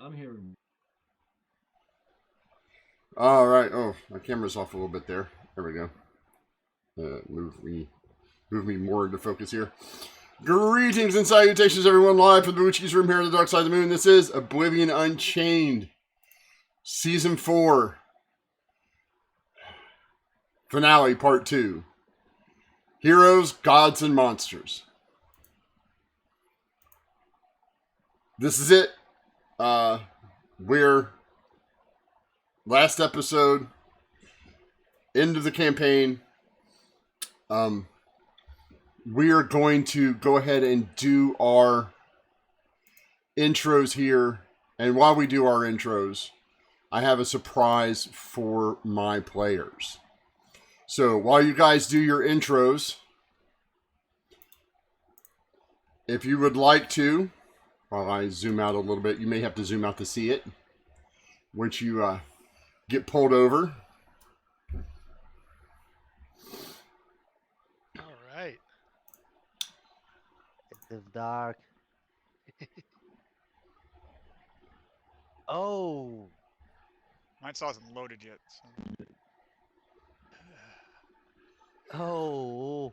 I'm hearing. All right. Oh, my camera's off a little bit there. There we go. Move me more into focus here. Greetings and salutations, everyone. Live from the Witchie's room here on the dark side of the moon. This is Oblivion Unchained, Season 4, Finale, Part 2. Heroes, Gods, and Monsters. This is it. We're last episode, end of the campaign. We are going to go ahead and do our intros here. And while we do our intros, I have a surprise for my players. So while you guys do your intros, if you would like to, while I zoom out a little bit, you may have to zoom out to see it. Once you get pulled over. All right. It is dark. Oh, Mine still hasn't loaded yet. So. oh,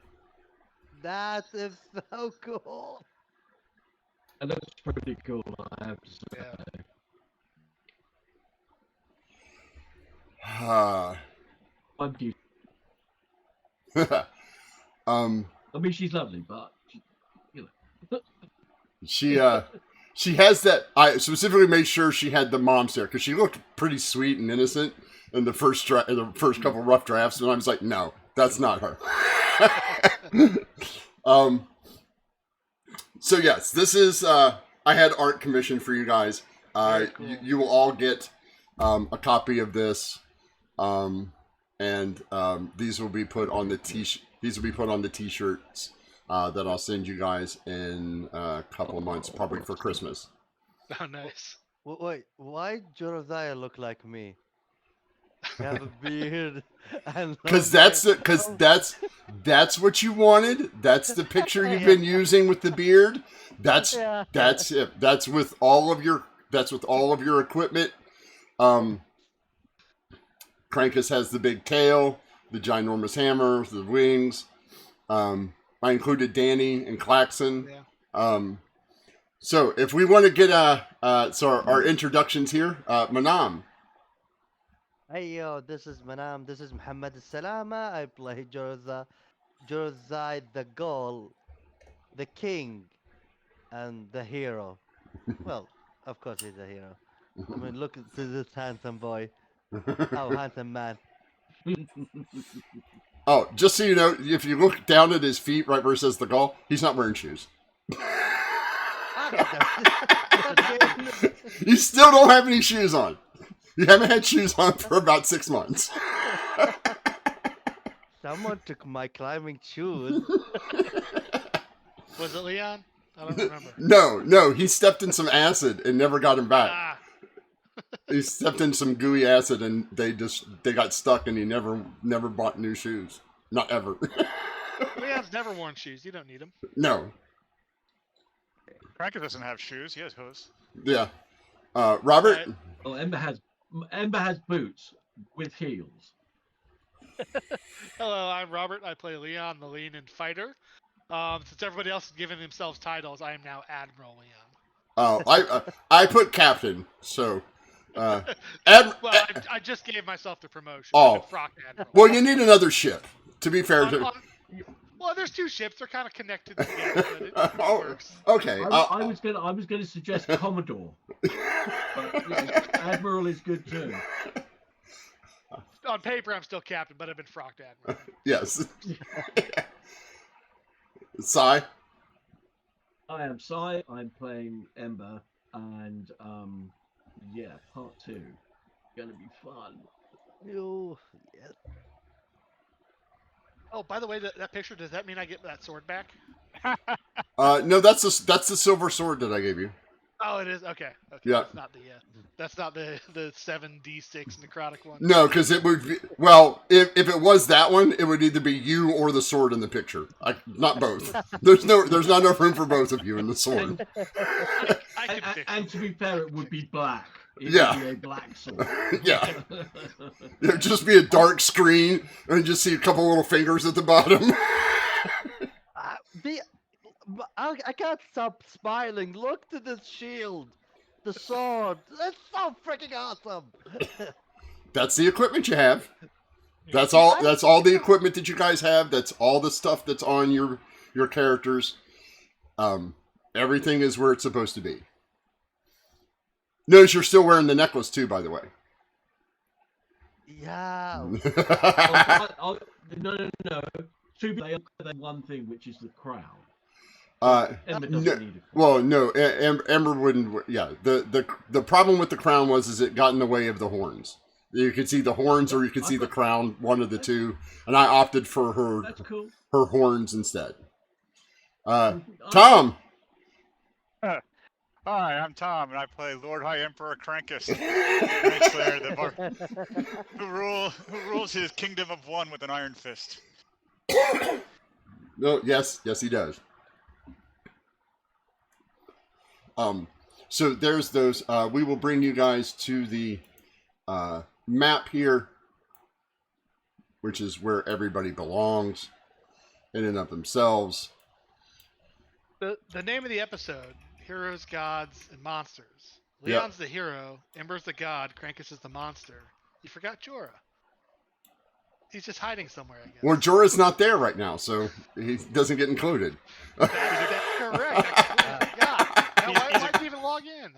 that is so cool. And that's pretty cool, I have to say. Yeah. Thank you. um, I mean, she's lovely, but she has that. I specifically made sure she had the mom stare because she looked pretty sweet and innocent in the first couple rough drafts, and I was like, no, that's not her. So yes, this is. I had art commissioned for you guys. Cool. You will all get a copy of this, and these will be put on the These will be put on the t-shirts that I'll send you guys in a couple of months, probably for Christmas. Oh, nice. Wait, why Josiah look like me? You have a beard and Because that's what you wanted. That's the picture you've been using with the beard. That's it. That's with all of your equipment. Krankus has the big tail, the ginormous hammer, the wings. I included Danny and Klaxon. Yeah. So if we want to get our introductions here, Manam. Hey yo, this is Manam. This is Muhammad Salama. I play Josiah the Gaul, the king, and the hero. Well, of course he's a hero. I mean, look at this handsome boy. Oh, handsome man. Oh, just so you know, if you look down at his feet, right where it says the Gaul, he's not wearing shoes. You still don't have any shoes on. You haven't had shoes on for about 6 months. Someone took my climbing shoes. Was it Leon? I don't remember. No, he stepped in some acid and never got him back. Ah, He stepped in some gooey acid and they got stuck and he never bought new shoes. Not ever. Leon's never worn shoes. You don't need them. No. Cracker doesn't have shoes. He has hose. Yeah. Robert? Right. well, Ember has boots with heels. Hello, I'm Robert. I play Leon, the lean and fighter. Since everybody else is giving themselves titles, I am now Admiral Leon. Oh, I put captain, so... Well, I just gave myself the promotion. Oh. I'm Frock Admiral. Well, you need another ship, to be fair. Well, there's 2 ships. They're kind of connected together, but it Oh, works. okay. I was gonna suggest Commodore, but Admiral is good too. On paper, I'm still captain, but I've been Frocked Admiral. Yes. Sai? I am Sai. I'm playing Ember, and yeah, part 2, gonna be fun. You, yes. Oh, by the way, that picture, does that mean I get that sword back? No, that's the silver sword that I gave you. Oh, it is okay. Okay, Yeah. that's not the 7d6 necrotic one. No, because it would be, well, if it was that one, it would either be you or the sword in the picture. Not both. There's not enough room for both of you in the sword. I can fix And it. to be fair, it would be black. It Yeah. would be a black sword. Yeah. It would just be a dark screen and just see a couple little fingers at the bottom. I can't stop smiling. Look to this shield, the sword. It's so freaking awesome. That's the equipment you have. That's all the equipment that you guys have. That's all the stuff that's on your characters. Everything is where it's supposed to be. Notice you're still wearing the necklace too, by the way. Yeah. No. To be fair, they one thing, which is the crown. Ember doesn't No, need a crown. well, no, Ember wouldn't. Yeah, the problem with the crown is it got in the way of the horns. You could see the horns, or you could see the crown, one of the two. And I opted for her. That's cool. Her horns instead. Tom. Hi, I'm Tom, and I play Lord High Emperor Krankus, Knight Slayer, who rules his kingdom of one with an iron fist. No, yes, he does. So there's those. We will bring you guys to the map here, which is where everybody belongs in and of themselves. The name of the episode: Heroes, Gods, and Monsters. Yep. Leon's the hero, Ember's the god, Krankus is the monster. You forgot Jorah. He's just hiding somewhere, I guess. Well, Jorah's not there right now, so he doesn't get included. That's correct. I forgot. Why did you even log in?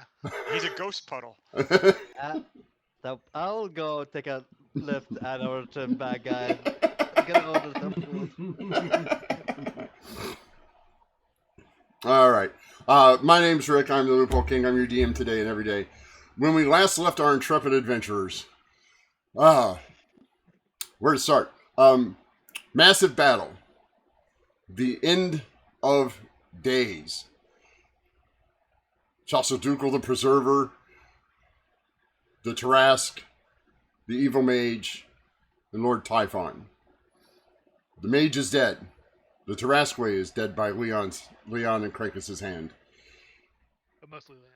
He's a ghost puddle. So I'll go take a lift and over to bad guy. Get order some food. All right. My name's Rick. I'm the Loophole King. I'm your DM today and every day. When we last left our intrepid adventurers, where to start? Massive battle. The end of days. Chasuducal the Preserver, the Tarask, the Evil Mage, and Lord Typhon. The Mage is dead. The Taraskwe is dead by Leon and Krankus' hand. But mostly Leon.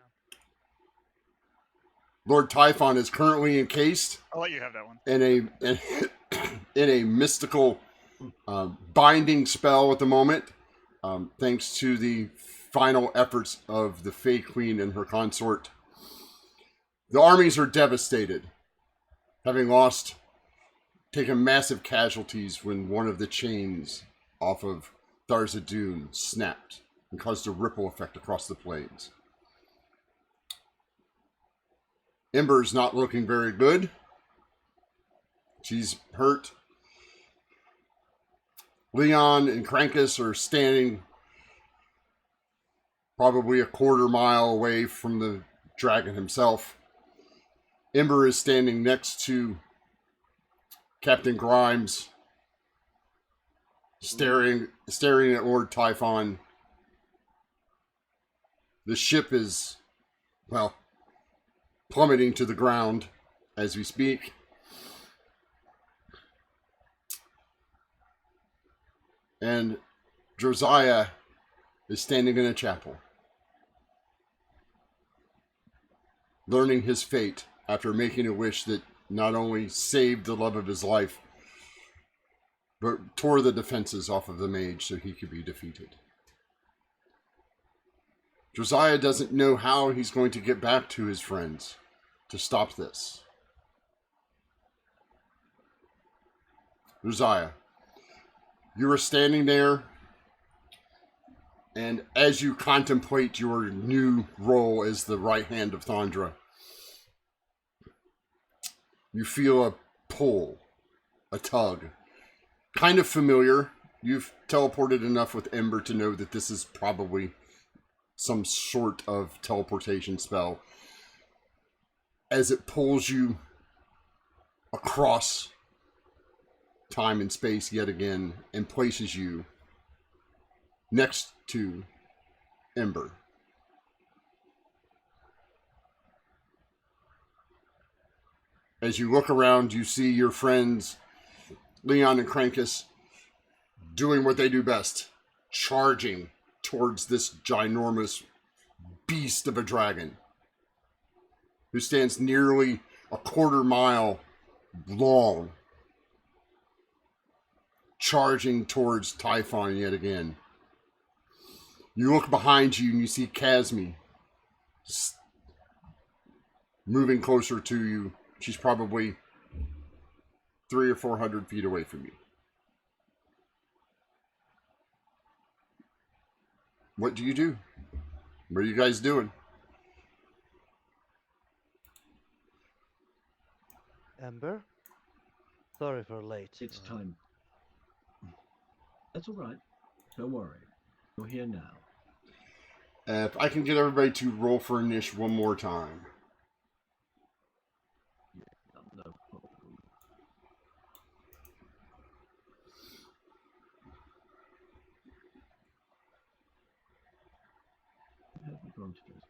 Lord Typhon is currently encased I'll let you have that one. in a mystical binding spell at the moment, thanks to the final efforts of the Fae Queen and her consort. The armies are devastated, having taken massive casualties when one of the chains off of Tharzadun snapped and caused a ripple effect across the plains. Ember's not looking very good. She's hurt. Leon and Krankus are standing probably a quarter mile away from the dragon himself. Ember is standing next to Captain Grimes, staring at Lord Typhon. The ship is, plummeting to the ground as we speak. And Josiah is standing in a chapel, learning his fate after making a wish that not only saved the love of his life, but tore the defenses off of the mage so he could be defeated. Josiah doesn't know how he's going to get back to his friends to stop this. Josiah, you are standing there, and as you contemplate your new role as the right hand of Thondra, you feel a pull, a tug. Kind of familiar. You've teleported enough with Ember to know that this is probably some sort of teleportation spell. As it pulls you across time and space yet again and places you next to Ember. as you look around, you see your friends, Leon and Krankus, doing what they do best, charging towards this ginormous beast of a dragon who stands nearly a quarter mile long, charging towards Typhon yet again. You look behind you and you see Casmi moving closer to you. She's probably 300 or 400 feet away from you. What do you do? What are you guys doing? Ember? Sorry for late. It's time. That's all right. Don't worry. You're here now. If I can get everybody to roll for initiative one more time. No problem. Have we gone to this?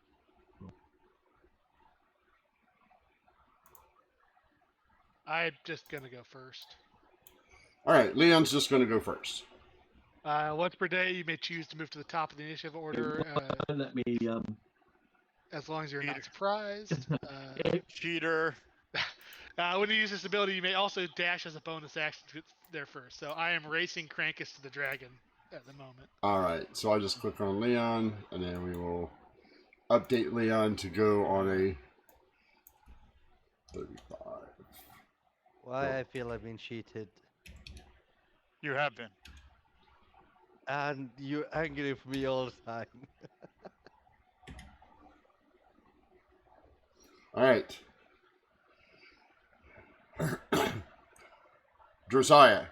I'm just gonna go first. All right, Leon's just going to go first. Once per day, you may choose to move to the top of the initiative order, Let me. as long as you're not surprised. Cheater. When you use this ability, you may also dash as a bonus action to get there first. So I am racing Krankus to the dragon at the moment. All right, so I'll just click on Leon, and then we will update Leon to go on a 35. Why I feel I've been cheated. You have been. And you're angry with me all the time. All right. Josiah,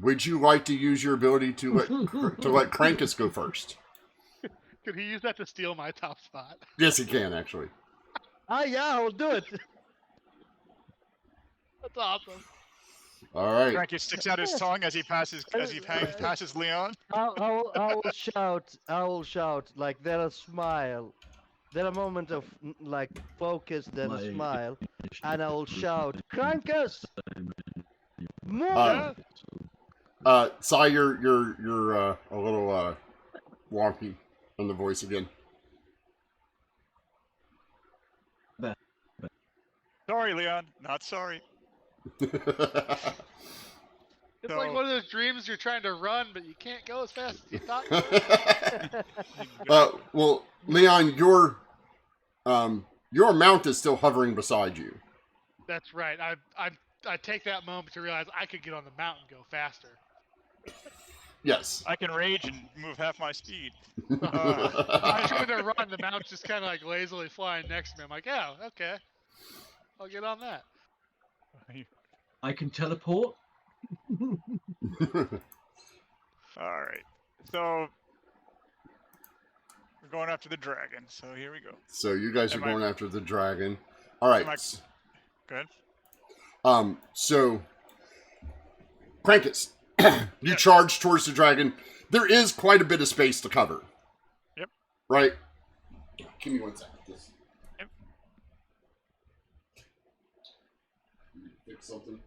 would you like to use your ability to let Krankus go first? Could he use that to steal my top spot? Yes, he can actually. Yeah, I'll do it. That's awesome. All right. Frankie sticks out his tongue as he passes Leon. I will shout like there a smile. There a moment of like focus, then a smile, and I will shout, Krankus! More! Sai, you're a little wonky on the voice again. Sorry, Leon. Not sorry. It's like one of those dreams you're trying to run, but you can't go as fast as you thought you well, Leon, your mount is still hovering beside you. That's right. I take that moment to realize I could get on the mountain and go faster. Yes. I can rage and move half my speed. I'm trying to run, the mount's just kind of like lazily flying next to me. I'm like, oh, okay. I'll get on that. I can teleport. All right. So we're going after the dragon. So here we go. So you guys are going after the dragon. All right. Good. So Krankus, you charge towards the dragon. There is quite a bit of space to cover. Yep. Right? Give me 1 second. Yep. Fix something.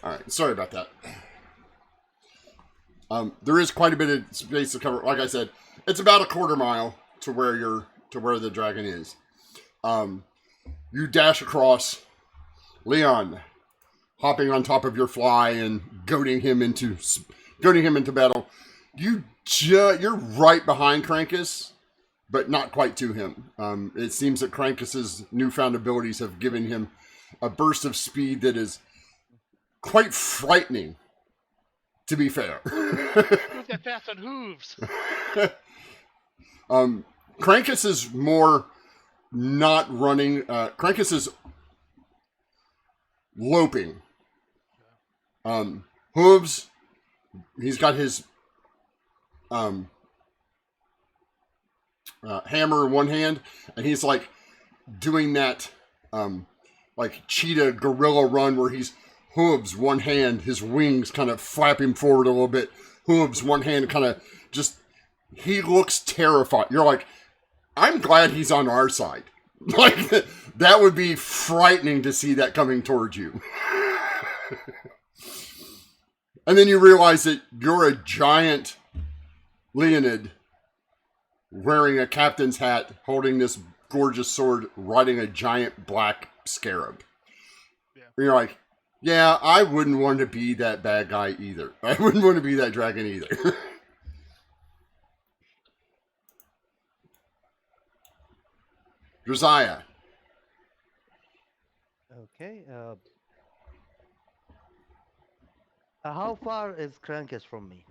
All right, sorry about that. There is quite a bit of space to cover. Like I said, it's about a quarter mile to where the dragon is. You dash across. Leon, hopping on top of your fly and goading him into battle. You're right behind Krankus, but not quite to him. It seems that Krankus's newfound abilities have given him a burst of speed that is quite frightening, to be fair. Move that fast on hooves. Krankus is more not running. Krankus is loping. Hooves, he's got his hammer in one hand, and he's like doing that like cheetah gorilla run where he's hooves one hand, his wings kind of flap him forward a little bit. Hooves one hand, kind of just he looks terrified. You're like, I'm glad he's on our side. Like, that would be frightening to see that coming towards you. And then you realize that you're a giant Leonid wearing a captain's hat, holding this gorgeous sword, riding a giant black scarab. Yeah. And you're like, yeah, I wouldn't want to be that bad guy either. I wouldn't want to be that dragon either. Josiah. Okay. How far is Krankus from me?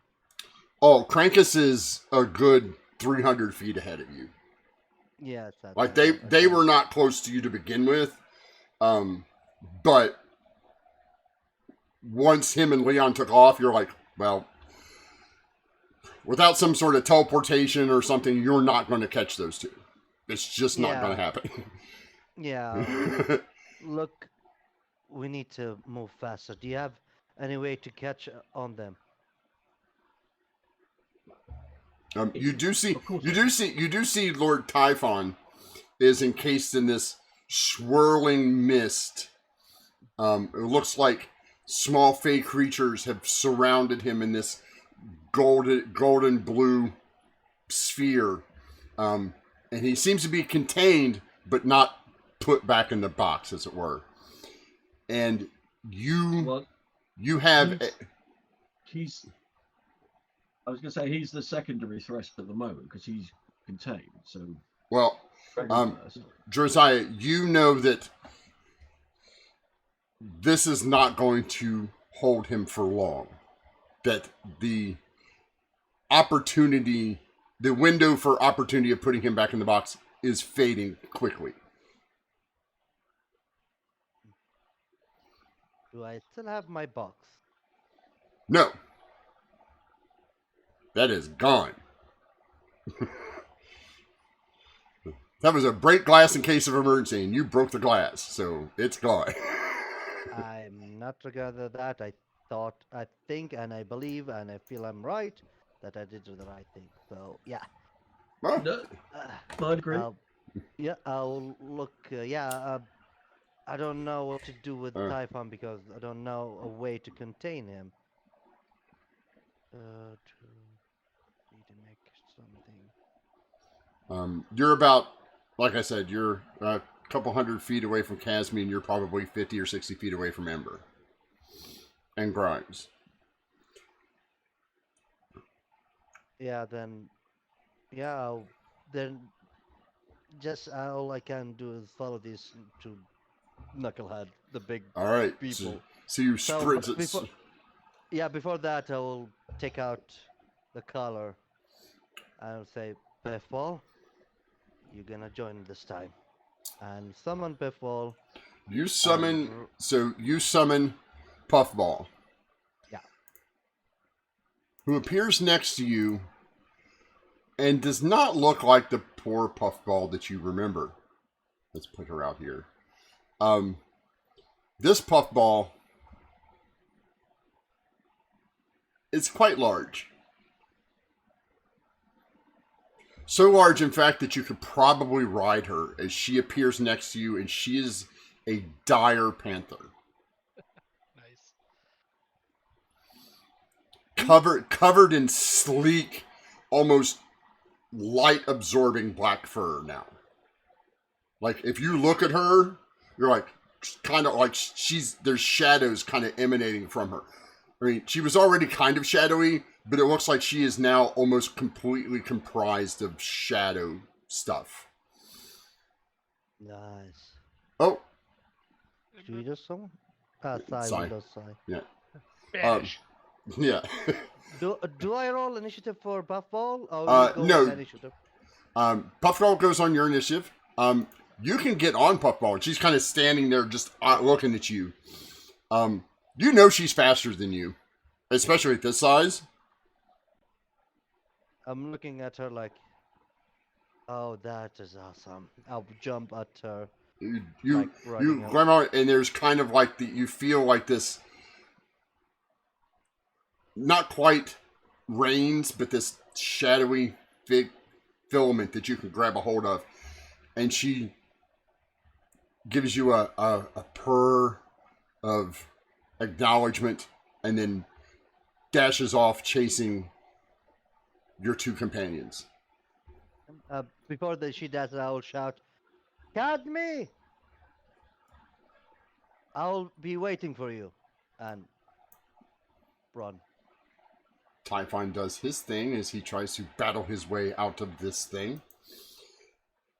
Oh, Krankus is a good 300 feet ahead of you. Yeah, it's that. Like, okay. they were not close to you to begin with. But once him and Leon took off, you're like, well, without some sort of teleportation or something, you're not going to catch those two. It's just not going to happen. Yeah. Look, we need to move faster. Do you have any way to catch on them? You do see Of course. you do see Lord Typhon is encased in this swirling mist. It looks like small fey creatures have surrounded him in this golden blue sphere. And he seems to be contained, but not put back in the box, as it were. And you have... I was going to say he's the secondary threat at the moment because he's contained. So, well, Josiah, you know that this is not going to hold him for long. That the window for opportunity of putting him back in the box is fading quickly. Do I still have my box? No. That is gone. That was a break glass in case of emergency, and you broke the glass, so it's gone. I'm not together that. I think, and I believe, and I feel I'm right that I did the right thing. So yeah. Well, no, I agree. Yeah, I'll look. I don't know what to do with Typhon because I don't know a way to contain him. To make something. You're about, like I said, you're a couple hundred feet away from Casimir, and you're probably 50 or 60 feet away from Ember and Grimes. Yeah, then just all I can do is follow these to Knucklehead, the big all right people. So you sprint. Before that, I will take out the collar. I'll say, Biffball, you're gonna join this time, and summon Biffball. You summon. You summon Puffball. Yeah. Who appears next to you, and does not look like the poor Puffball that you remember. Let's put her out here. This Puffball is quite large. So large, in fact, that you could probably ride her as she appears next to you, and she is a dire panther. Nice. Covered in sleek, almost light-absorbing black fur now. Like, if you look at her, you're like, kind of like there's shadows kind of emanating from her. I mean, she was already kind of shadowy, but it looks like she is now almost completely comprised of shadow stuff. Nice. Oh. Should we do some? Sai. Yeah. Banish. Yeah. Do I roll initiative for Puffball? No. Initiative? Puffball goes on your initiative. You can get on Puffball, and she's kind of standing there just looking at you. You know she's faster than you, especially at this size. I'm looking at her like, oh, that is awesome. I'll jump at her. You climb out, and there's kind of like you feel like this, not quite reins, but this shadowy big filament that you can grab a hold of, and she gives you a purr of acknowledgement, and then dashes off chasing your two companions. Before she does it, I will shout, "Cadme! I'll be waiting for you," and run. Typhon does his thing as he tries to battle his way out of this thing.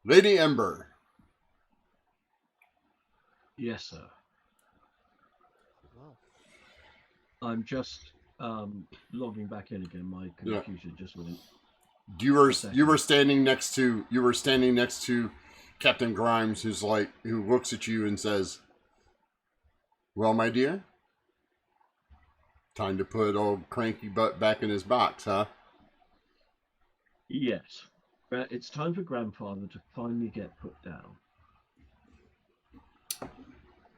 Lady Ember. Yes, sir. Wow. I'm just logging back in again. My computer just went. You were standing next to Captain Grimes, who looks at you and says, "Well, my dear, time to put old cranky butt back in his box, huh?" Yes. It's time for grandfather to finally get put down.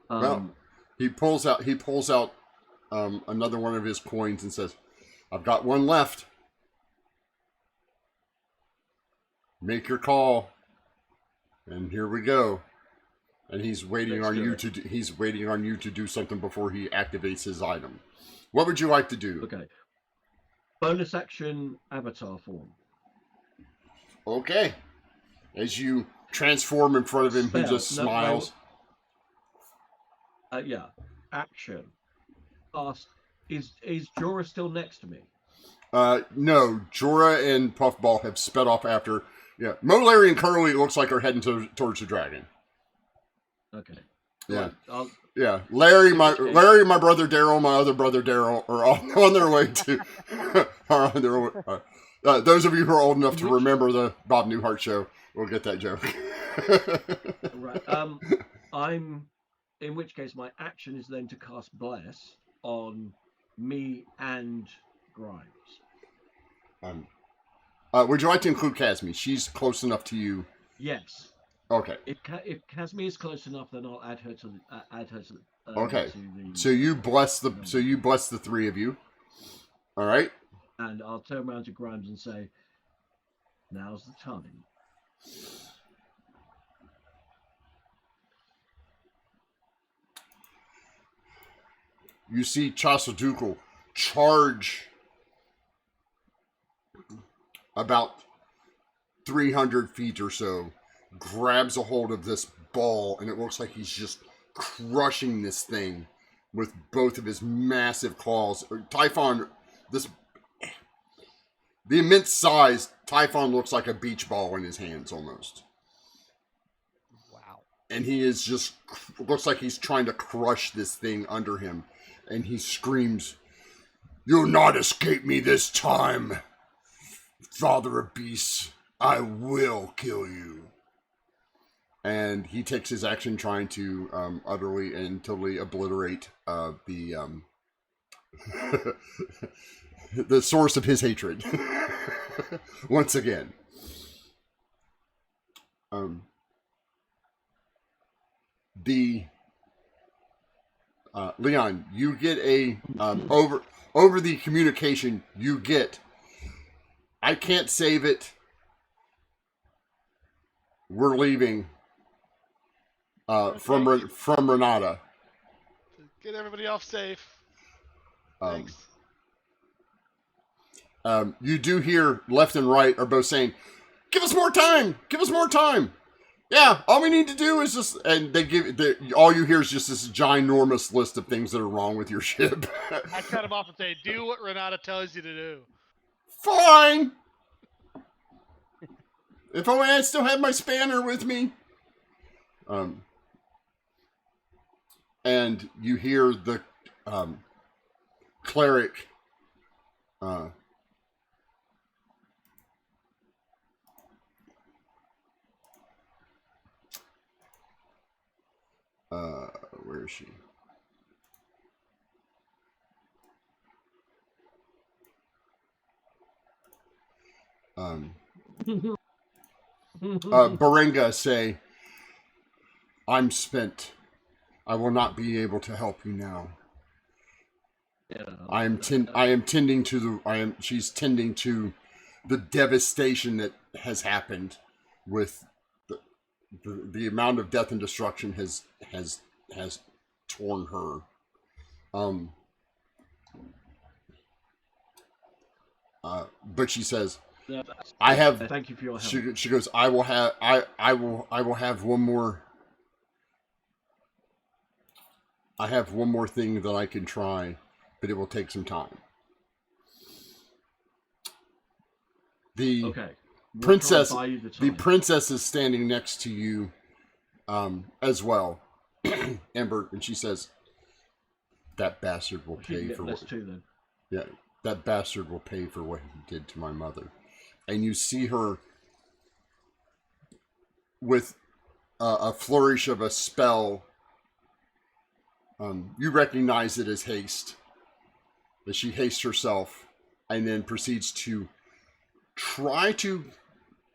Well, he pulls out another one of his coins and says, "I've got one left. Make your call." And here we go. And he's waiting on you to do something before he activates his item. What would you like to do? Okay. Bonus action avatar form. Okay. As you transform in front of him, he just smiles. Yeah. Action. Fast. Is Jorah still next to me? No. Jorah and Puffball have sped off after. Yeah. Mo, Larry, and Curly looks like they're heading towards the dragon. Okay. Yeah. Right, yeah. Larry, my brother Daryl, my other brother Daryl are all on their way to. Those of you who are old enough to remember the Bob Newhart show will get that joke. Right. In which case, my action is then to cast Bless on me and Grimes. Would you like to include Casmi? She's close enough to you. Yes. Okay. If Casmi is close enough, then I'll add her to okay. To the, so you bless the three of you. All right. And I'll turn around to Grimes and say, "Now's the time." You see Chasadukal charge about 300 feet or so, grabs a hold of this ball, and it looks like he's just crushing this thing with both of his massive claws. Typhon, the immense size, Typhon looks like a beach ball in his hands almost. Wow. And he is just, looks like he's trying to crush this thing under him. And he screams, "You'll not escape me this time, Father of Beasts. I will kill you." And he takes his action trying to utterly and totally obliterate the the source of his hatred. Once again. Leon, you get a over the communication. You get, "I can't save it. We're leaving." From Renata. Get everybody off safe. Thanks. You do hear left and right are both saying, "Give us more time! Give us more time!" Yeah, all we need to do is just, and all you hear is just this ginormous list of things that are wrong with your ship. I cut him off and say, "Do what Renata tells you to do." Fine. If only I still have my spanner with me. And you hear the cleric where is she? Berenga say, "I'm spent. I will not be able to help you now. Yeah, she's tending to the devastation that has happened with the amount of death and destruction has torn her. But she says, No, I have. thank you for your help. She goes, I will have one more. I have one more thing that I can try, but it will take some time. The Okay. We'll princess, try and buy you the time. princess is standing next to you, as well, Ember, and she says, "That bastard will She can pay get for less what." too then. Yeah, that bastard will pay for what he did to my mother. And you see her with a flourish of a spell. You recognize it as haste. As she hastes herself and then proceeds to try to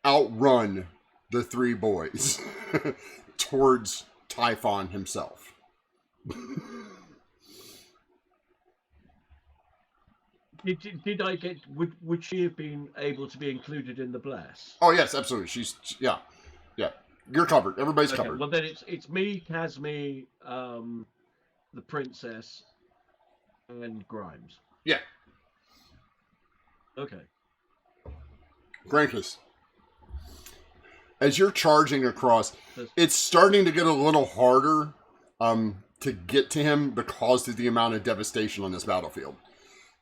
outrun the three boys towards Typhon himself. Did I get? Would she have been able to be included in the bless? Oh yes, absolutely. Yeah. You're covered. Everybody's Okay, covered. well then it's me, Casme, the princess, and Grimes. Yeah, Okay. Grankus. As you're charging across, That's- it's starting to get a little harder to get to him because of the amount of devastation on this battlefield.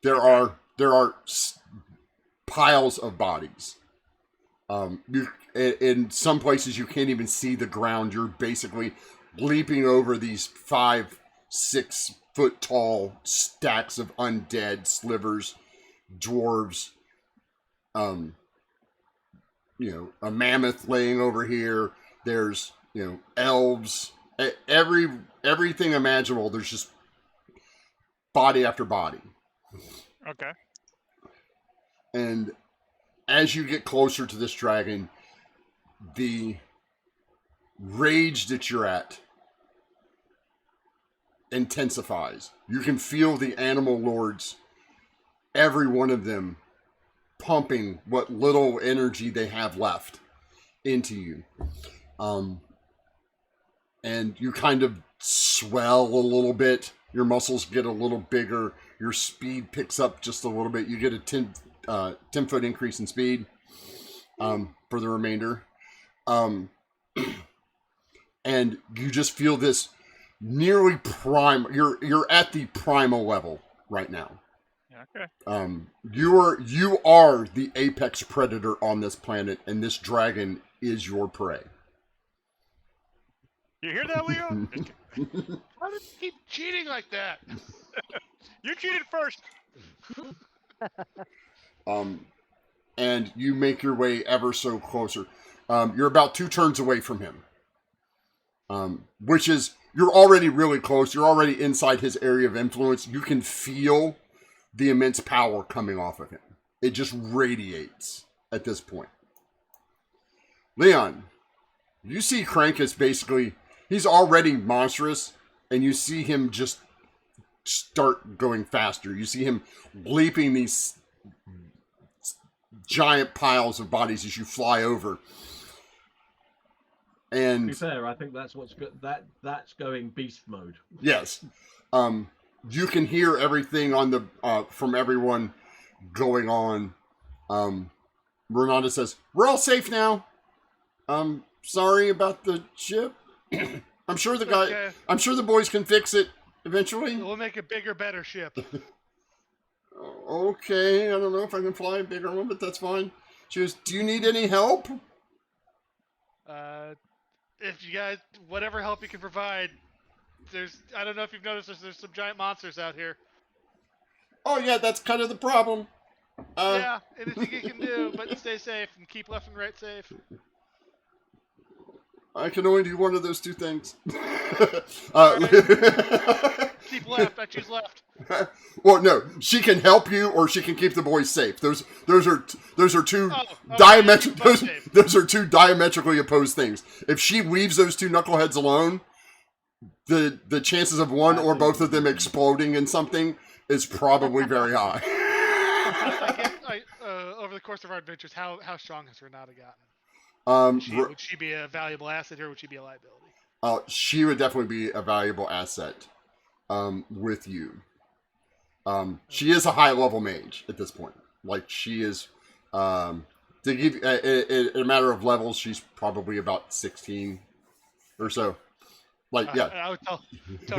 There are piles of bodies. In some places you can't even see the ground. You're basically leaping over these 5-6 foot tall stacks of undead slivers, dwarves. A mammoth laying over here. There's elves. Everything imaginable. There's just body after body. Okay. And as you get closer to this dragon, the rage that you're at intensifies. You can feel the animal lords, every one of them, pumping what little energy they have left into you. And you kind of swell a little bit. Your muscles get a little bigger. Your speed picks up just a little bit. You get a 10-foot increase in speed for the remainder. And you just feel this nearly prime. You're at the primal level right now. Okay. You are the apex predator on this planet, and this dragon is your prey. You hear that, Leo? How did you keep cheating like that? You cheated first. And you make your way ever so closer. You're about 2 turns away from him. Which is, you're already really close. You're already inside his area of influence. You can feel the immense power coming off of him. It just radiates at this point. Leon, you see Krankus basically, he's already monstrous, and you see him just start going faster. You see him leaping these giant piles of bodies as you fly over. And To be fair, I think that's what's good. That's going beast mode. yes, you can hear everything on the from everyone going on. Renata says, "We're all safe now. Sorry about the ship. I'm sure the guy. Okay. I'm sure the boys can fix it eventually." We'll make a bigger, better ship. Okay, I don't know if I can fly a bigger one, but that's fine. She goes, "Do you need any help?" If you guys, whatever help you can provide, I don't know if you've noticed, there's some giant monsters out here. Oh yeah, that's kind of the problem. Yeah, anything you can do, but stay safe and keep left and right safe. I can only do one of those 2 things. Keep left. I choose left. Well, no, she can help you, or she can keep the boys safe. Those are 2 okay, those are 2 diametrically opposed things. If she leaves those 2 knuckleheads alone, the chances of one or both of them exploding in something is probably very high. Over over the course of our adventures, how strong has Renata gotten? Would she be a valuable asset here, or would she be a liability? She would definitely be a valuable asset with you. She is a high level mage at this point. Like she is, to give in a matter of levels, she's probably about 16 or so. Like yeah, I would tell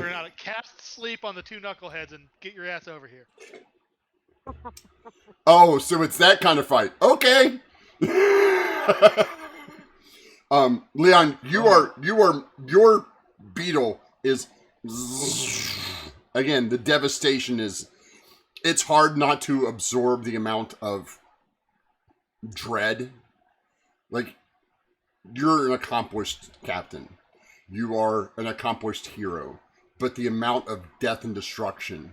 Renata, cast sleep on the two knuckleheads and get your ass over here. Oh, so it's that kind of fight. Okay. Leon, your beetle is again, the devastation is it's hard not to absorb the amount of dread. Like you're an accomplished captain. You are an accomplished hero, but the amount of death and destruction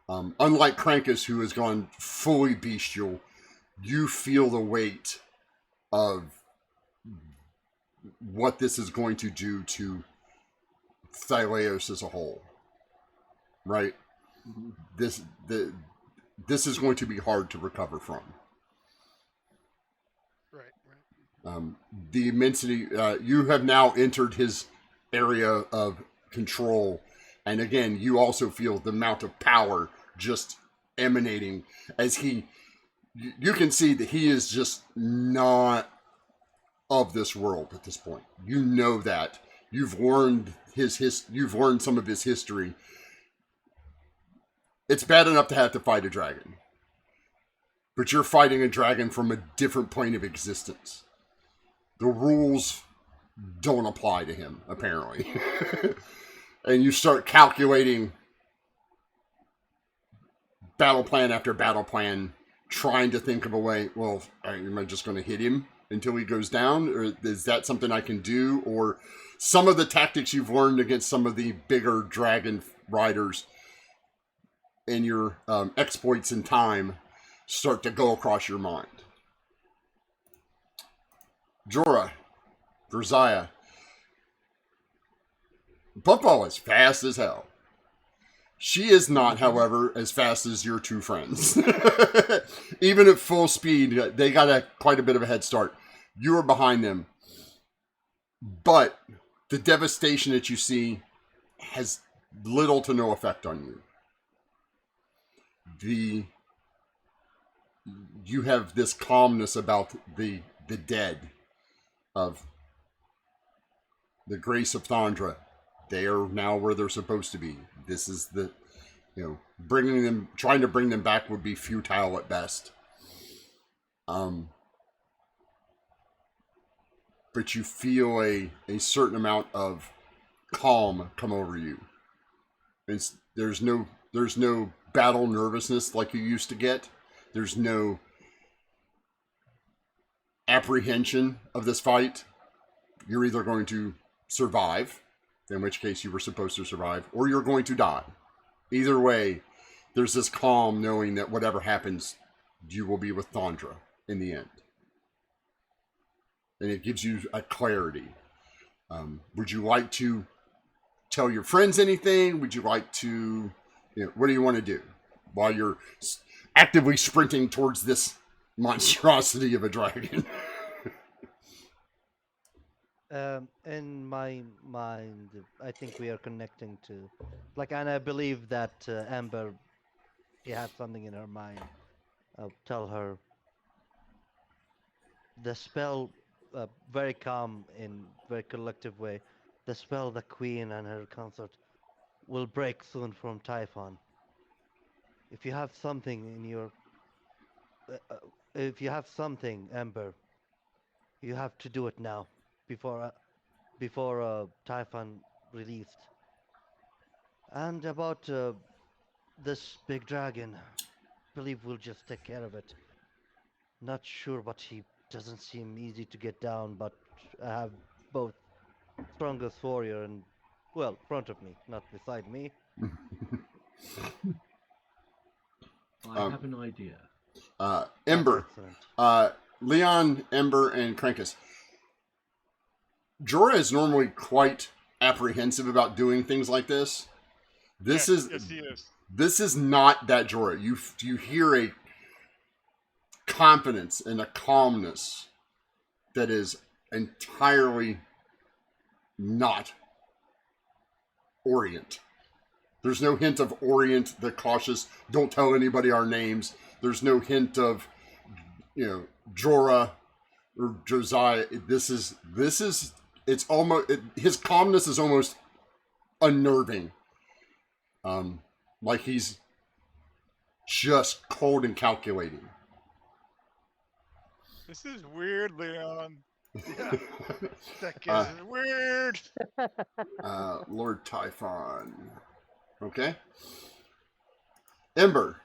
unlike Krankus, who has gone fully bestial, you feel the weight of what this is going to do to Thyleos as a whole. Right? Mhm. This is going to be hard to recover from. Right. The immensity, you have now entered his area of control. And again, you also feel the amount of power just emanating as you can see that he is just not of this world at this point. You know that. You've learned you've learned some of his history. It's bad enough to have to fight a dragon. But you're fighting a dragon from a different plane of existence. The rules don't apply to him, apparently. And you start calculating battle plan after battle plan, trying to think of a way, well, am I just going to hit him until he goes down? Or is that something I can do? Or some of the tactics you've learned against some of the bigger dragon riders in your exploits in time start to go across your mind. Jorah, Verziah, Puffball is fast as hell. She is not, however, as fast as your two friends. Even at full speed, they got quite a bit of a head start. You are behind them. But the devastation that you see has little to no effect on you. You have this calmness about the dead of the grace of Thondra. They are now where they're supposed to be. This is trying to bring them back would be futile at best. But you feel a certain amount of calm come over you. There's no battle nervousness like you used to get. There's no apprehension of this fight. You're either going to survive, in which case you were supposed to survive, or you're going to die. Either way, there's this calm knowing that whatever happens, you will be with Thondra in the end. And it gives you a clarity. Would you like to tell your friends anything? Would you like to, what do you want to do while you're actively sprinting towards this monstrosity of a dragon? In my mind, I think we are connecting to, and I believe that Amber, she had something in her mind. I'll tell her the spell, very calm in very collective way. The spell, the Queen and her consort will break soon from Typhon. If you have something in your, if you have something, Amber, you have to do it now, before Typhon released. And about this big dragon, I believe we'll just take care of it. Not sure, but he doesn't seem easy to get down, but I have both strongest warrior and, well, front of me, not beside me. I have an idea. Ember, Leon, Ember, and Krankus. Jorah is normally quite apprehensive about doing things like this. Yes, he is. This is not that Jorah. You hear a confidence and a calmness that is entirely not Orient. There's no hint of Orient, the cautious, don't tell anybody our names. There's no hint of, Jorah or Josiah. It's almost, his calmness is almost unnerving. Like he's just cold and calculating. This is weird, Leon. Yeah. That guy's weird. Lord Typhon. Okay. Ember.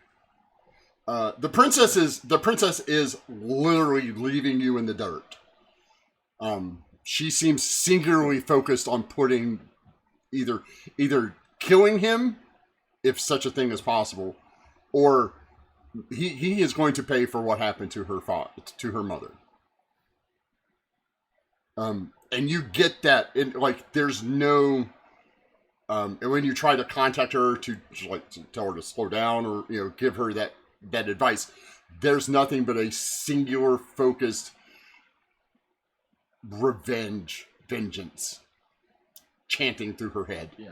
The princess is literally leaving you in the dirt. She seems singularly focused on putting either killing him, if such a thing is possible, or he is going to pay for what happened to her mother. And you get that, there's no, and when you try to contact her to tell her to slow down or give her that advice, there's nothing but a singular focused vengeance chanting through her head. Yeah.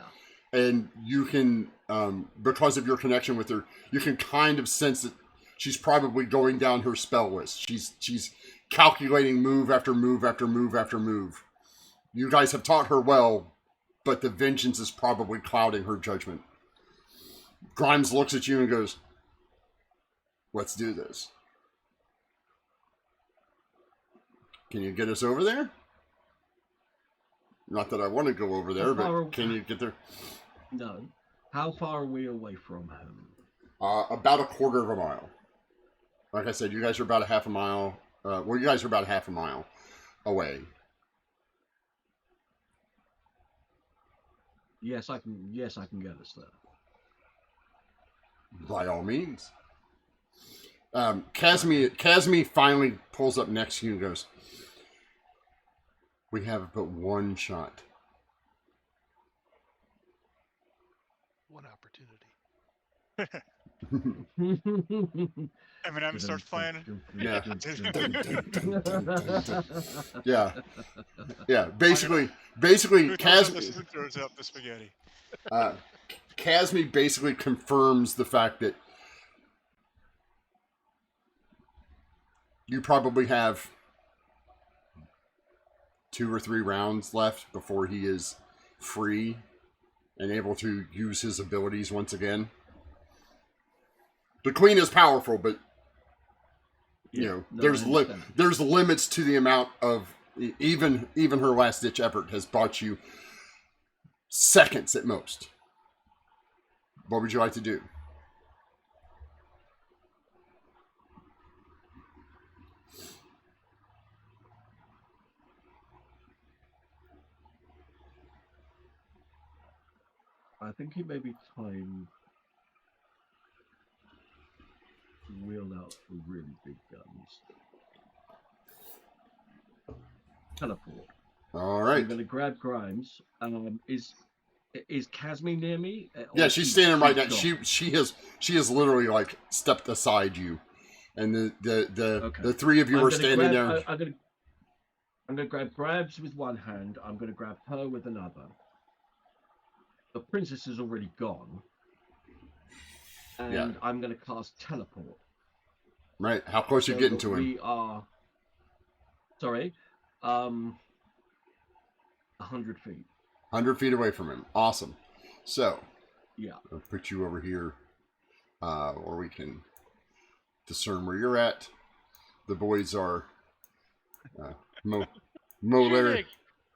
And you can, because of your connection with her, you can kind of sense that she's probably going down her spell list. She's calculating move after move after move after move. You guys have taught her well, but the vengeance is probably clouding her judgment. Grimes looks at you and goes, "Let's do this. Can you get us over there?" Not that I want to go over there, but can you get there? No. How far are we away from him? About a quarter of a mile. Like I said, you guys are about a half a mile. You guys are about a half a mile away. Yes, I can get us there. By all means. Casmi finally pulls up next to you and goes, "We have but one shot." One opportunity. Eminem starts playing. Yeah. Yeah. Basically, Who Casmi throws up the spaghetti? Casmi basically confirms the fact that you probably have 2 or 3 rounds left before he is free and able to use his abilities once again. The queen is powerful, but there's limits to the amount of even her last ditch effort has bought you seconds at most. What would you like to do? I think it may be time to wheel out the really big guns. Teleport. All right. I'm going to grab Grimes. Is Casmi near me? Yeah, she's standing right now. gone? She has literally stepped aside you, and the 3 of you are standing there. I'm going to grab Grabs with one hand. I'm going to grab her with another. The princess is already gone, and I'm going to cast teleport. Right. How close are you getting to him? We are. Sorry, 100 feet. 100 feet away from him. Awesome. So, yeah, I'll put you over here, or we can discern where you're at. The boys are Mo, Larry,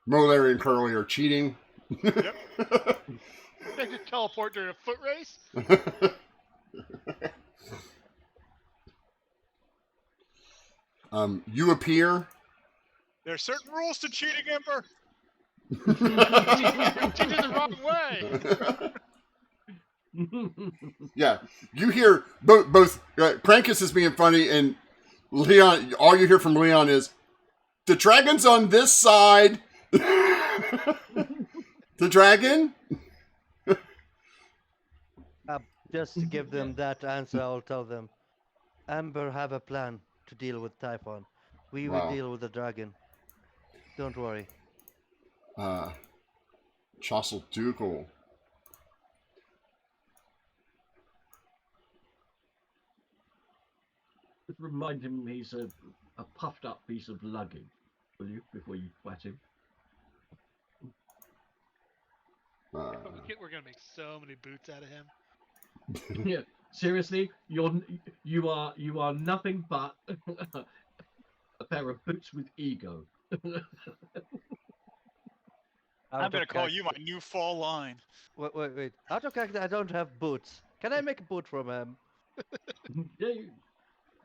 and Curly are cheating. Yep. They just teleport during a foot race. You appear. There are certain rules to cheating, Ember. Cheated the wrong way. Yeah, you hear both Krampus is being funny and Leon. All you hear from Leon is, "The dragon's on this side." The dragon. Just to give them that answer, I'll tell them, Amber have a plan. to deal with Typhon. We will Wow. deal with the dragon. Don't worry. Chossel Ducal. Just remind him he's a puffed up piece of luggage, will you, before you whack him? We're gonna make so many boots out of him. Yeah, seriously, you are nothing but a pair of boots with ego. I'm Out gonna of call character. you my new fall line. Wait. Out of character, I don't have boots. Can I make a boot from him? Yeah,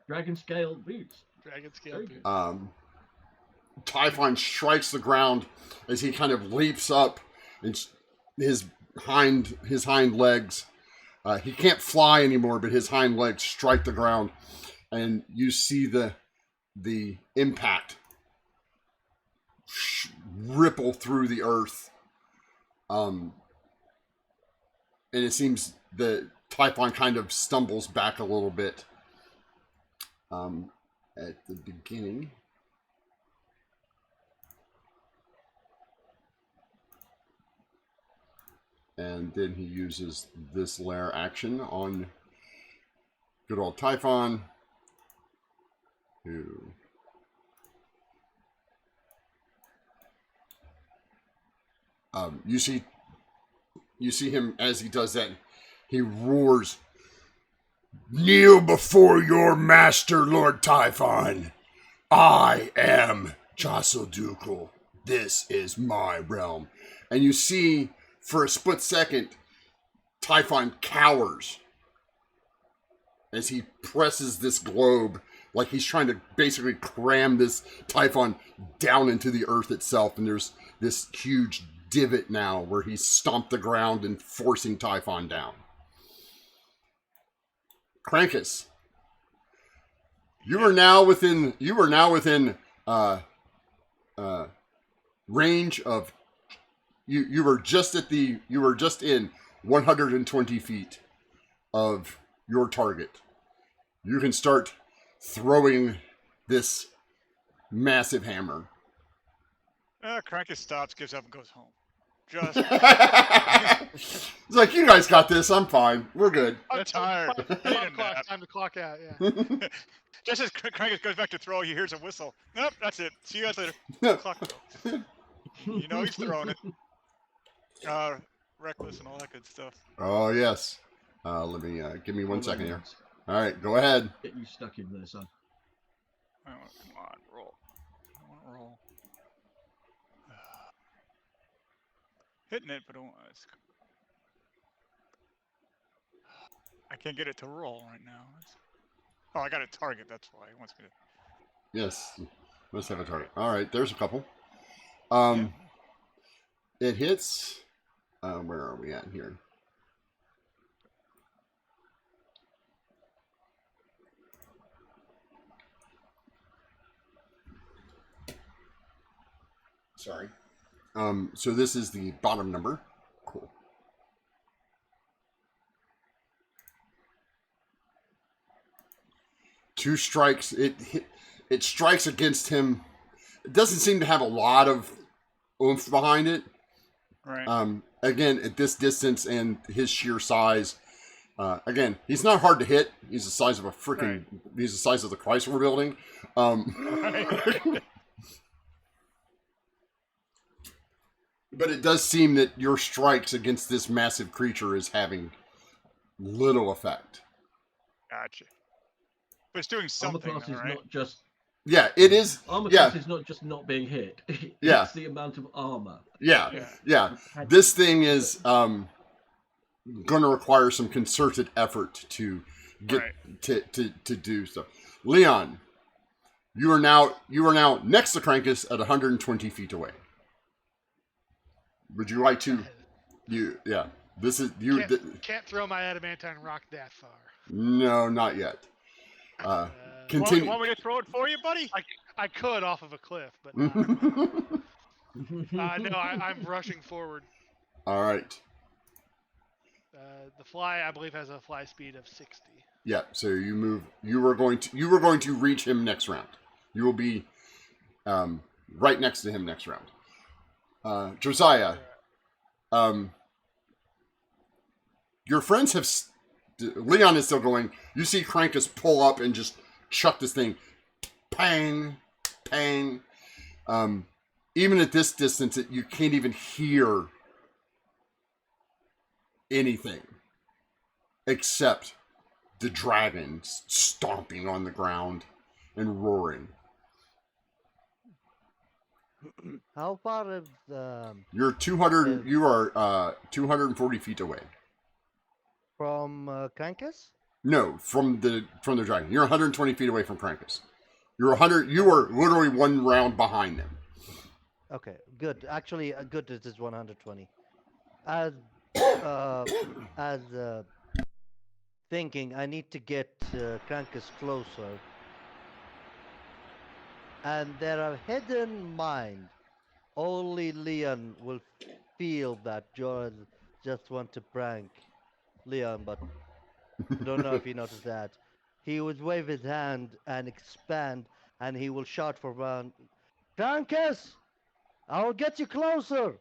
dragon scale boots. Dragon scale Very boots. good. Typhon strikes the ground as he kind of leaps up, and his hind legs. He can't fly anymore, but his hind legs strike the ground, and you see the impact ripple through the earth. And it seems that Typhon kind of stumbles back a little bit. At the beginning. And then he uses this lair action on good old Typhon, who you see him as he does that. He roars, "Kneel before your master, Lord Typhon. I am Chossel Ducal. This is my realm." And you see, for a split second, Typhon cowers as he presses this globe like he's trying to basically cram this Typhon down into the earth itself. And there's this huge divot now where he's stomped the ground and forcing Typhon down. Krankis, you are now within range of you were just in 120 feet of your target. You can start throwing this massive hammer. Krakus stops, gives up, and goes home. Just It's like, you guys got this. I'm fine. We're good. I'm tired. I need a Clock, nap. time to clock out. Yeah. Just as Krakus goes back to throw, he hears a whistle. Nope, that's it. See you guys later. Clock go. You know he's throwing it. Reckless and all that good stuff. Oh yes. Let me give me 1 Hold second on, here. lads. All right, go ahead. Get you stuck in there, son. Oh, come on, roll. I want to roll. Hitting it, but I can't get it to roll right now. Oh, I got a target. That's why he wants me to. Yes, let's have a target. All right, there's a couple. Yeah. It hits. Where are we at here? Sorry. So this is the bottom number. Cool. Two strikes. It strikes against him. It doesn't seem to have a lot of oomph behind it. Right. Again, at this distance and his sheer size, again, he's not hard to hit. He's the size of a freaking. Right. He's the size of the Chrysler Building. Right. But it does seem that your strikes against this massive creature is having little effect. Gotcha. But it's doing something, Armor class though, is right? not just Yeah, it is. armor Yeah. class is not just not being hit. Yeah. It's the amount of armor. Yeah. Yeah. This thing is going to require some concerted effort to get Right. to do so. Leon, you are now next to Krankis at 120 feet away. Would you like to? Yeah. This is you. Can't throw my adamantine rock that far. No, not yet. Continue. Want me to throw it for you, buddy? I could off of a cliff, but no, I'm rushing forward. All right. The fly, I believe, has a fly speed of 60. Yeah. So you move. You were going to reach him next round. You will be right next to him next round. Josiah. Your friends have. Leon is still going. You see Krankus pull up and just chuck this thing. Pang, pang. Even at this distance, you can't even hear anything except the dragon stomping on the ground and roaring. How far is You're 200. You are 240 feet away. from Krankus? No, from the dragon. You're 120 feet away from Krankus. You're 100. You are literally one round behind them. Okay, good. Actually, good. It is 120. As as thinking, I need to get Krankus closer, and there are hidden mind. Only Leon will feel that George just want to prank Leon, but don't know if you noticed that. He would wave his hand and expand, and he will shout for one, Krankus, I will get you closer,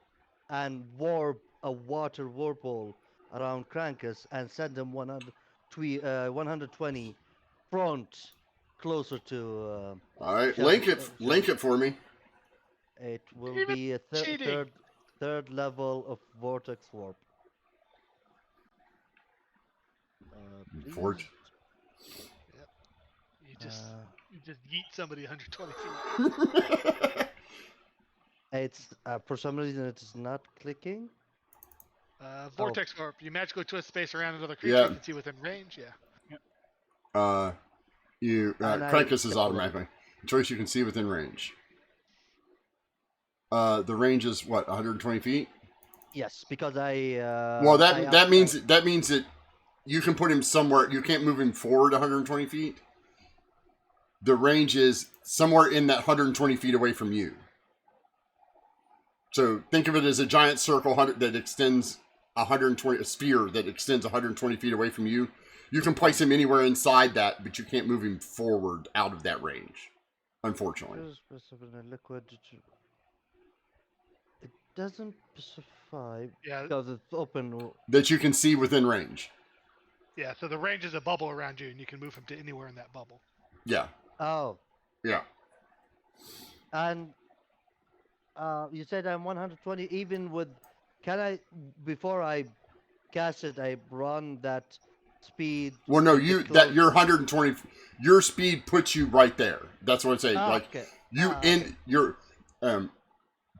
and warp a water whirlpool around Krankus and send him 120 front closer to. All right, Shall- link it for me. It will Even be a cheating. third level of vortex warp. Please. Fort. You just Uh, you just yeet somebody 120 feet. It's for some reason it's not clicking. Vortex warp. You magically twist space around another creature Yeah. you can see within range. Yeah. And Krankus is I- automatically choice you can see within range. The range is what 120 feet. Yes, because I. Well, I that means that you can put him somewhere. You can't move him forward 120 feet. The range is somewhere in that 120 feet away from you. So think of it as a giant circle that extends 120, a sphere that extends 120 feet away from you. You can place him anywhere inside that, but you can't move him forward out of that range, unfortunately. Liquid. It doesn't specify Yeah. because it's open. That you can see within range. Yeah. So the range is a bubble around you, and you can move him to anywhere in that bubble. Yeah. Oh, Yeah. and you said I'm 120. Even with, can I before I cast it, I run that speed? Well, no, to get your closer? 120, your speed puts you right there. That's what I'm saying. Ah, Like okay. you Ah, in your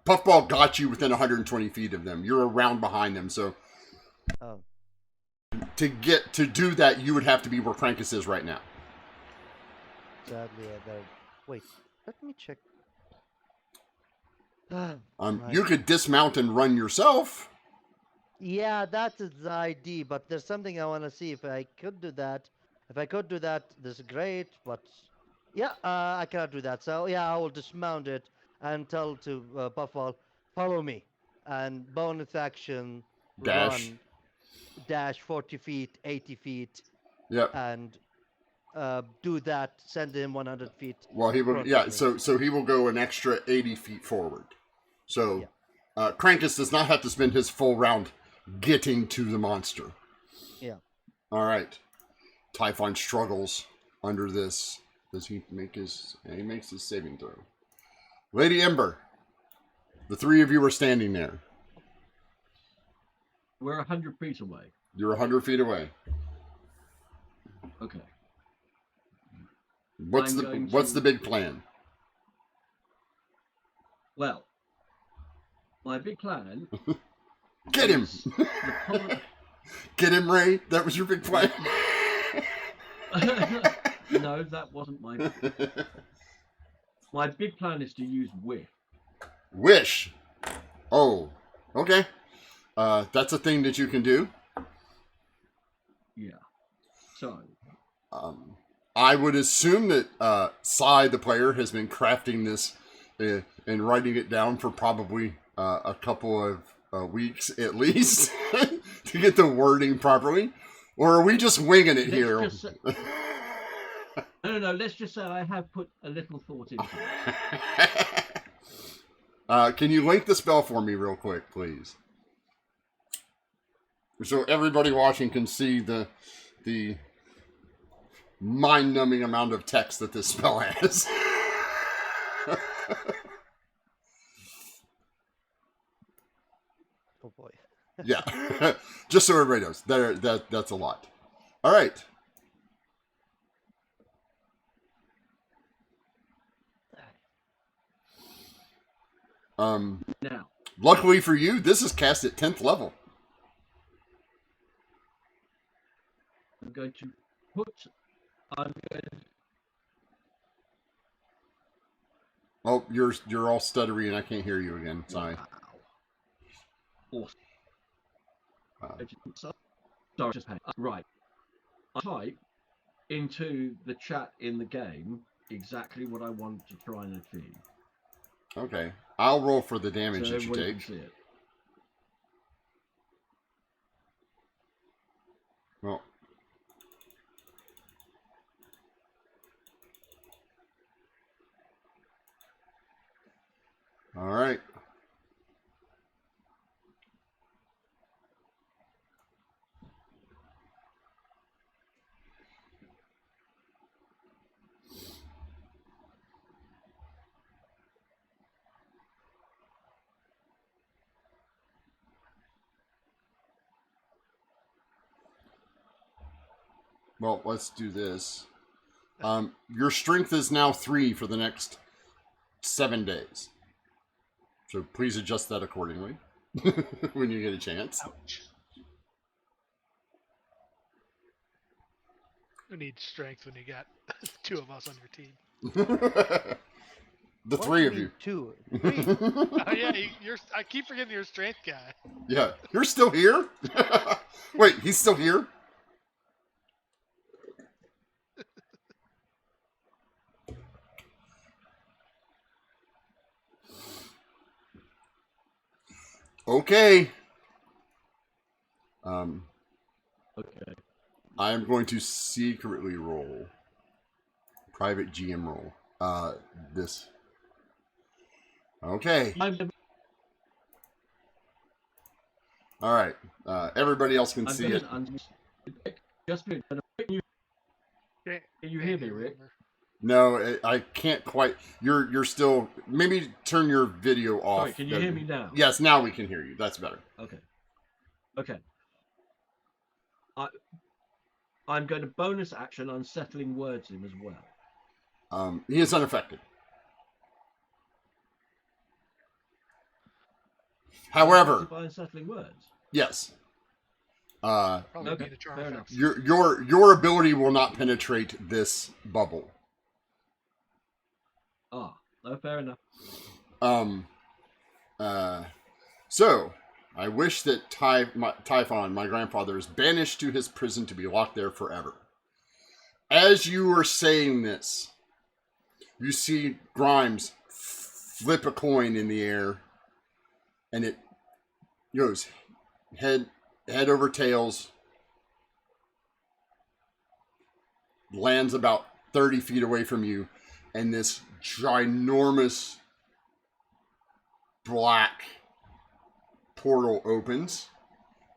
puffball got you within 120 feet of them. You're around behind them. So Oh, to do that, you would have to be where Krankus is right now. sadly, wait. Let me check. You could dismount and run yourself. Yeah, that is the idea, but there's something I want to see if I could do that. If I could do that, this is great, but yeah, I cannot do that. So yeah, I will dismount it and tell to Puffball, follow me, and bonus action, Dash. run, dash 40 feet, 80 feet, Yep. and do that. Send him 100 feet. Well, he will. front Yeah. of me. So he will go an extra 80 feet forward. So Krankus does not have to spend his full round getting to the monster. Yeah. All right. Typhon struggles under this. Does he make his? He makes his saving throw. Lady Ember, the three of you are standing there. We're 100 feet away. You're 100 feet away. Okay. What's I'm the to- big plan? Well, my big plan. Get him! is the pol- Get him, Ray. That was your big plan. No, that wasn't my. My big plan is to use whiff. Wish. Oh, okay. That's a thing that you can do. Yeah. So. I would assume that Sai, the player, has been crafting this and writing it down for probably a couple of weeks at least to get the wording properly. Or are we just winging it Let's here? just say- No. Let's just say I have put a little thought into it. Can you link the spell for me real quick, please? So everybody watching can see the mind-numbing amount of text that this spell has. Oh boy. Yeah, just so everybody knows, that's a lot. All right. Now, Luckily for you, this is cast at 10th level. I'm going to put. I'm going to. Oh, you're all stuttery and I can't hear you again. Sorry. Wow. Awesome. Sorry, just right. I type into the chat in the game exactly what I want to try and achieve. Okay, I'll roll for the damage So that you everybody take. can see it. Well, all right. Well, let's do this. Your strength is now 3 for the next 7 days. So please adjust that accordingly when you get a chance. Ouch. Who needs strength when you got 2 of us on your team? The What 3 do of mean you. 2? 3? Oh yeah, you're. I keep forgetting you're a strength guy. Yeah, you're still here? Wait, he's still here? Okay. Okay. I am going to secretly roll. Private GM roll. This. Okay. All right. Everybody else can see it. Just can you hear me, Rick? No, I can't quite. You're still. Maybe turn your video off. Sorry, can you hear me now? Yes, now we can hear you. That's better. Okay. I'm going to bonus action unsettling words him as well. He is unaffected. However, By unsettling words. yes. Probably Okay, being a charm fair effect. Your ability will not penetrate this bubble. Ah, no, fair enough. So I wish that Typhon, my grandfather, is banished to his prison to be locked there forever. As you were saying this, you see Grimes flip a coin in the air, and it goes head over tails, lands about 30 feet away from you, and this ginormous black portal opens.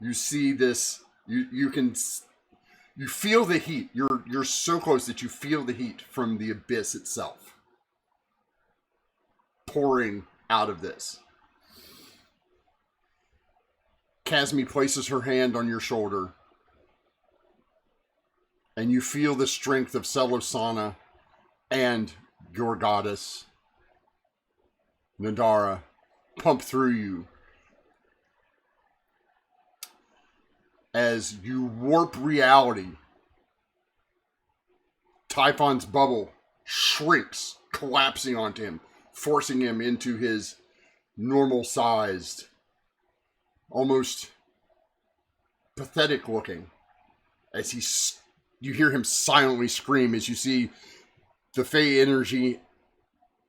You see this. You feel the heat. You're so close that you feel the heat from the abyss itself pouring out of this. Casmi places her hand on your shoulder, and you feel the strength of Selosana and your goddess, Nadara, pump through you as you warp reality. Typhon's bubble shrinks, collapsing onto him, forcing him into his normal-sized, almost pathetic looking, as you hear him silently scream as you see the Fey energy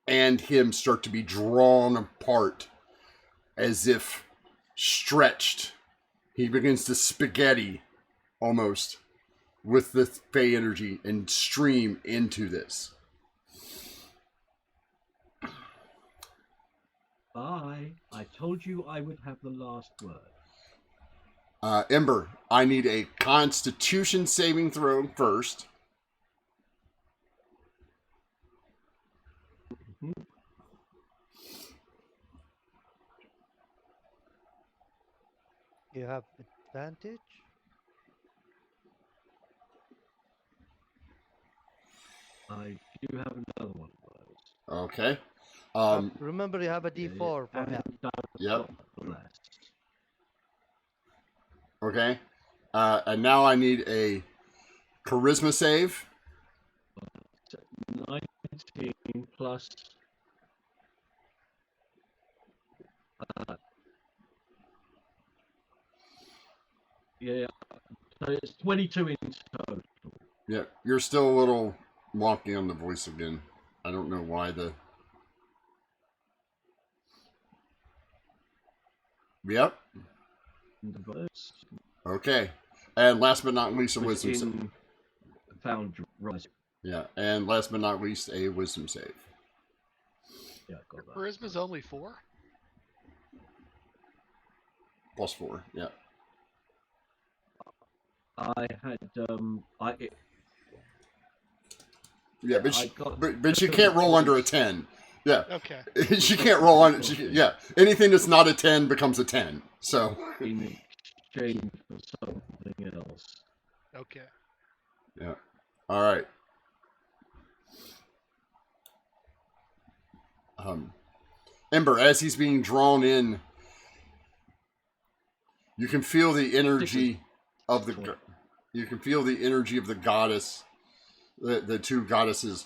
and him start to be drawn apart as if stretched. He begins to spaghetti almost with the Fey energy and stream into this. Bye. I told you I would have the last word. Ember, I need a Constitution saving throw first. You have advantage. I do have another one of those. Okay. Remember, you have a D4 for And help. Yep. less. Okay. And now I need a Charisma save. 19 plus. Yeah. So it's 22 in total. Yeah, you're still a little wonky on the voice again. I don't know why the... Yep. Okay. And last but not least, a wisdom save. Found rise. Yeah, and last but not least, a wisdom save. Yeah, I got that. Charisma's only 4. +4, yeah. I had Yeah, but I she, got- but she can't roll under a 10. Yeah. Okay. She can't roll on it. Yeah. Anything that's not a 10 becomes a 10. So. in exchange for something else. Okay. Yeah. All right. Ember, as he's being drawn in, you can feel the energy of the. You can feel the energy of the goddess, the two goddesses,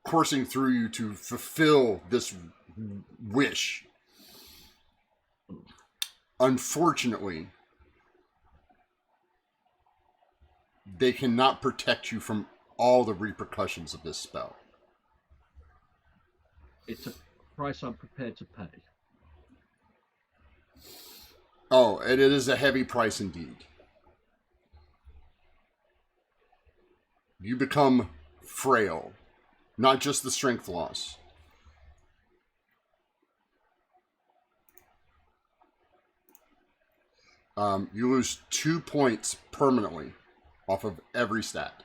coursing through you to fulfill this wish. Unfortunately, they cannot protect you from all the repercussions of this spell. It's a price I'm prepared to pay. Oh, and it is a heavy price indeed. You become frail, not just the strength loss. You lose 2 points permanently off of every stat.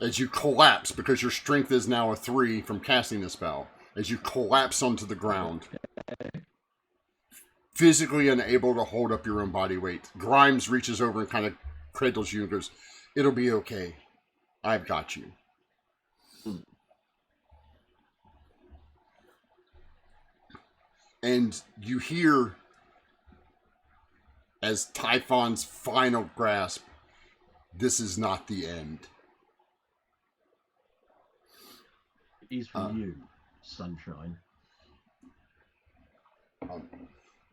As you collapse, because your strength is now a 3 from casting the spell, as you collapse onto the ground, physically unable to hold up your own body weight, Grimes reaches over and kind of cradles you and goes, "It'll be okay. I've got you." And you hear, as Typhon's final grasp, "This is not the end." It is for you, sunshine.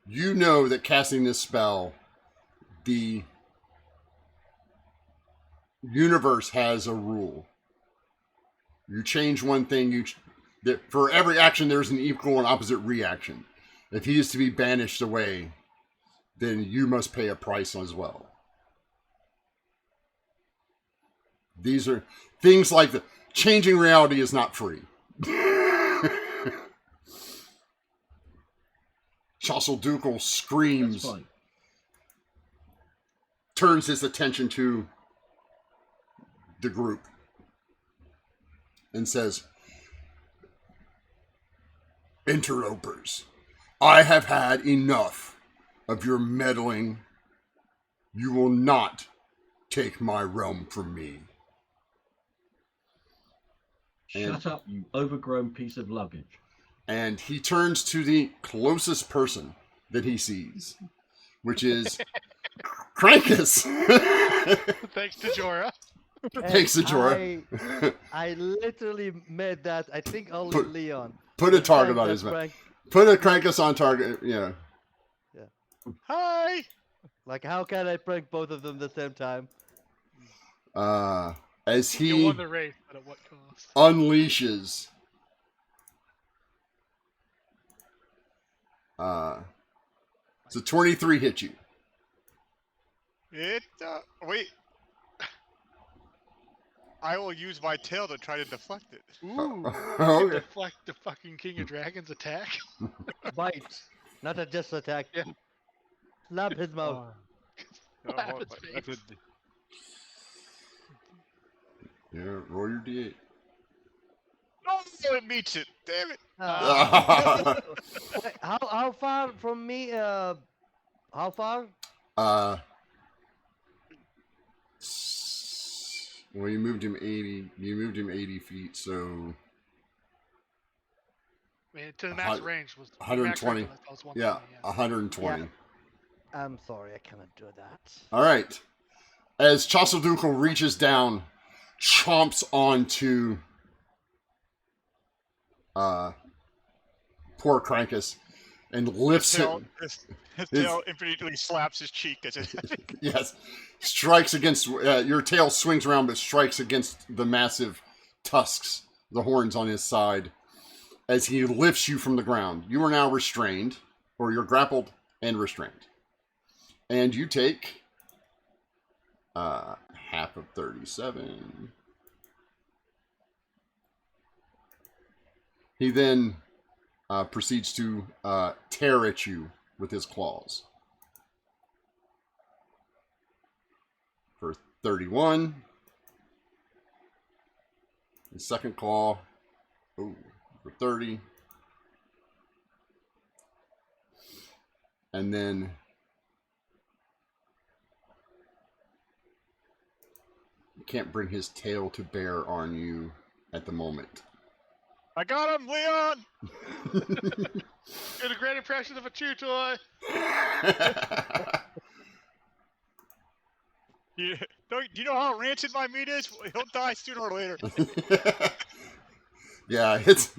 You know that casting this spell, the universe has a rule. You change one thing, that for every action there's an equal and opposite reaction. If he is to be banished away, then you must pay a price as well. These are things like the changing reality is not free. Chasseldukel screams, That's fine. turns his attention to the group, and says, "Interlopers, I have had enough of your meddling. You will not take my realm from me." Shut up, you overgrown piece of luggage. And he turns to the closest person that he sees, which is Krankus. Thanks to Jorah. Thanks to Jorah. I literally made that. I think only Leon. Put a The target fact on that his back. Frank- Put a Krankus on target. Yeah. Hi. Like, how can I prank both of them at the same time? As You he won the race, but at what cost? unleashes so 23 hit you. Wait. I will use my tail to try to deflect it. Ooh, You can Okay. deflect the fucking King of Dragons attack. bite, not a just attack. Yeah. Slap his mouth. Oh, Slap well, his that's face. Yeah, roll your d8. Oh, it meets it. Damn it. Wait, how far from me? How far? Well, you moved him 80. You moved him 80 feet, so I mean, to the max hun- range was 120. Max range was 120, yeah, 120. Yeah. I'm sorry, I cannot do that. All right. As Chasaldukel reaches down, chomps onto poor Krankus and lifts him. His tail infinitely slaps his cheek as it. Yes, strikes against your tail swings around, but strikes against the massive tusks, the horns on his side, as he lifts you from the ground. You are now restrained, or you're grappled and restrained, and you take half of 37. He then proceeds to tear at you with his claws. For 31. The second claw. Oh, for 30. And then can't bring his tail to bear on you at the moment. I got him, Leon! Did a great impression of a chew toy. Yeah. Do you know how rancid my meat is? He'll die sooner or later. Yeah, it's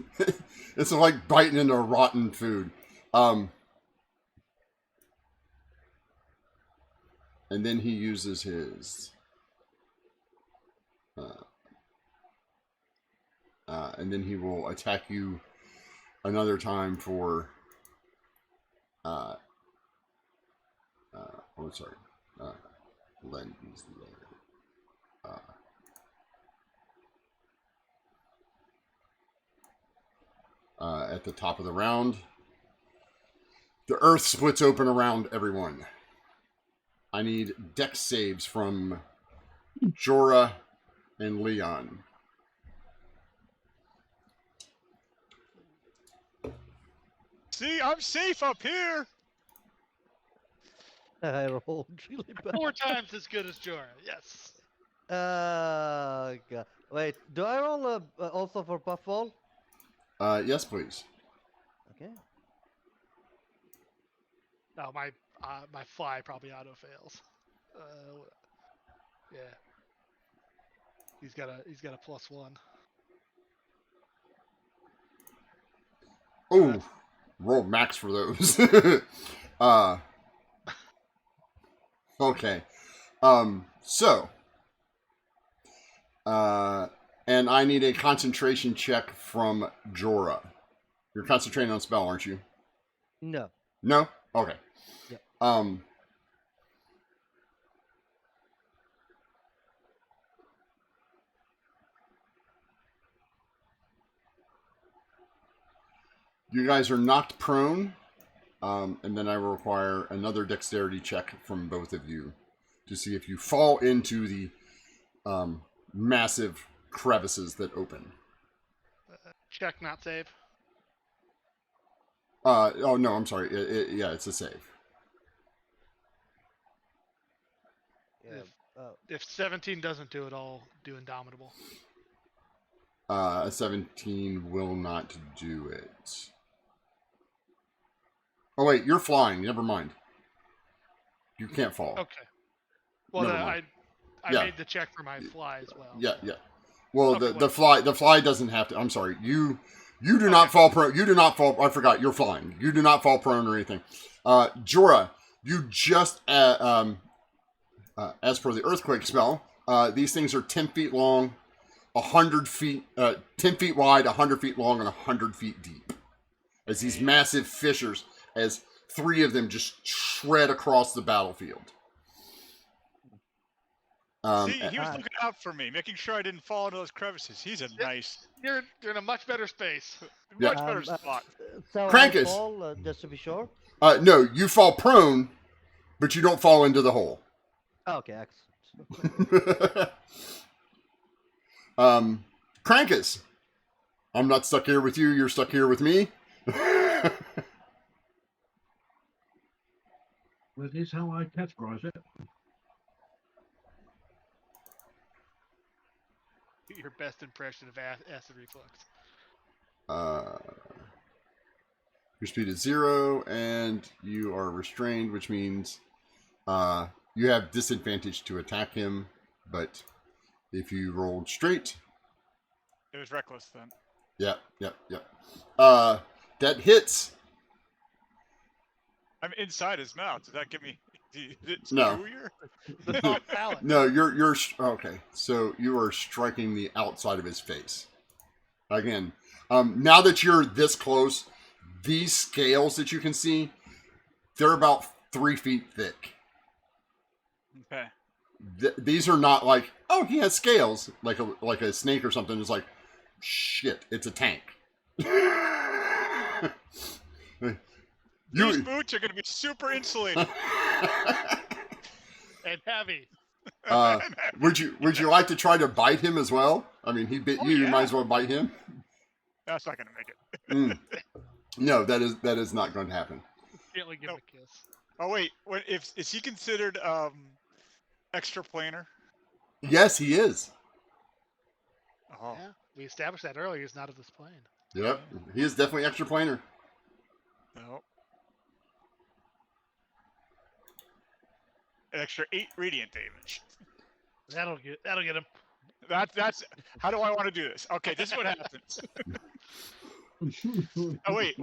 like biting into rotten food. And then he uses his and then he will attack you another time for oh sorry, lens at the top of the round. The earth splits open around everyone. I need dex saves from Jorah and Leon. See, I'm safe up here. I rolled really bad. 4 times as good as Jorah. Yes. God. Wait, do I roll also for puffball? Yes, please. Okay. No, my fly probably auto fails. Yeah. He's got a +1. Oh, roll max for those. Okay. So, and I need a concentration check from Jorah. You're concentrating on spell, aren't you? No. No? Okay. Yep. You guys are knocked prone, and then I will require another dexterity check from both of you to see if you fall into the massive crevices that open. Check, not save. Oh no, I'm sorry. Yeah, it's a save. Yeah. If 17 doesn't do it, I'll do Indomitable. A 17 will not do it. Oh wait, you're flying. Never mind. You can't fall. Okay. Well, Never mind. I Yeah. made the check for my fly as well. Yeah, yeah. Well, Okay, the fly doesn't have to. I'm sorry. You do not fall prone. You do not fall. I forgot. You're flying. You do not fall prone or anything. Jorah, you just as per the earthquake spell, these things are 10 feet long, 100 feet, 10 feet wide, 100 feet long, and 100 feet deep. As these massive fissures, as 3 of them just shred across the battlefield. See, he was Ah. looking out for me, making sure I didn't fall into those crevices. He's a nice, You're in a much better space. Yeah. much better spot. So Krampus. I fall, just to be sure. No, you fall prone, but you don't fall into the hole. Okay, excellent. Krankus. I'm not stuck here with you. You're stuck here with me. That is how I categorize it. Your best impression of acid reflux. Your speed is 0, and you are restrained, which means you have disadvantage to attack him. But if you rolled straight, It was reckless then. yep. That hits. I'm inside his mouth. Does that give me? Is it No. screwier? The soft palate. No, you're okay. So you are striking the outside of his face. Again, now that you're this close, these scales that you can see, they're about 3 feet thick. Okay. These are not like, oh, he has scales, like a snake or something. It's like, shit, it's a tank. These boots are going to be super insulated. And heavy. Would you like to try to bite him as well? I mean, he bit Oh, you. You yeah. might as well bite him. That's not going to make it. No, that is not going to happen. Gently give him Nope. a kiss. Oh wait, is he considered extraplanar? Yes, he is. Oh, Yeah, we established that earlier. He's not of this plane. Yep, he is definitely extraplanar. no. An extra 8 radiant damage. That'll get him. That's how do I want to do this? Okay, this is what happens. Oh wait.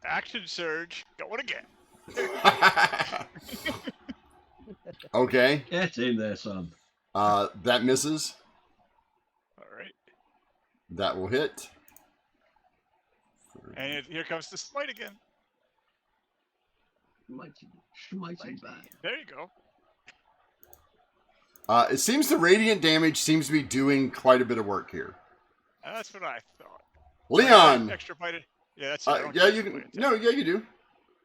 Action surge. Going again. Okay, Get in there, son. that misses. All right. That will hit. And here comes the smite again. Mighty bad. There you go. It seems the radiant damage seems to be doing quite a bit of work here. That's what I thought. Leon. Extra bite. Yeah, that's it. I don't Yeah, get you extra can. bite attack. No, yeah, you do.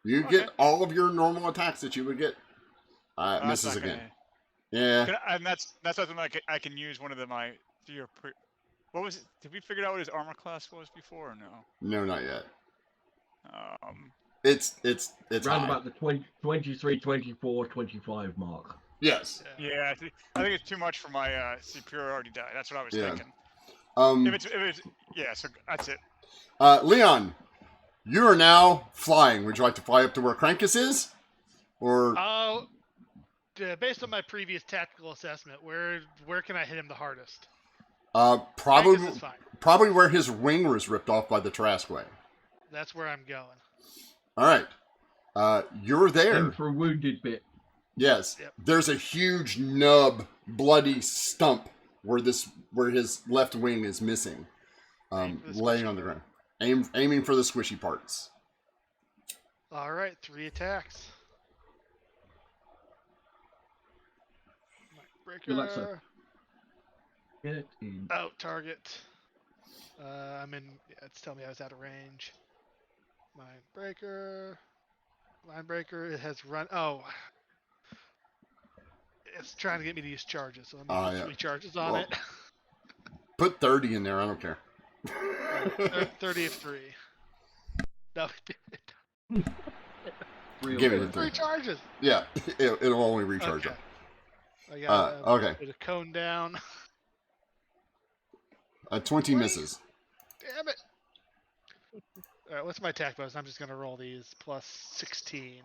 You Okay. get all of your normal attacks that you would get. That's Misses not again. gonna- Yeah. And that's something I can use one of my what was it? Did we figure out what his armor class was before or no? No, not yet. It's It's Round high. about the 23, 24, 25 mark. Yes. yeah. I think it's too much for my superiority die. That's what I was Yeah. thinking. Um. If it's yeah, so that's it. Leon, you are now flying. Would you like to fly up to where Krankus is, or Oh, based on my previous tactical assessment, where can I hit him the hardest? probably Angus is fine. probably where his wing was ripped off by the Tarasque? That's where I'm going. All right. You're there. Aim for a wounded bit. Yes. Yep. There's a huge nub, bloody stump where his left wing is missing, Aim for the laying squishy on the ground. Aiming for the squishy parts. All right, 3 attacks. Good luck, sir. Breaker. Get in. Oh, target. I'm in. Yeah, it's telling me I was out of range. Line breaker. Line breaker. It has run. Oh. It's trying to get me to use charges, so I'm gonna Yeah. put 3 charges on Well, it. Put 30 in there. I don't care. 30 of 3. No, Real Give it good. a 3 charges. Yeah, it'll only recharge Okay. up. I got a Okay. bit of cone down. 20 Wait. misses. Damn it. All right, what's my attack bonus? I'm just gonna roll these plus 16.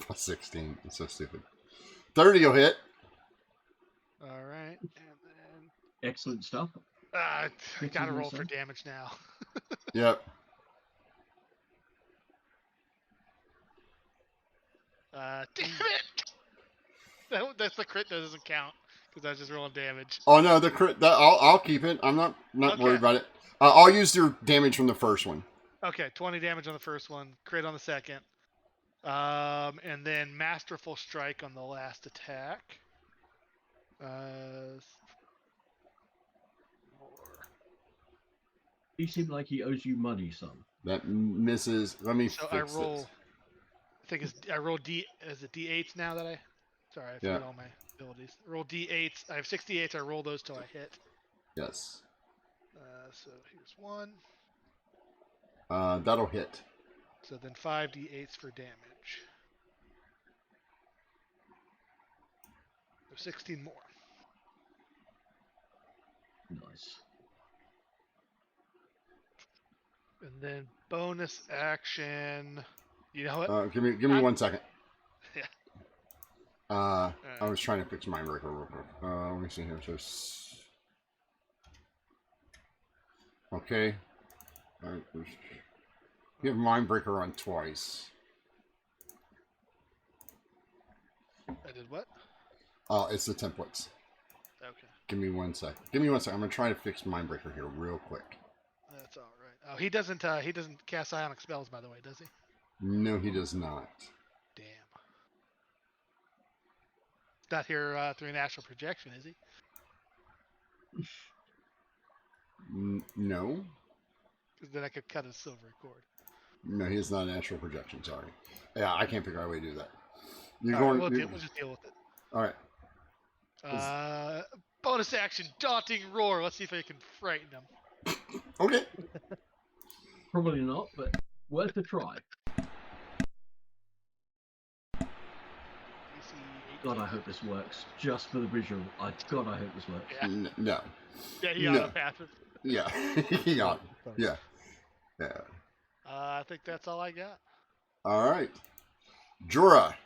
Plus 16. It's so stupid. 30 will hit. All right, and then Excellent stuff. I gotta you roll for say? damage now. Yep. Damn it! That's the crit that doesn't count because I was just rolling damage. Oh no, the crit. I'll keep it. I'm not Okay. worried about it. I'll use your damage from the first one. Okay, 20 damage on the first one, crit on the second. And then Masterful Strike on the last attack. More. He seemed like he owes you money, son. That misses. Let me So fix I roll. this. I think I roll D. Is it D8s now that I? Sorry, I forget Yeah. all my abilities. Roll D8s. I have 68s. I roll those till I hit. Yes. So here's one. That'll hit. So then 5 D8s for damage. So 16 more. Nice. And then bonus action. You know what? Give me 1 second. Yeah. I Alright. was trying to fix my breaker real quick. Let me see here. So, okay. All right. You have mind breaker on twice. I did what? It's the templates. Okay. Give me 1 sec. Give me 1 sec. I'm gonna try to fix mind breaker here real quick. That's all right. Oh, he doesn't cast psionic spells, by the way, does he? No, he does not. Damn. Not here through an astral projection, is he? No. Because then I could cut his silvery cord. No, he is not an astral projection. Sorry. Yeah, I can't figure out a way to do that. You're All going. right, we'll just deal with it. All right. Bonus action, daunting roar. Let's see if I can frighten him. Okay. Probably not, but worth a try. God, I hope this works. Just for the visual. God, I hope this works. Yeah. No. Yeah, he No. auto-passes. Yeah. Yeah. Yeah. Yeah. I think that's all I got. All right. Jura.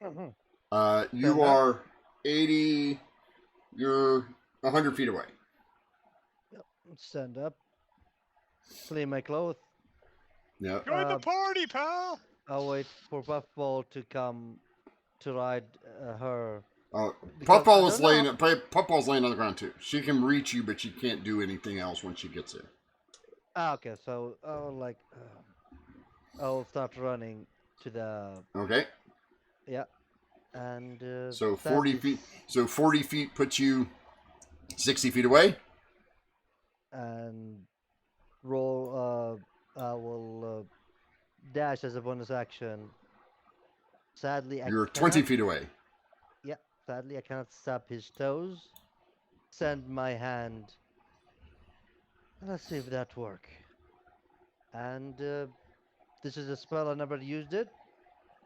Mhm. You are 80. You're 100 feet away. Stand up. Clean my clothes. Yeah. Join the party, pal. I'll wait for Puffball to come to ride her. Because Puffball I is don't know- Puffball's laying on the ground too. She can reach you, but she can't do anything else when she gets there. Okay, so I'll start running to the Okay. and So that 40 is- feet. So 40 feet puts you 60 feet away. and roll. I will dash as a bonus action. Sadly, You're 20 feet away. Yeah, sadly I cannot stop his toes. Send my hand. Let's see if that work. And this is a spell I never used it.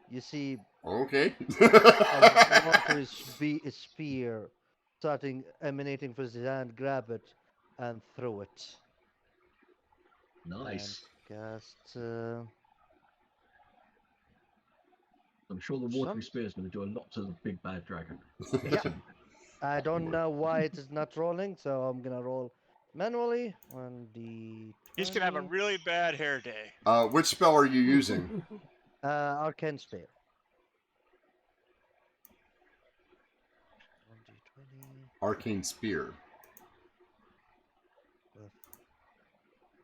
You see Okay. a watery spear emanating from his hand, grab it and throw it. Nice. And cast. I'm sure the watery spear is going to do a lot to the big bad dragon. Yeah. I don't know why it is not rolling, so I'm gonna roll manually. 1d20. He's gonna have a really bad hair day. Which spell are you using? Arcane Spear. 1d20. Arcane Spear. Plus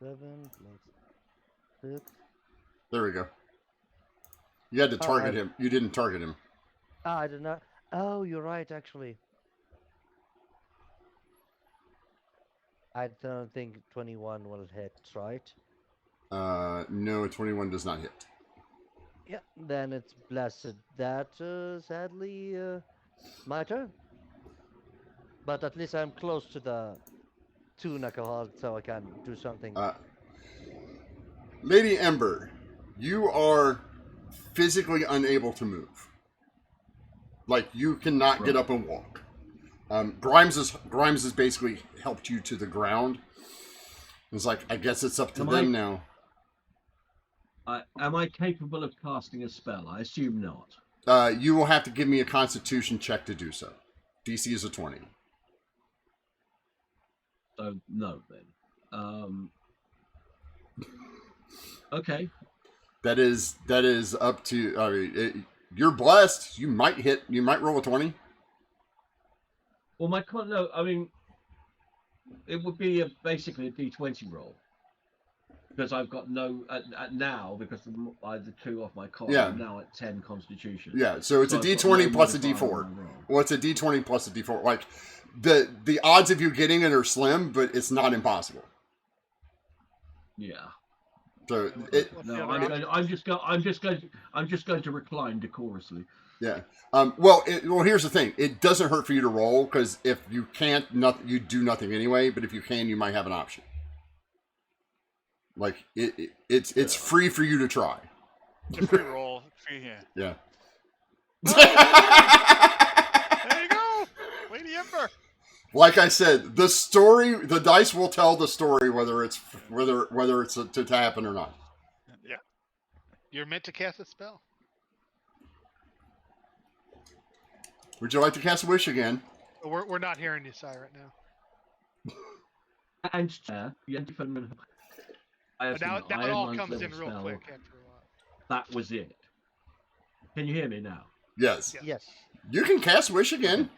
7 plus 6. There we go. You had to target him. You didn't target him. I did not. Oh, you're right, actually. I don't think 21 will hit, right? No, 21 does not hit. Yeah, then it's blessed. That, sadly, my turn. But at least I'm close to the 2 knucklehead, so I can do something. Lady Ember, you are physically unable to move. Like, you cannot get up and walk. Grimes has basically helped you to the ground. It's like, I guess it's up to them now. Am I capable of casting a spell? I assume not. You will have to give me a Constitution check to do so. DC is a 20. So no, then. Okay. That is up to. I mean, you're blessed. You might hit. You might roll a 20. Well, no. I mean, it would be basically a D20 roll. because I've got no now because the 2 off my con. Yeah. I'm now at 10 Constitution. Yeah, so it's So a I've got D20 no plus a modifier D4. on my roll. Well, it's a D20 plus a D4. Like the odds of you getting it are slim, but it's not impossible. Yeah. So What's it, the No, other option? I'm just going to recline decorously. yeah. Well, here's the thing. It doesn't hurt for you to roll because if you can't, you do nothing anyway. But if you can, you might have an option. Like it's free for you to try. It's a free roll. Free, yeah. Yeah. There you go. Lady Ember. Like I said, the dice will tell the story whether it's to happen or not. Yeah. You're meant to cast a spell. Would you like to cast a wish again? We're not hearing you, Sai, right now. And I But now it all comes in real quick after a while. That was it. Can you hear me now? Yes. Yes. Yes. You can cast wish again.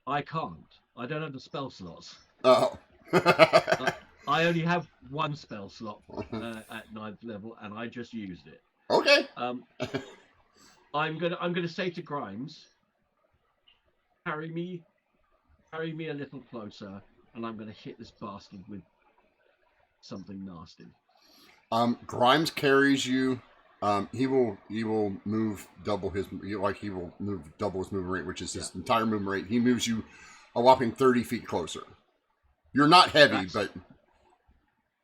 I can't. I don't have the spell slots. Oh. I only have one spell slot at 9th level, and I just used it. Okay. I'm gonna say to Grimes, carry me a little closer, and I'm gonna hit this bastard with something nasty. Grimes carries you. He will move double his movement rate, which is his entire movement rate. He moves you a whopping 30 feet closer. You're not heavy, but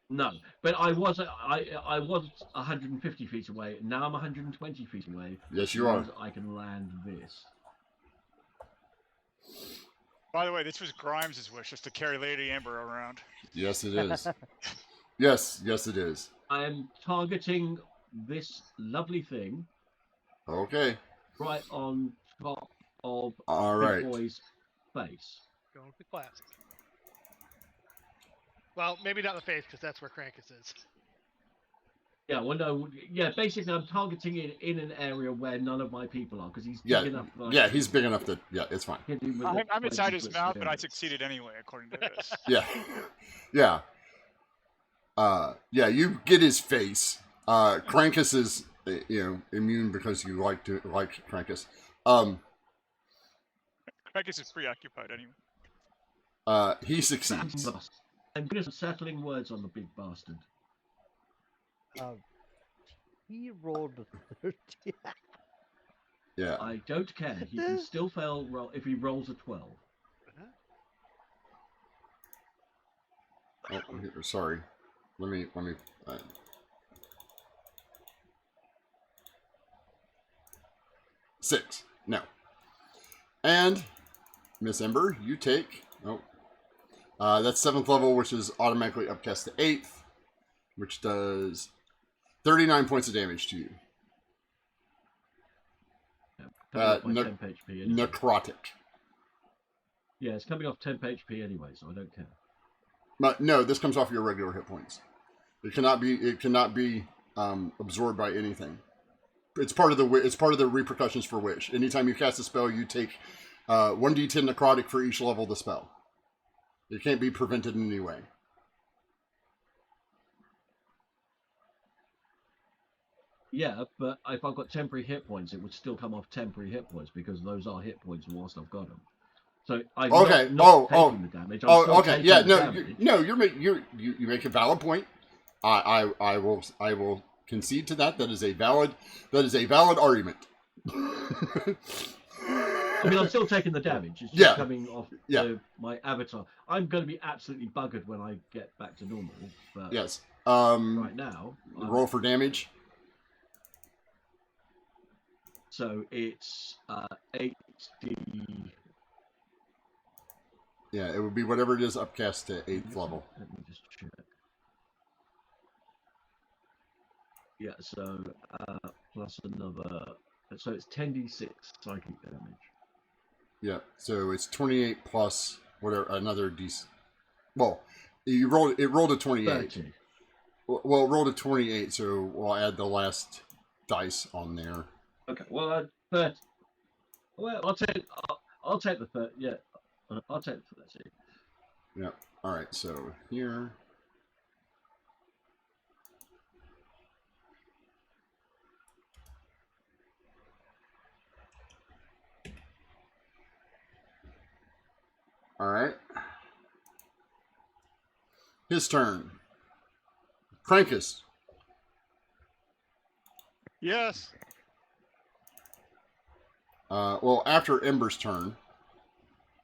no. But I was 150 feet away. Now I'm 120 feet away. Yes, you are. I can land this. By the way, this was Grimes' wish, just to carry Lady Amber around. Yes, it is. yes, it is. I am targeting this lovely thing. Okay. Right on top of All the right. boy's face. Going with the classic. Well, maybe not the face, because that's where Krampus is. Yeah, well, no, yeah. Basically, I'm targeting it in an area where none of my people are, because he's big Yeah, enough. That I yeah, can he's big enough to. Yeah, it's fine. hit him with I'm a inside 20 his foot mouth, but I spear. succeeded anyway, according to this. Yeah, yeah. Yeah, you get his face. Krampus is, immune because you like Krampus. Krampus is preoccupied anyway. He succeeds. I'm good at settling words on the big bastard. He rolled a 30. Yeah. I don't care. He can still fail roll if he rolls a 12. Oh, sorry. Let me. 6. No. And Miss Ember, you take. Oh. That's 7th level, which is automatically upcast to 8th, which does 39 points of damage to you. Coming off my 10 HP anyway. Necrotic. Yeah, it's coming off 10 HP anyway, so I don't care. But no, this comes off your regular hit points. It cannot be absorbed by anything. It's part of the repercussions for wish. Anytime you cast a spell, you take 1d10 necrotic for each level of the spell. It can't be prevented in any way. Yeah, but if I've got temporary hit points, it would still come off temporary hit points because those are hit points whilst I've got them. So I'm not taking the damage. I'm still okay. Yeah, no. You make a valid point. I will concede to that. That is a valid argument. I mean, I'm still taking the damage. It's just coming off my avatar. I'm going to be absolutely buggered when I get back to normal. But yes. Right now, roll for damage. So it's 8d. Yeah, it would be whatever it is upcast to 8th level. Let me just check. Yeah, so plus another. So it's 10d6 psychic damage. Yeah, so it's 28 plus whatever another d. Well, you rolled. It rolled a 28. 30. Well, it rolled a 28, so we'll add the last dice on there. Okay. Well, 30. Well, I'll take the 30. Yeah, I'll take the 30. Yeah. All right. So here. All right. His turn. Crankus. Yes. Well, after Ember's turn,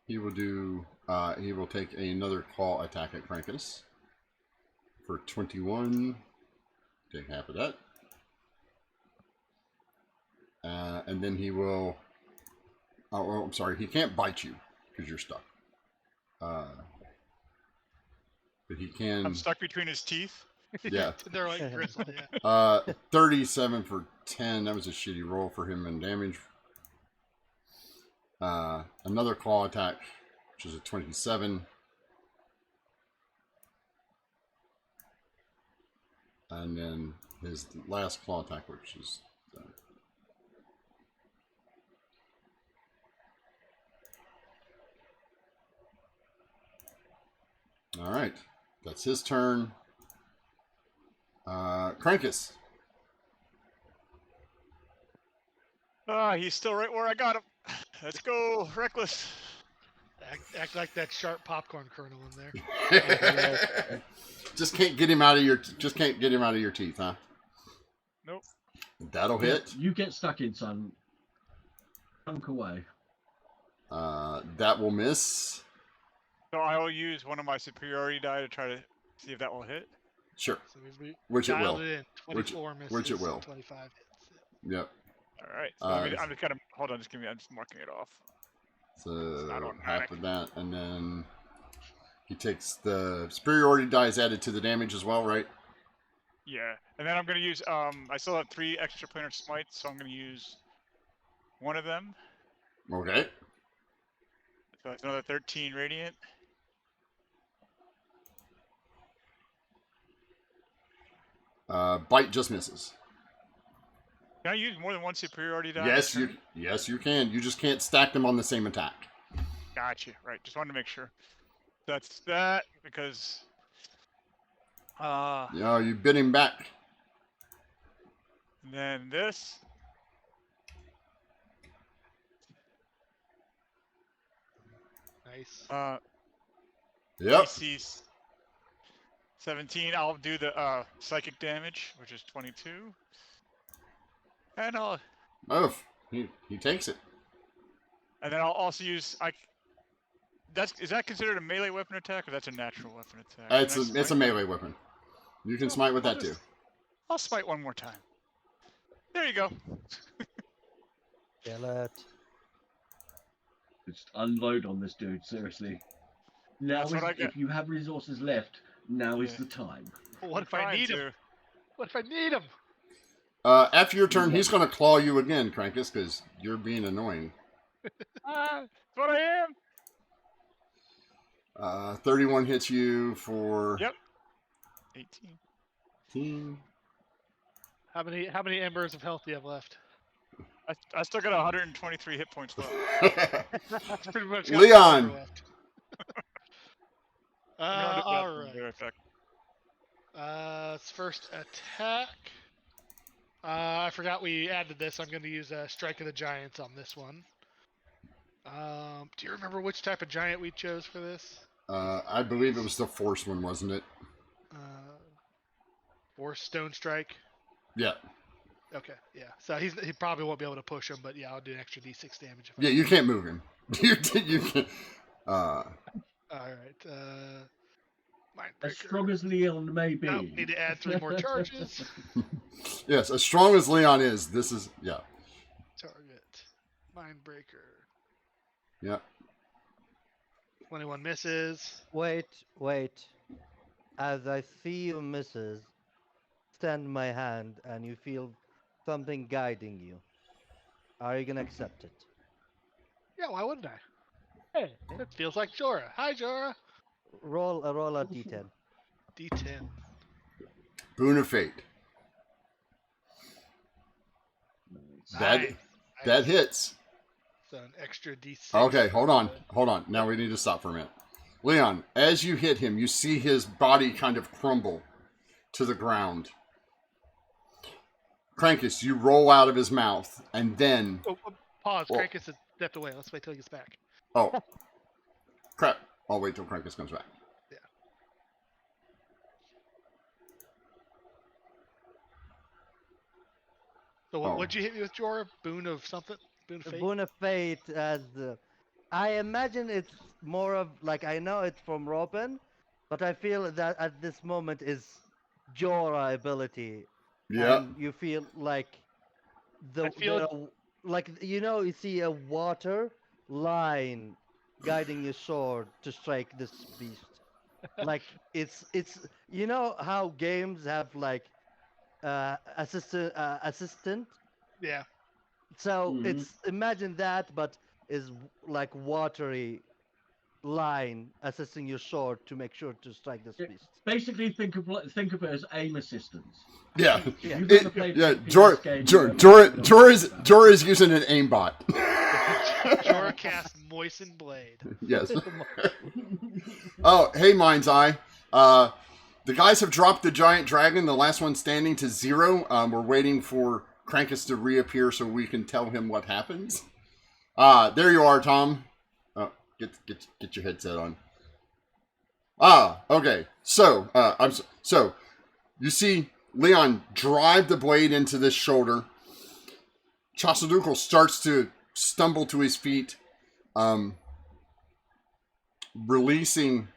he will do. He will take another claw attack at Crankus for 21. Take half of that, and then he will. Oh, well, I'm sorry. He can't bite you because you're stuck. But he can. I'm stuck between his teeth. Yeah. They're like bristle, yeah. 37 for 10. That was a shitty roll for him in damage. Another claw attack, which is a 27. And then his last claw attack, which is... all right. That's his turn. Crankus. He's still right where I got him. Let's go, Reckless. Act like that sharp popcorn kernel in there. Just can't get him out of your teeth, huh? Nope. That'll hit. You get stuck in, son. Chunk away. That will miss. So I will use one of my superiority die to try to see if that will hit. Sure. So we Which it dialed will. it in. 24 misses. which it will. 25 hits. Yep. All right. So I'm just kind of hold on. Just give me. I'm just marking it off. So not half automatic. of that, and then he takes the superiority die is added to the damage as well, right? Yeah, and then I'm gonna use. I still have 3 extra planar smites, so I'm gonna use one of them. Okay. So it's another 13 radiant. Bite just misses. Can I use more than one superiority die? Yes, you can. You just can't stack them on the same attack. Gotcha. Right. Just wanted to make sure. That's that because. You bit him back. And then this. Nice. Yep. AC 17. I'll do the psychic damage, which is 22. And He takes it. And then I'll also use is that considered a melee weapon attack or that's a natural weapon attack? It's a melee weapon. You can smite with that too. I'll smite one more time. There you go. Kill it. Just unload on this dude, seriously. Now That's what I get. if you have resources left, now is Yeah. the time. What if I need him? What if I need him? After your turn, he's going to claw you again, Crankus, because you're being annoying. That's what I am. 31 hits you for... Yep. 18. How many embers of health do you have left? I still got 123 hit points left. That's pretty much got Leon. one left. I'm gonna All do that right. effect. It's first attack. I forgot we added this. I'm going to use Strike of the Giants on this one. Do you remember which type of giant we chose for this? I believe it was the Force one, wasn't it? Force Stone Strike. Yeah. Okay, yeah. So he probably won't be able to push him, but yeah, I'll do an extra d6 damage. Yeah, you can't move him. You can't. All right. As Mindbreaker. strong as Leon may be. Nope, need to add 3 more charges. Yes, as strong as Leon is, this is... Yeah. Target. Mindbreaker. Yeah. 21 misses. Wait. As I see you misses, extend my hand and you feel something guiding you. Are you gonna accept it? Yeah, why wouldn't I? Hey, it feels like Jorah. Hi, Jorah. Roll a d10. D10. Boon of Fate. That Nice. that hits. So an extra d6. Okay, hold on. Now we need to stop for a minute. Leon, as you hit him, you see his body kind of crumble to the ground. Crankus, you roll out of his mouth, and then... Pause. Oh. Crankus has stepped away. Let's wait till he gets back. Oh. crap. I'll wait till Krankus comes back. So Oh. what'd you hit me with, Jorah? Boon of something? Boon of fate? Boon of Fate as I imagine it's more of like I know it's from Robin, but I feel that at this moment is Jorah ability, Yeah. and you feel like I feel like you see a water line guiding your sword to strike this beast. Like it's how games have like assistant. yeah. So Mhm. it's imagine that, but is like watery line assisting your sword to make sure to strike this Yeah, beast. Basically, think of it as aim assistance. Yeah. Yeah. You've ever played Yeah. a FPS game, you know Jorah is using an aimbot. Jorah cast Moisten Blade. Yes. Oh, hey, Mind's Eye. The guys have dropped the giant dragon, the last one standing, to 0. We're waiting for Krankus to reappear so we can tell him what happens. There you are, Tom. Oh, get your headset on. Okay. So, so you see Leon drive the blade into this shoulder. Chasadukal starts to stumble to his feet, releasing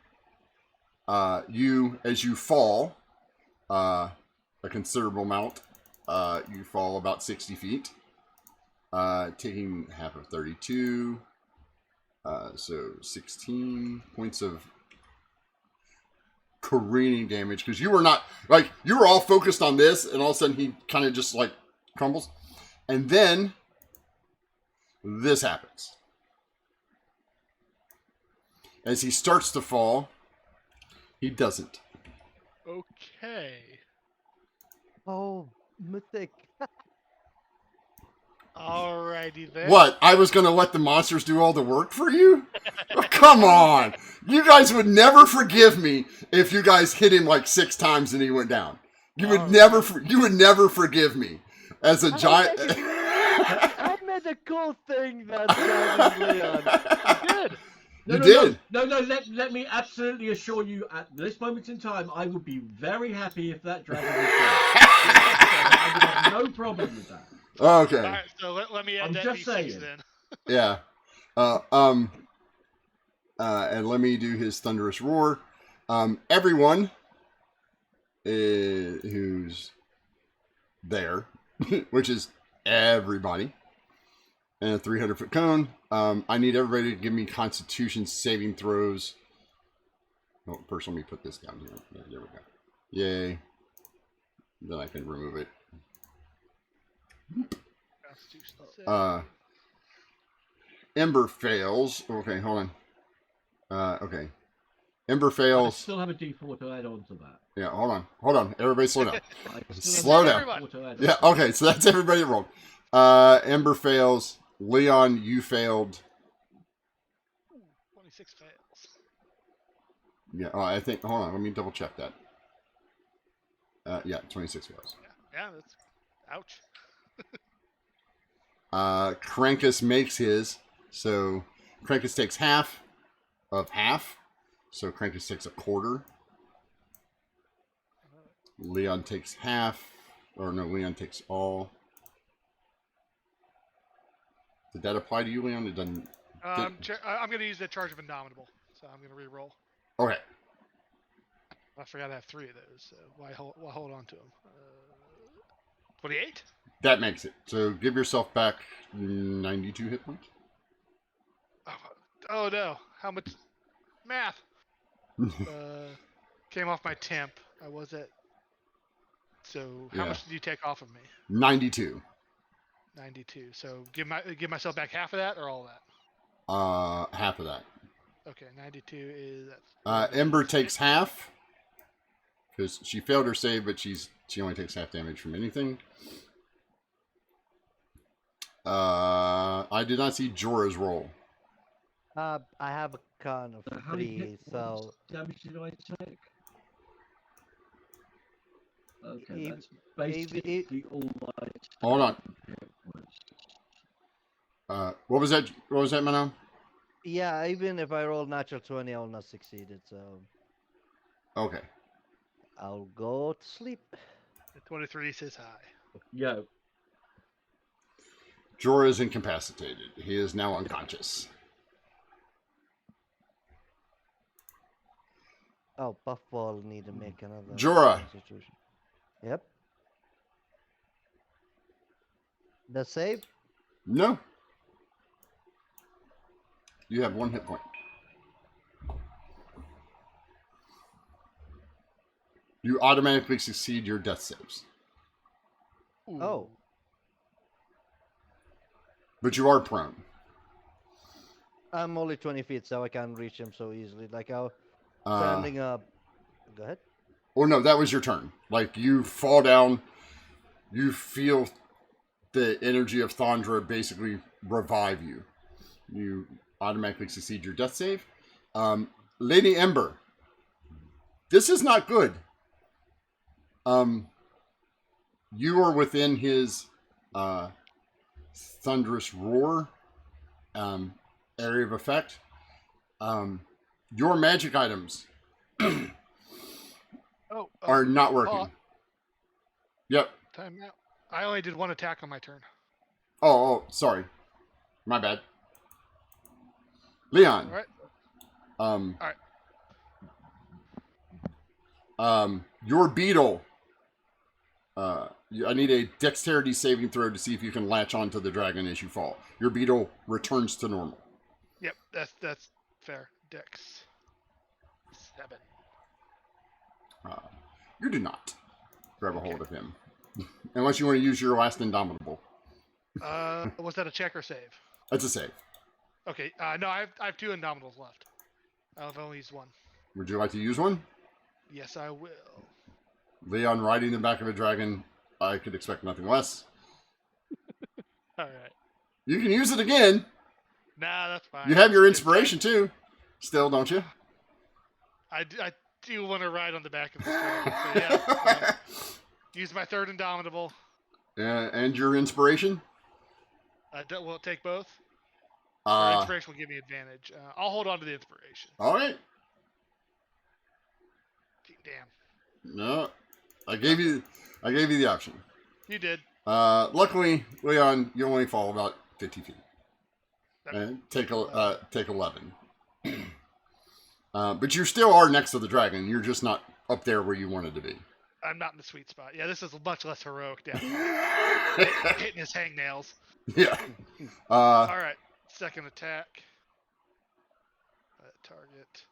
you as you fall a considerable amount. You fall about 60 feet, taking half of 32, so 16 points of careening damage, because you were not, like, you were all focused on this, and all of a sudden he kind of just, like, crumbles. And then this happens. As he starts to fall, he doesn't. Okay. Oh, mythic. Alrighty then. What? I was going to let the monsters do all the work for you? Oh, come on. You guys would never forgive me if you guys hit him like 6 times and he went down. You would never forgive me as a giant. I made a cool thing that time with Leon. Good. You did. No, let me absolutely assure you, at this moment in time, I would be very happy if that dragon was dead. I would have no problem with that. Okay. Alright, so let me add I'm that just D6 saying. then. Yeah. And let me do his thunderous roar. Everyone who's there, which is everybody, and a 300-foot cone. I need everybody to give me Constitution saving throws. Oh, first let me put this down here. There we go. Yay. Then I can remove it. Constitution save. Ember fails. Okay, hold on. Okay. Ember I fails. still have a D4 to add on to that. Yeah, hold on. Everybody slow down. I still have Slow a down. D4 to add on. Yeah, okay, so that's everybody that rolled. Ember fails. Leon, you failed. 26 fails. Yeah, I think, hold on, let me double check that. Yeah, 26 fails. Yeah, that's... Ouch. Krankus makes his, so Krankus takes half of half, so Krankus takes a quarter. Leon takes half, or no, Leon takes all. Did that apply to you, Leon? It doesn't. I'm going to use the Charge of Indomitable, so I'm going to re-roll. Okay. I forgot I have 3 of those, so why hold on to them? 28? That makes it. So give yourself back 92 hit points. Oh no, how much? Math! Came off my temp. I was at... So how much did you take off of me? 92. 92. So give myself back half of that or all that? Half of that. Okay, 92 is... Ember takes half. Because she failed her save, but she only takes half damage from anything. I did not see Jorah's roll. I have a con of How many 3, hit so points damage did I take? Okay, If- that's basically all my... Hold on. hit points. What was that? What was that, Manon? Yeah, even if I roll natural 20, I will not succeed it. So Okay. I'll go to sleep. The 23 says hi. Yeah. Jorah is incapacitated. He is now unconscious. Oh, Puffball need to make another Jorah. constitution. Yep. The save? No. You have 1 hit point. You automatically succeed your death saves. Oh. But you are prone. I'm only 20 feet, so I can't reach him so easily. Like, I'll Uh, standing up. Go ahead. oh, no, that was your turn. Like, you fall down. You feel the energy of Thondra basically revive you. You automatically succeed your death save. Lady Ember. This is not good. You are within his thunderous roar area of effect. Your magic items are not working. Yep. Time out. I only did 1 attack on my turn. Oh, sorry. My bad. Leon. All right. Your beetle. I need a dexterity saving throw to see if you can latch onto the dragon as you fall. Your beetle returns to normal. Yep, that's fair. Dex 7. You do not grab a hold of him. Unless you want to use your last indomitable. Was that a check or save? That's a save. Okay. No, I have 2 indomitables left. I've only used 1. Would you like to use one? Yes, I will. Leon riding the back of a dragon, I could expect nothing less. All right. You can use it again. Nah, that's fine. You have your inspiration too. Still, don't you? I do want to ride on the back of the dragon. So yeah. Use my 3rd indomitable. And your inspiration? Will it take both? Or Uh, inspiration will give me advantage. I'll hold on to the inspiration. all right. Damn. No, I gave you the option. You did. Luckily, Leon, you only fall about 50 feet. And take 11. But you still are next to the dragon. You're just not up there where you wanted to be. I'm not in the sweet spot. Yeah, this is much less heroic down here. Hitting his hangnails. Yeah. All right. 2nd attack. Target.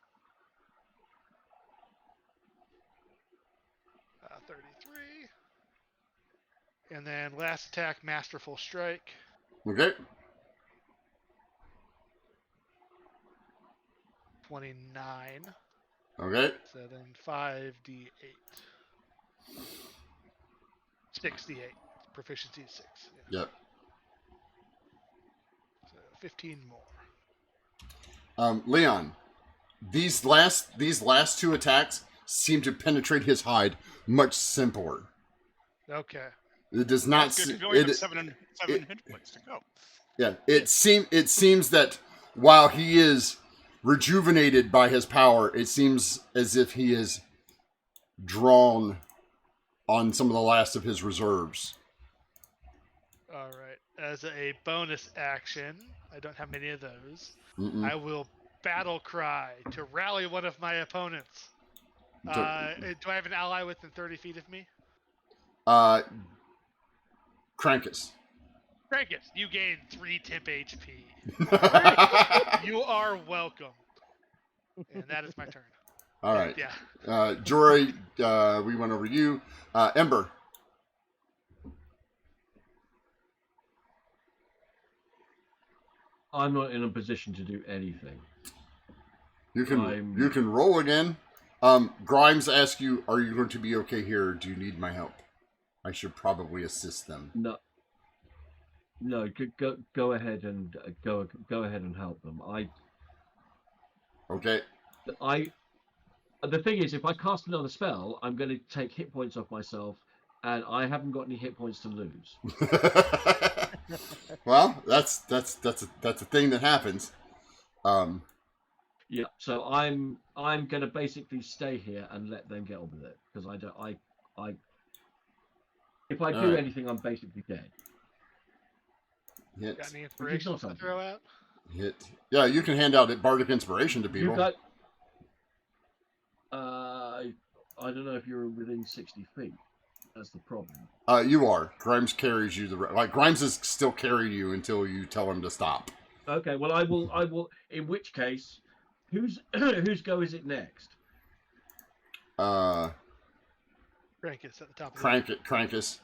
33. And then last attack, Masterful Strike. Okay. 29. Okay. So then 5d8. 6d8. Proficiency is 6. Yeah. Yep. So 15 more. Leon, these last 2 attacks seem to penetrate his hide much simpler. Okay. It does not. That's good. You only have 7 hit points to go. Yeah. It seems that while he is rejuvenated by his power, it seems as if he is drawn on some of the last of his reserves. All right. As a bonus action, I don't have many of those. Mm-mm. I will battle cry to rally one of my opponents. Do I have an ally within 30 feet of me? Krankus. Krankus, you gain 3 temp HP. You are welcome. And that is my turn. All right. Yeah. Jory, we went over you. Ember. I'm not in a position to do anything. You can roll again. Grimes asks you, "Are you going to be okay here? Or do you need my help? I should probably assist them." No. Go ahead and go ahead and help them. Okay. The thing is, if I cast another spell, I'm going to take hit points off myself, and I haven't got any hit points to lose. Well, that's a thing that happens. Yeah, so I'm gonna basically stay here and let them get on with it because I if I do Alright. anything, I'm basically dead. Hit. Got any Which is inspirations not to throw out? Hit. Yeah, you can hand out bardic inspiration to You people. got. I don't know if you're within 60 feet. That's the problem. You are. Grimes carries you like Grimes is still carrying you until you tell him to stop. Okay, well I will. In which case, whose whose go is it next? Uh, Crankus at the top of Crankus.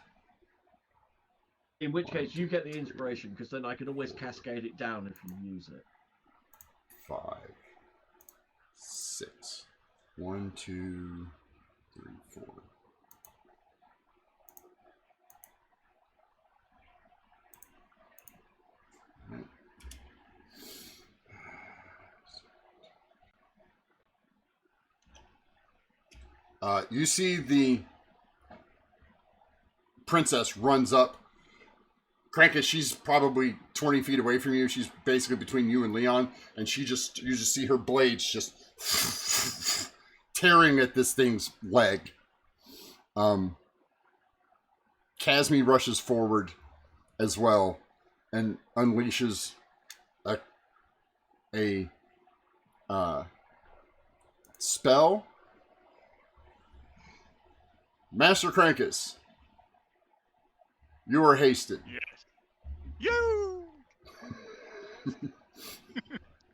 In which case, you get the inspiration because then I can always cascade it down if you use it. 5, 6. 1, 2, 3, 4. You see the princess runs up. Crankus, she's probably 20 feet away from you. She's basically between you and Leon, and you just see her blades just tearing at this thing's leg. Casmi rushes forward as well and unleashes a spell. Master Crankus, you are hasted. Yes. You.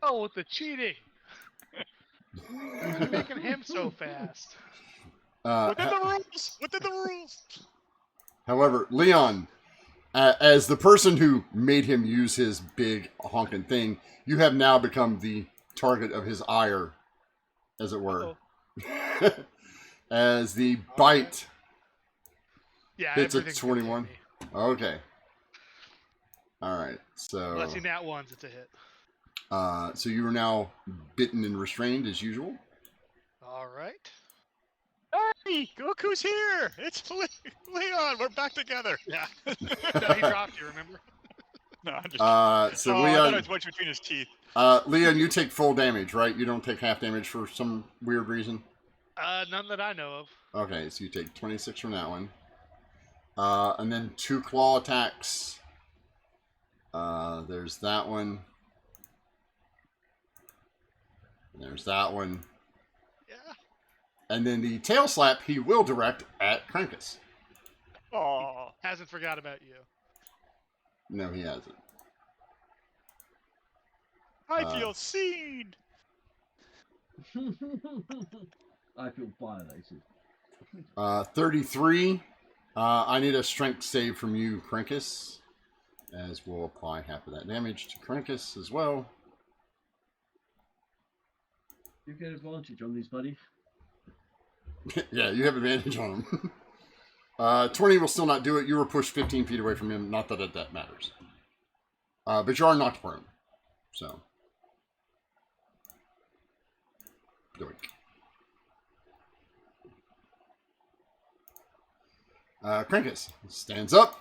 Oh, with the cheating! Who's making him so fast? Within the rules. Within the rules. However, Leon, as the person who made him use his big honking thing, you have now become the target of his ire, as it were. As the bite Yeah, hits at everything's gonna hit 21. me. Okay. All right. So, Unless he nat ones, it's a hit. so you are now bitten and restrained as usual. All right. Hey, Goku's here. It's Leon. We're back together. Yeah. No, he dropped you. Remember? No, I'm just. So I thought Leon, it was what's between his teeth. Leon, you take full damage, right? You don't take half damage for some weird reason. None that I know of. Okay, so you take 26 from that one. And then 2 claw attacks. There's that one. There's that one. Yeah. And then the tail slap he will direct at Crankus. Oh. Hasn't forgot about you. No, he hasn't. I feel seen. I feel violated. 33. I need a strength save from you, Crankus. As we'll apply half of that damage to Crankus as well. You get advantage on these, buddy. Yeah, you have advantage on him. 20 will still not do it. You were pushed 15 feet away from him. Not that that matters. But you are knocked prone. So. Doink. Crankus stands up.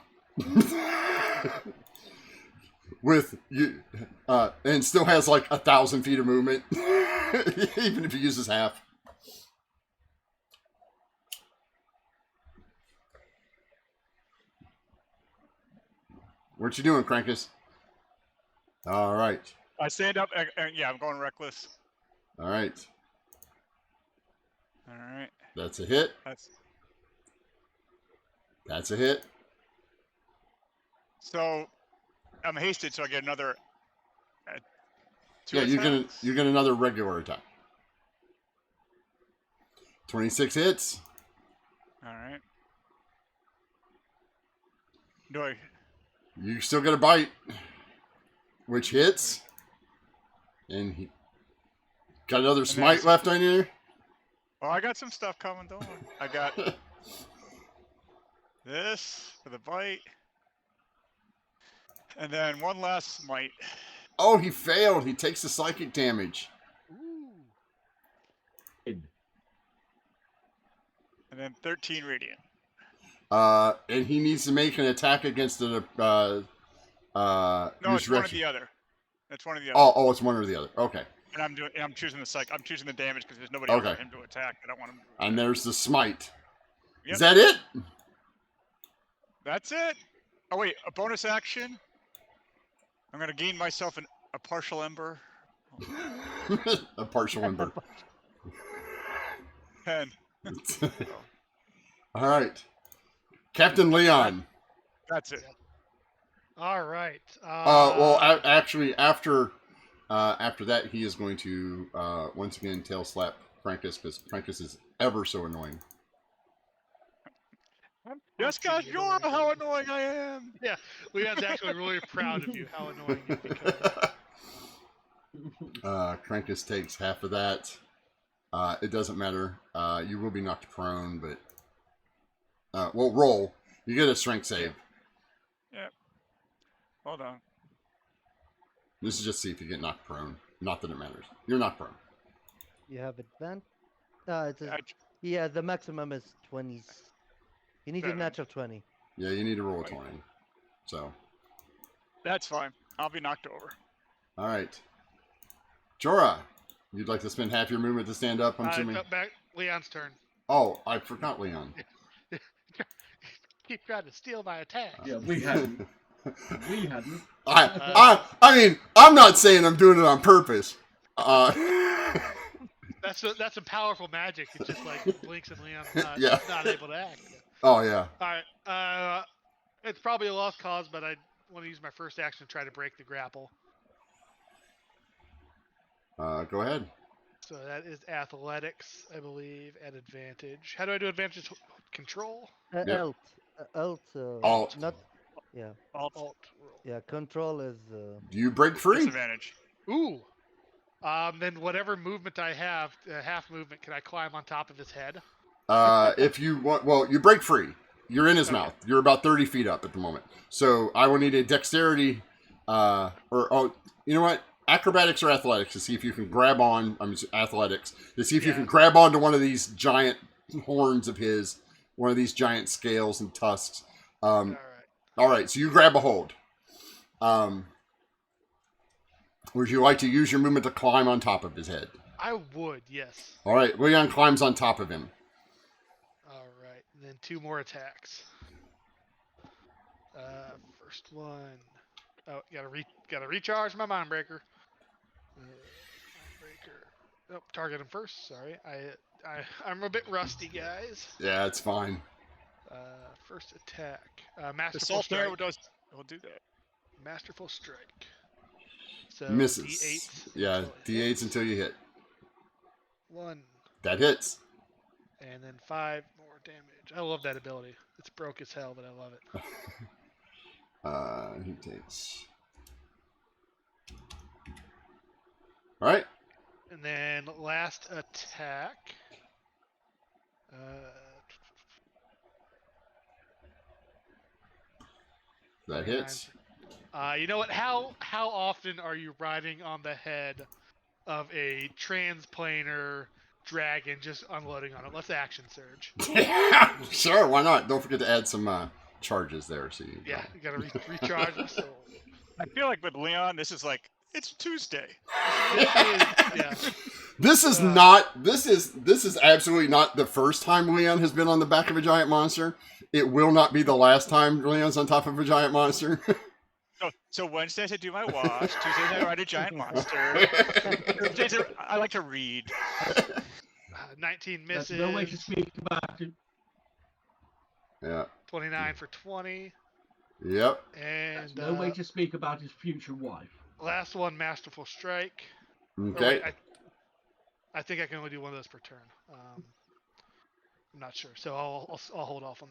With you, and still has like 1,000 feet of movement, even if he uses half. What you doing, Crankus? All right. I stand up. And yeah, I'm going reckless. All right. All right. That's a hit. That's a hit. So I'm hasted, so I get another. Two Yeah, attacks? you get another regular attack. 26 hits. All right. Do I? You still get a bite, which hits. And he got another smite left on you. Oh, I got some stuff coming. Don't worry. I got this for the bite, and then one last smite. Oh, he failed. He takes the psychic damage. Ooh. And then 13 radiant. And he needs to make an attack against the No, it's one or the other. It's one or the other. Oh, it's one or the other. Okay. And I'm choosing the psych. I'm choosing the damage because there's nobody Okay. else for him to attack. I don't want him. And there's the smite. Yep. Is that it? That's it. Oh wait, a bonus action. I'm gonna gain myself a partial ember. A partial ember. 10. All right. Captain Leon. That's it. All right. Actually, after that, he is going to once again tail slap Crankus because Crankus is ever so annoying. Yes, guys, you know how annoying I am. Yeah, Leon's actually really proud of you. How annoying you've become. Crankus takes half of that. It doesn't matter. You will be knocked prone, but well, roll. You get a strength save. Yep. Hold on. This is just see if you get knocked prone. Not that it matters. You're knocked prone. You have advantage. Yeah, the maximum is 20. You need a 7. natural 20. Yeah, you need to roll a 20. So. That's fine. I'll be knocked over. All right. Jorah, you'd like to spend half your movement to stand up, I'm assuming? Back Leon's turn. Oh, I forgot Leon. Keep trying to steal my attack. Yeah, we hadn't. We hadn't. I mean, I'm not saying I'm doing it on purpose. That's some powerful magic. It's just like blinks and Leon's not able to act. Oh, yeah. All right. It's probably a lost cause, but I want to use my first action to try to break the grapple. Go ahead. So that is athletics, I believe, at advantage. How do I do advantage? Control? Yep. Alt. Alt. Not. Yeah. Alt roll. Yeah. Control is. Do you break free? Disadvantage. Ooh. Then whatever movement I have, half movement, can I climb on top of his head? If you want, well, you break free. You're in his mouth. You're about 30 feet up at the moment. So I will need a dexterity, you know what? Acrobatics or athletics to see if you can grab on. Athletics to see if you can grab onto one of these giant horns of his, one of these giant scales and tusks. All right. All right. So you grab a hold. Would you like to use your movement to climb on top of his head? I would, yes. All right. Leon climbs on top of him. All right. And then 2 more attacks. First one. Oh, gotta recharge my mind breaker. Oh, target him first. Sorry, I'm a bit rusty, guys. Yeah, it's fine. First attack. The Masterful salt strike. arrow will do that. Masterful strike. So Misses. D8. Yeah, until it D8s hits. until you hit. 1, That hits. and then 5 more damage. I love that ability. It's broke as hell, but I love it. He takes. All right. And then last attack. That hits. You know what? How often are you riding on the head of a transplanar dragon just unloading on it? Let's action surge. Sure, why not? Don't forget to add some charges there. So you gotta recharge my soul. I feel like with Leon, this is like it's Tuesday. This is not. This is absolutely not the first time Leon has been on the back of a giant monster. It will not be the last time Leon's on top of a giant monster. So Wednesdays I do my wash. Tuesdays I ride a giant monster. Thursdays I like to read. 19 misses. There's no way to speak about it. Yeah. 29 for 20. Yep. And No way to speak about his future wife. last one, Masterful Strike. Okay. Wait, I think I can only do one of those per turn. I'm not sure, so I'll hold off on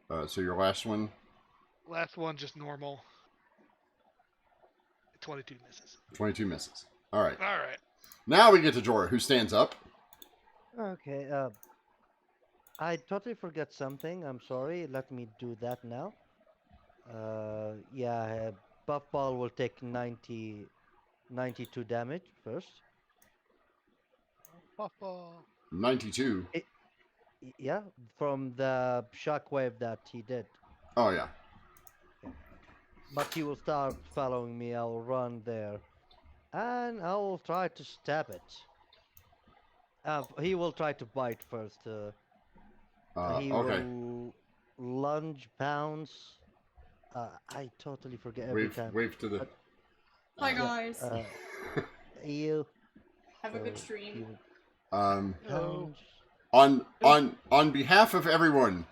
that. So your last one? Last one, just normal. 22 misses. 22 misses. All right. All right. Now we get to Jorah, who stands up. Okay. I totally forgot something. I'm sorry. Let me do that now. Yeah, Buff Ball will take 92 damage first. Buff Ball. 92. Yeah, from the shockwave that he did. Oh, yeah. but he will start following me. I will run there, and I will try to stab it. He will try to bite first. He Okay. will lunge, pounce. I totally forget every time. Wave to the. But- Hi Yeah, guys. You. Have a good he stream. will Hello. pounce. On behalf of everyone,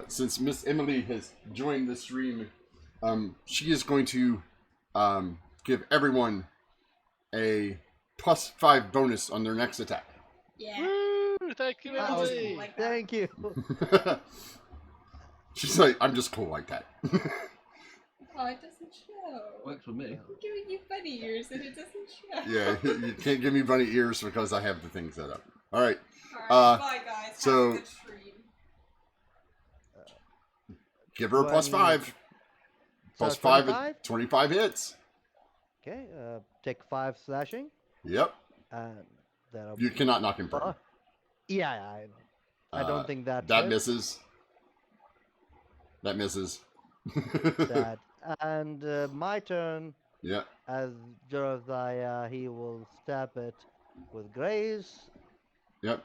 since Miss Emily has joined the stream, she is going to give everyone a +5 bonus on their next attack. Yeah. Woo! Thank you, I'll just Emily. go like that. Thank you. She's like, I'm just cool like that. Oh, it doesn't show. Works for me. I'm giving you bunny ears and it doesn't show. Yeah, you can't give me bunny ears because I have the thing set up. All right. Alright, bye guys. so- Have a good stream. Give her a +5. So Plus 5 25? is 25 hits. Okay, take 5 slashing, Yep. and that'll You cannot knock him Uh, prone. yeah, I know. I don't think that That hits. misses. That misses. That. And my turn, Yeah. as Josiah, he will stab it with grace. Yep.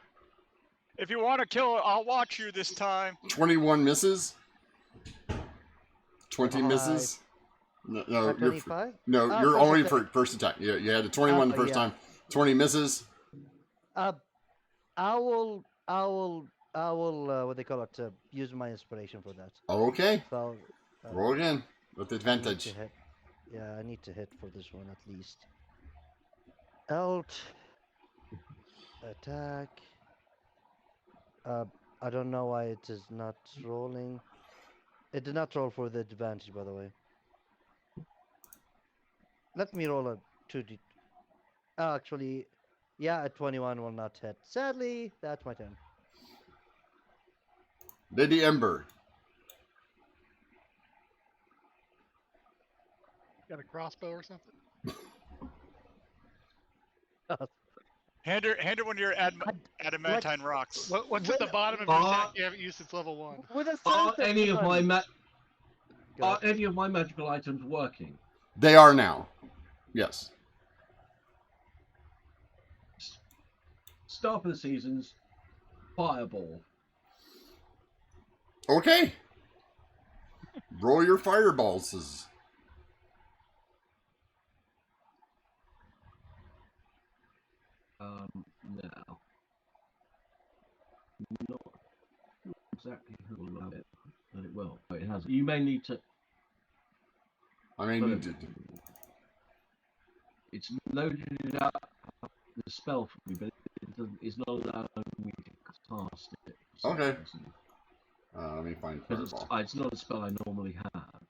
If you want to kill it, I'll watch you this time. 21 misses. 20 Five. misses. No, you're 25? no, Oh, you're first only attack. for first attack. Yeah, you had a 21 the first yeah. time. 20 misses. I will, what they call it, use my inspiration for that. Okay. So, Roll again with I need advantage. to hit. Yeah, I need to hit for this one at least. Alt. Attack. I don't know why it is not rolling. It did not roll for the advantage, by the way. Let me roll a 2d. Oh, actually, yeah, a 21 will not hit. Sadly, that's my turn. Lady Ember. Got a crossbow or something? Hand her one of your adamantine rocks. What's at the bottom of your stack you haven't used since level 1? With a Are sense any of my fun. Go are ahead. any of my magical items working? They are now. Yes. Start of the seasons. Fireball. Okay. Roll your fireballs. Now. Not exactly who will have it, but it will. But it has. You may need to. I mean, It's loaded up the spell for me, but it's not allowing me to cast it. for some Okay. reason. let me find 'Cause fireball. it's not a spell I normally have.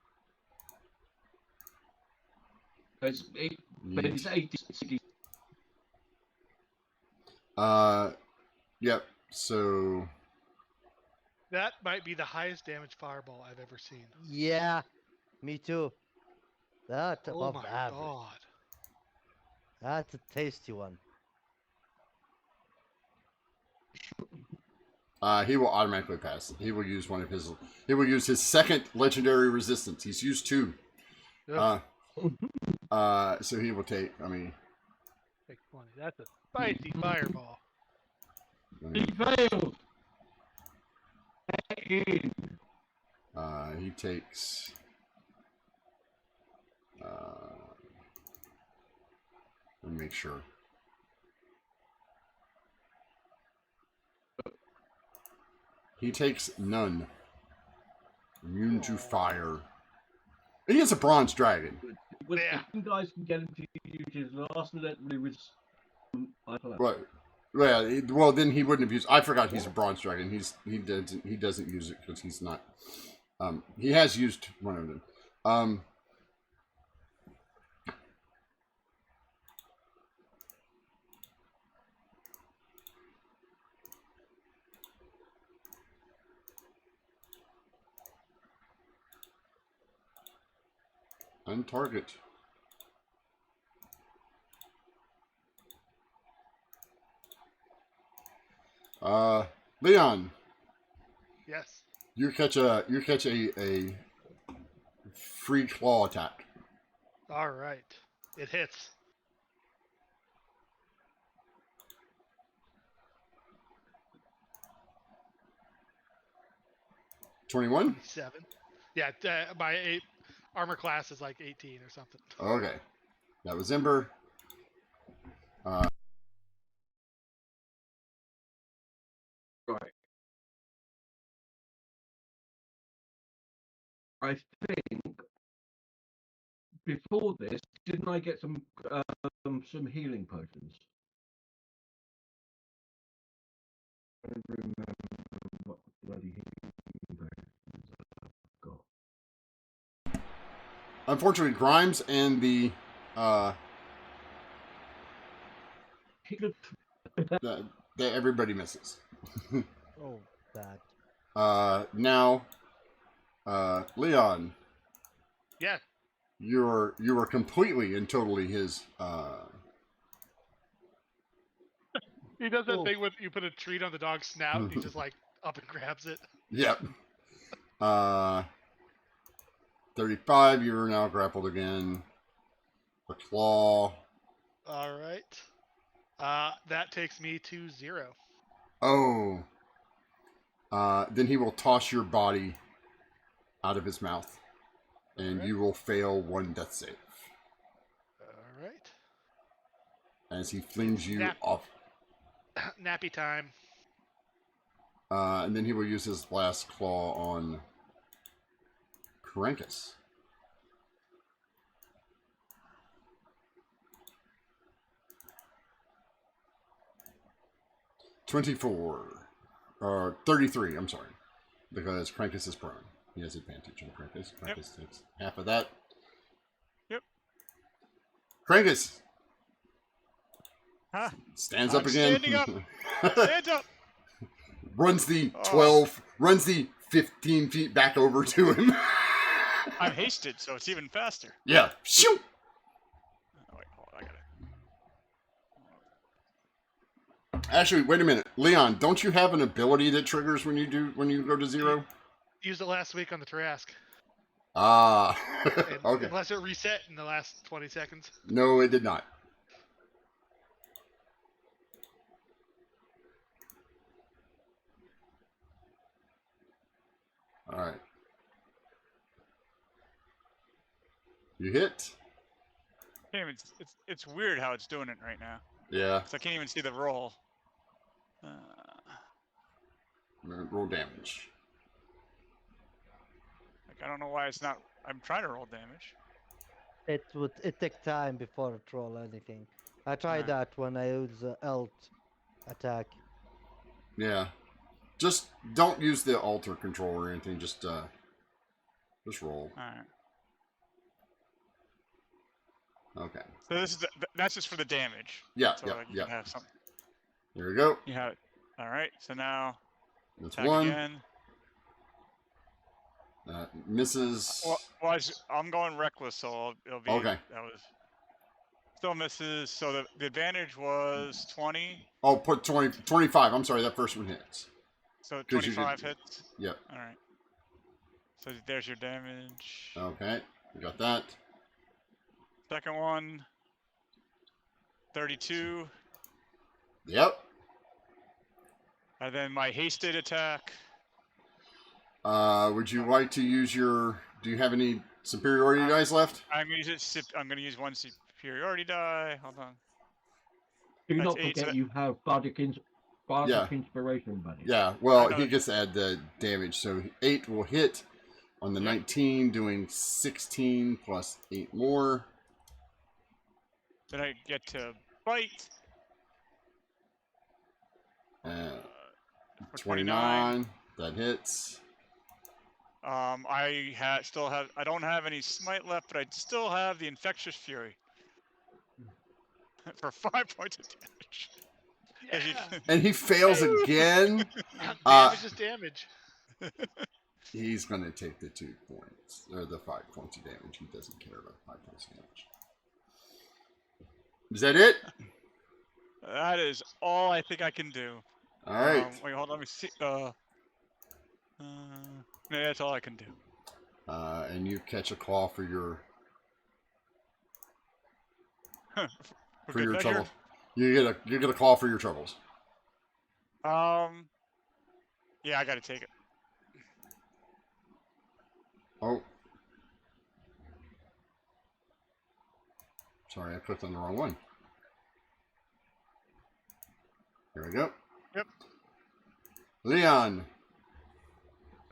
But it's 80. Yep. So That might be the highest damage fireball I've ever seen. Yeah, me too. That's Oh above my average. god. That's a tasty one. he will automatically pass. He will use one of his. He will use his second legendary resistance. He's used 2. Ugh, So he will take. I mean, take 20. That's a spicy fireball. He failed. he takes. Let me make sure. He takes none. Immune to fire. He is a bronze dragon. Well, Yeah. if you guys can get him to use his last legendary was. Right. Well, then he wouldn't have used. I forgot he's a bronze dragon. He doesn't use it because he's not. He has used one of them. Untarget. Leon, Yes. you catch a free claw attack. All right. It hits. 21? 7. Yeah, my armor class is like 18 or something. Okay. That was Ember. Right. I think before this, didn't I get some healing potions? I don't remember what bloody healing potions I've got. Unfortunately, Grimes and the everybody misses. Oh, bad. Now, Leon, Yeah. you are completely and totally his. He does that Oh. thing when you put a treat on the dog's snout and he just like up and grabs it. Yep. 35. You are now grappled again. The claw. All right. That takes me to 0. Oh. Then he will toss your body out of his mouth, and Alright. you will fail 1 death save All right. as he flings you Nap. off. Nappy time. And then he will use his last claw on Karankus. Or 33, I'm sorry. Because Krankus is prone. He has advantage on Krankus. Krankus takes half of that. Yep. Krankus Huh? stands I'm up again. standing up. Stand up. Runs the Oh. 12, runs the 15 feet back over to him. I'm hasted, so it's even faster. Yeah. Shoot! Oh, wait, hold on, I got it. Actually, wait a minute. Leon, don't you have an ability that triggers when you go to 0? Used it last week on the Trask. Ah. And Okay. Unless it reset in the last 20 seconds. No, it did not. All right. You hit? Can't even, it's weird how it's doing it right now. Yeah. So I can't even see the roll. Roll damage. Like I don't know why it's not. I'm trying to roll damage. It take time before it roll anything. I tried that when I use alt attack. Yeah. Just don't use the alter control or anything. Just roll. All right. Okay. So this is that's just for the damage. Yeah. So Yeah. like, you Yeah. can have something. There we go. You have it. All right. So now That's attack 1. again. Misses. Well, I'm going reckless, so it'll be. Okay. That was. Still misses. So the advantage was 20. Oh, put 25. I'm sorry, that first one hits. So 'Cause you 25 did- hits. Yep. All right. So there's your damage. Okay. You got that. Second one. 32. Yep. And then my hasted attack. Would you like to use your... Do you have any superiority dice left? I'm gonna use 1 superiority die. Hold on. Do That's not 8, so forget that- you have Bardic Inspiration, buddy. Yeah, well, I know. he gets to add the damage. So 8 will hit on the 19, doing 16 plus 8 more. Then I get to bite. For 29. That hits. I don't have any smite left, but I still have the infectious fury for 5 points of damage. As you Yeah. can- And he fails again. Damage is damage. He's going to take the 2 points, or the 5 points of damage. He doesn't care about 5 points of damage. Is that it? That is all I think I can do. All right. Wait, hold on. Let me see. Yeah, that's all I can do. And you catch a claw for your For for good your measure. troubles. You get a claw for your troubles. Yeah, I gotta take it. Oh. Sorry, I clicked on the wrong one. Here we go. Yep. Leon.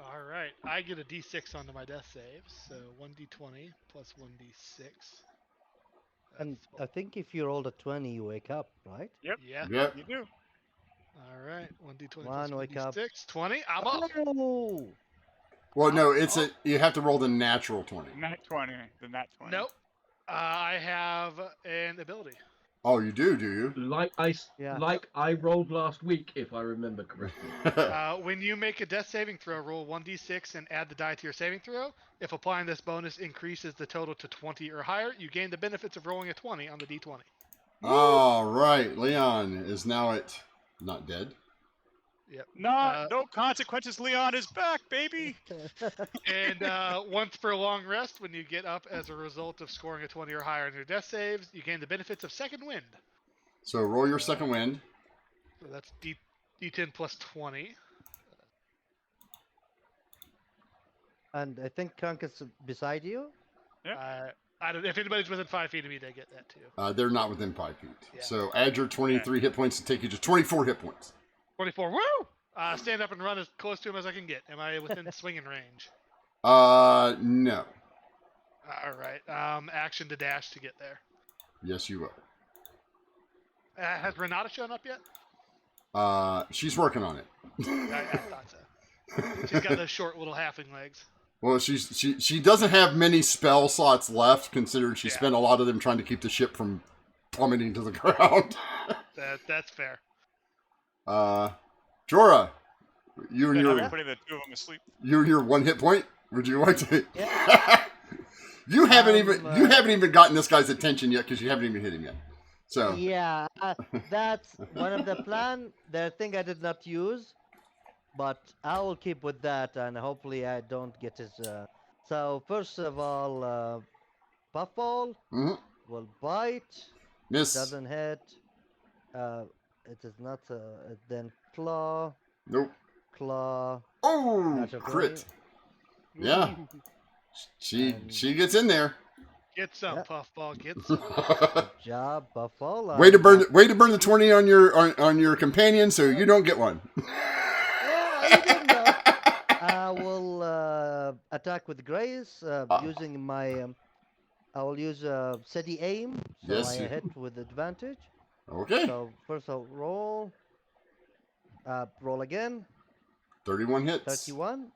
All right. I get a D6 onto my death saves, so 1d20 plus 1d6. And That's I think if you rolled a 20, you wake up, right? Yep, yeah. Yep. you do. All right. 1d20 plus One, wake up. 1d6. 20. I'm up. Oh! Well, no, it's Oh. you have to roll the natural 20. Nat 20. The nat 20. Nope. I have an ability. Oh, you do you? Yeah. Like I rolled last week, if I remember correctly. When you make a death saving throw, roll 1d6 and add the die to your saving throw. If applying this bonus increases the total to 20 or higher, you gain the benefits of rolling a 20 on the d20. All right, Leon is now not dead. Yep. No consequences. Leon is back, baby. And once per long rest, when you get up as a result of scoring a 20 or higher in your death saves, you gain the benefits of second wind. So roll your second wind. So that's D10 plus 20. And I think Kunk is beside you. I don't. If anybody's within 5 feet of me, they get that too. They're not within 5 feet. Yeah. So add your 23 hit points to take you to 24 hit points. 24. Woo! Stand up and run as close to him as I can get. Am I within swinging range? No. All right. Action to dash to get there. Yes, you will. Has Renata shown up yet? She's working on it. I thought so. She's got those short little halfling legs. Well, she doesn't have many spell slots left, considering she Yeah. spent a lot of them trying to keep the ship from plummeting to the ground. That's fair. Jorah, you and I'm your putting the two of them asleep. one hit point. Would you like to? Yeah. you haven't even gotten this guy's attention yet because you haven't even hit him yet. So Yeah, that's one of the plan. The thing I did not use, but I will keep with that, and hopefully I don't get his. So first of all, puffball mhm. will bite. Miss. Doesn't hit. It is not. Then claw, Nope. claw. Oh, Natural crit. 20. Yeah. She gets in there. Get some, Yeah. Puffball. Get some. Good job, puffball. Way to burn the 20 on your companion, so you don't get one. Yeah, you didn't know. I will attack with grace using my. I will use steady aim, so Yes, I you- hit with advantage. Okay. So first I'll roll. Roll again. 31 hits. 31.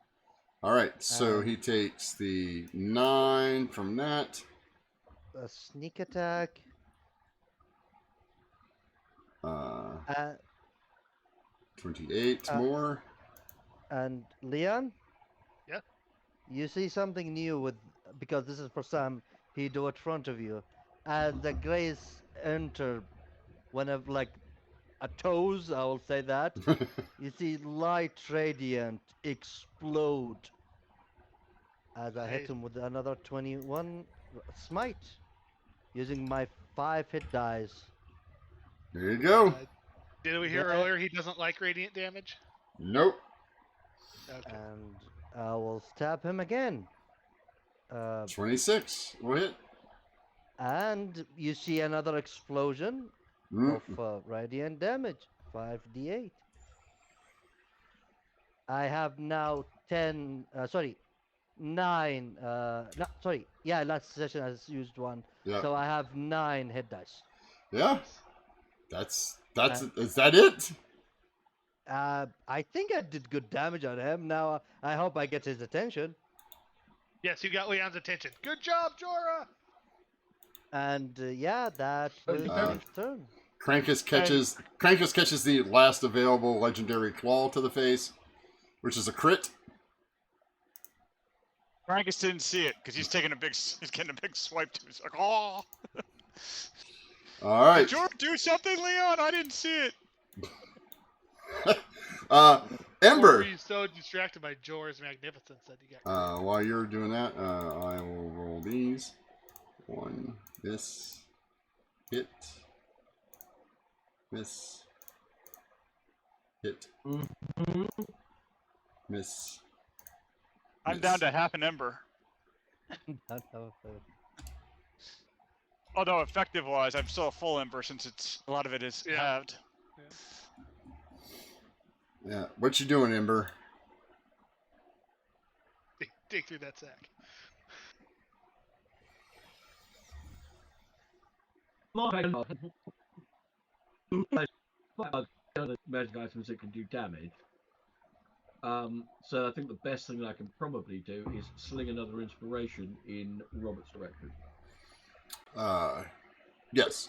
All right, so Um, he takes the 9 from that. A sneak attack. Uh, Uh, 28 Uh, more. and Leon. Yeah? You see something new because this is for Sam. He do it front of you, as the grace enter one of like a toes. I will say that. You see light radiant explode as I hit Nice. him with another 21 smite using my 5 hit dice. There you go. Did we hear Yeah. earlier he doesn't like radiant damage? Nope. Okay. And I will stab him again. 26. Will hit. And you see another explosion Mm. of radiant damage. 5d8. I have now 10. Sorry, 9. No, sorry. Yeah, last session I used 1. Yeah. So I have 9 hit dice. Yeah. That's is that it? I think I did good damage on him. Now I hope I get his attention. Yes, you got Leon's attention. Good job, Jorah! And yeah, that was his turn. Krankus catches the last available legendary claw to the face, which is a crit. Frankus didn't see it because he's getting a big swipe to. He's like, oh. All right. Did you do something, Leon? I didn't see it. Or Ember. were you so distracted by Jor's magnificence that you got? While you're doing that, I will roll these. One, this, hit, miss, hit, Mhm. miss. I'm miss. down to half an ember. Not how it- Although effective-wise, I'm still a full ember since a lot of it is Yeah. halved. Yeah. What you doing, Ember? Dig through that sack. Magic items that can do damage. So I think the best thing I can probably do is sling another inspiration in Robert's direction. Yes.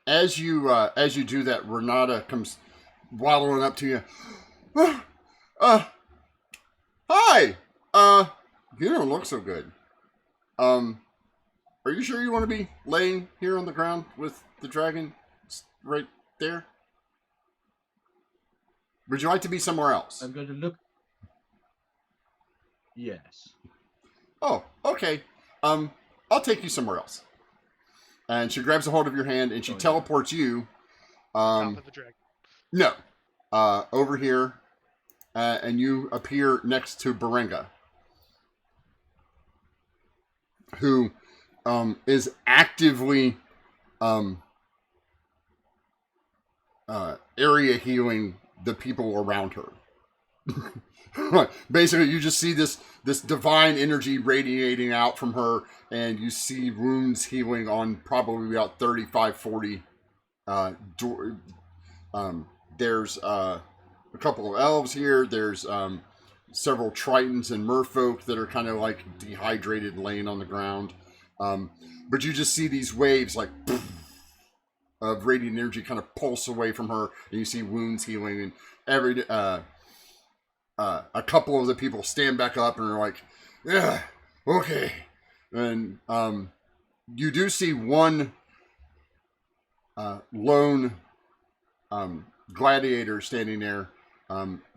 As you do that, Renata comes waddling up to you. Hi. You don't look so good. Are you sure you want to be laying here on the ground with the dragon right there? Would you like to be somewhere else? I'm going to look. Yes. Oh, okay. I'll take you somewhere else. And she grabs a hold of your hand and she Oh, yeah. teleports you. Top of the dragon. No. Over here. And you appear next to Berenga, who is actively area healing the people around her. Basically, you just see this divine energy radiating out from her, and you see wounds healing on probably about 35, 40. There's a couple of elves here. There's several tritons and merfolk that are kind of like dehydrated, laying on the ground. But you just see these waves like of radiant energy kind of pulse away from her, and you see wounds healing, and a couple of the people stand back up and are like, yeah, okay. And you do see one lone gladiator standing there.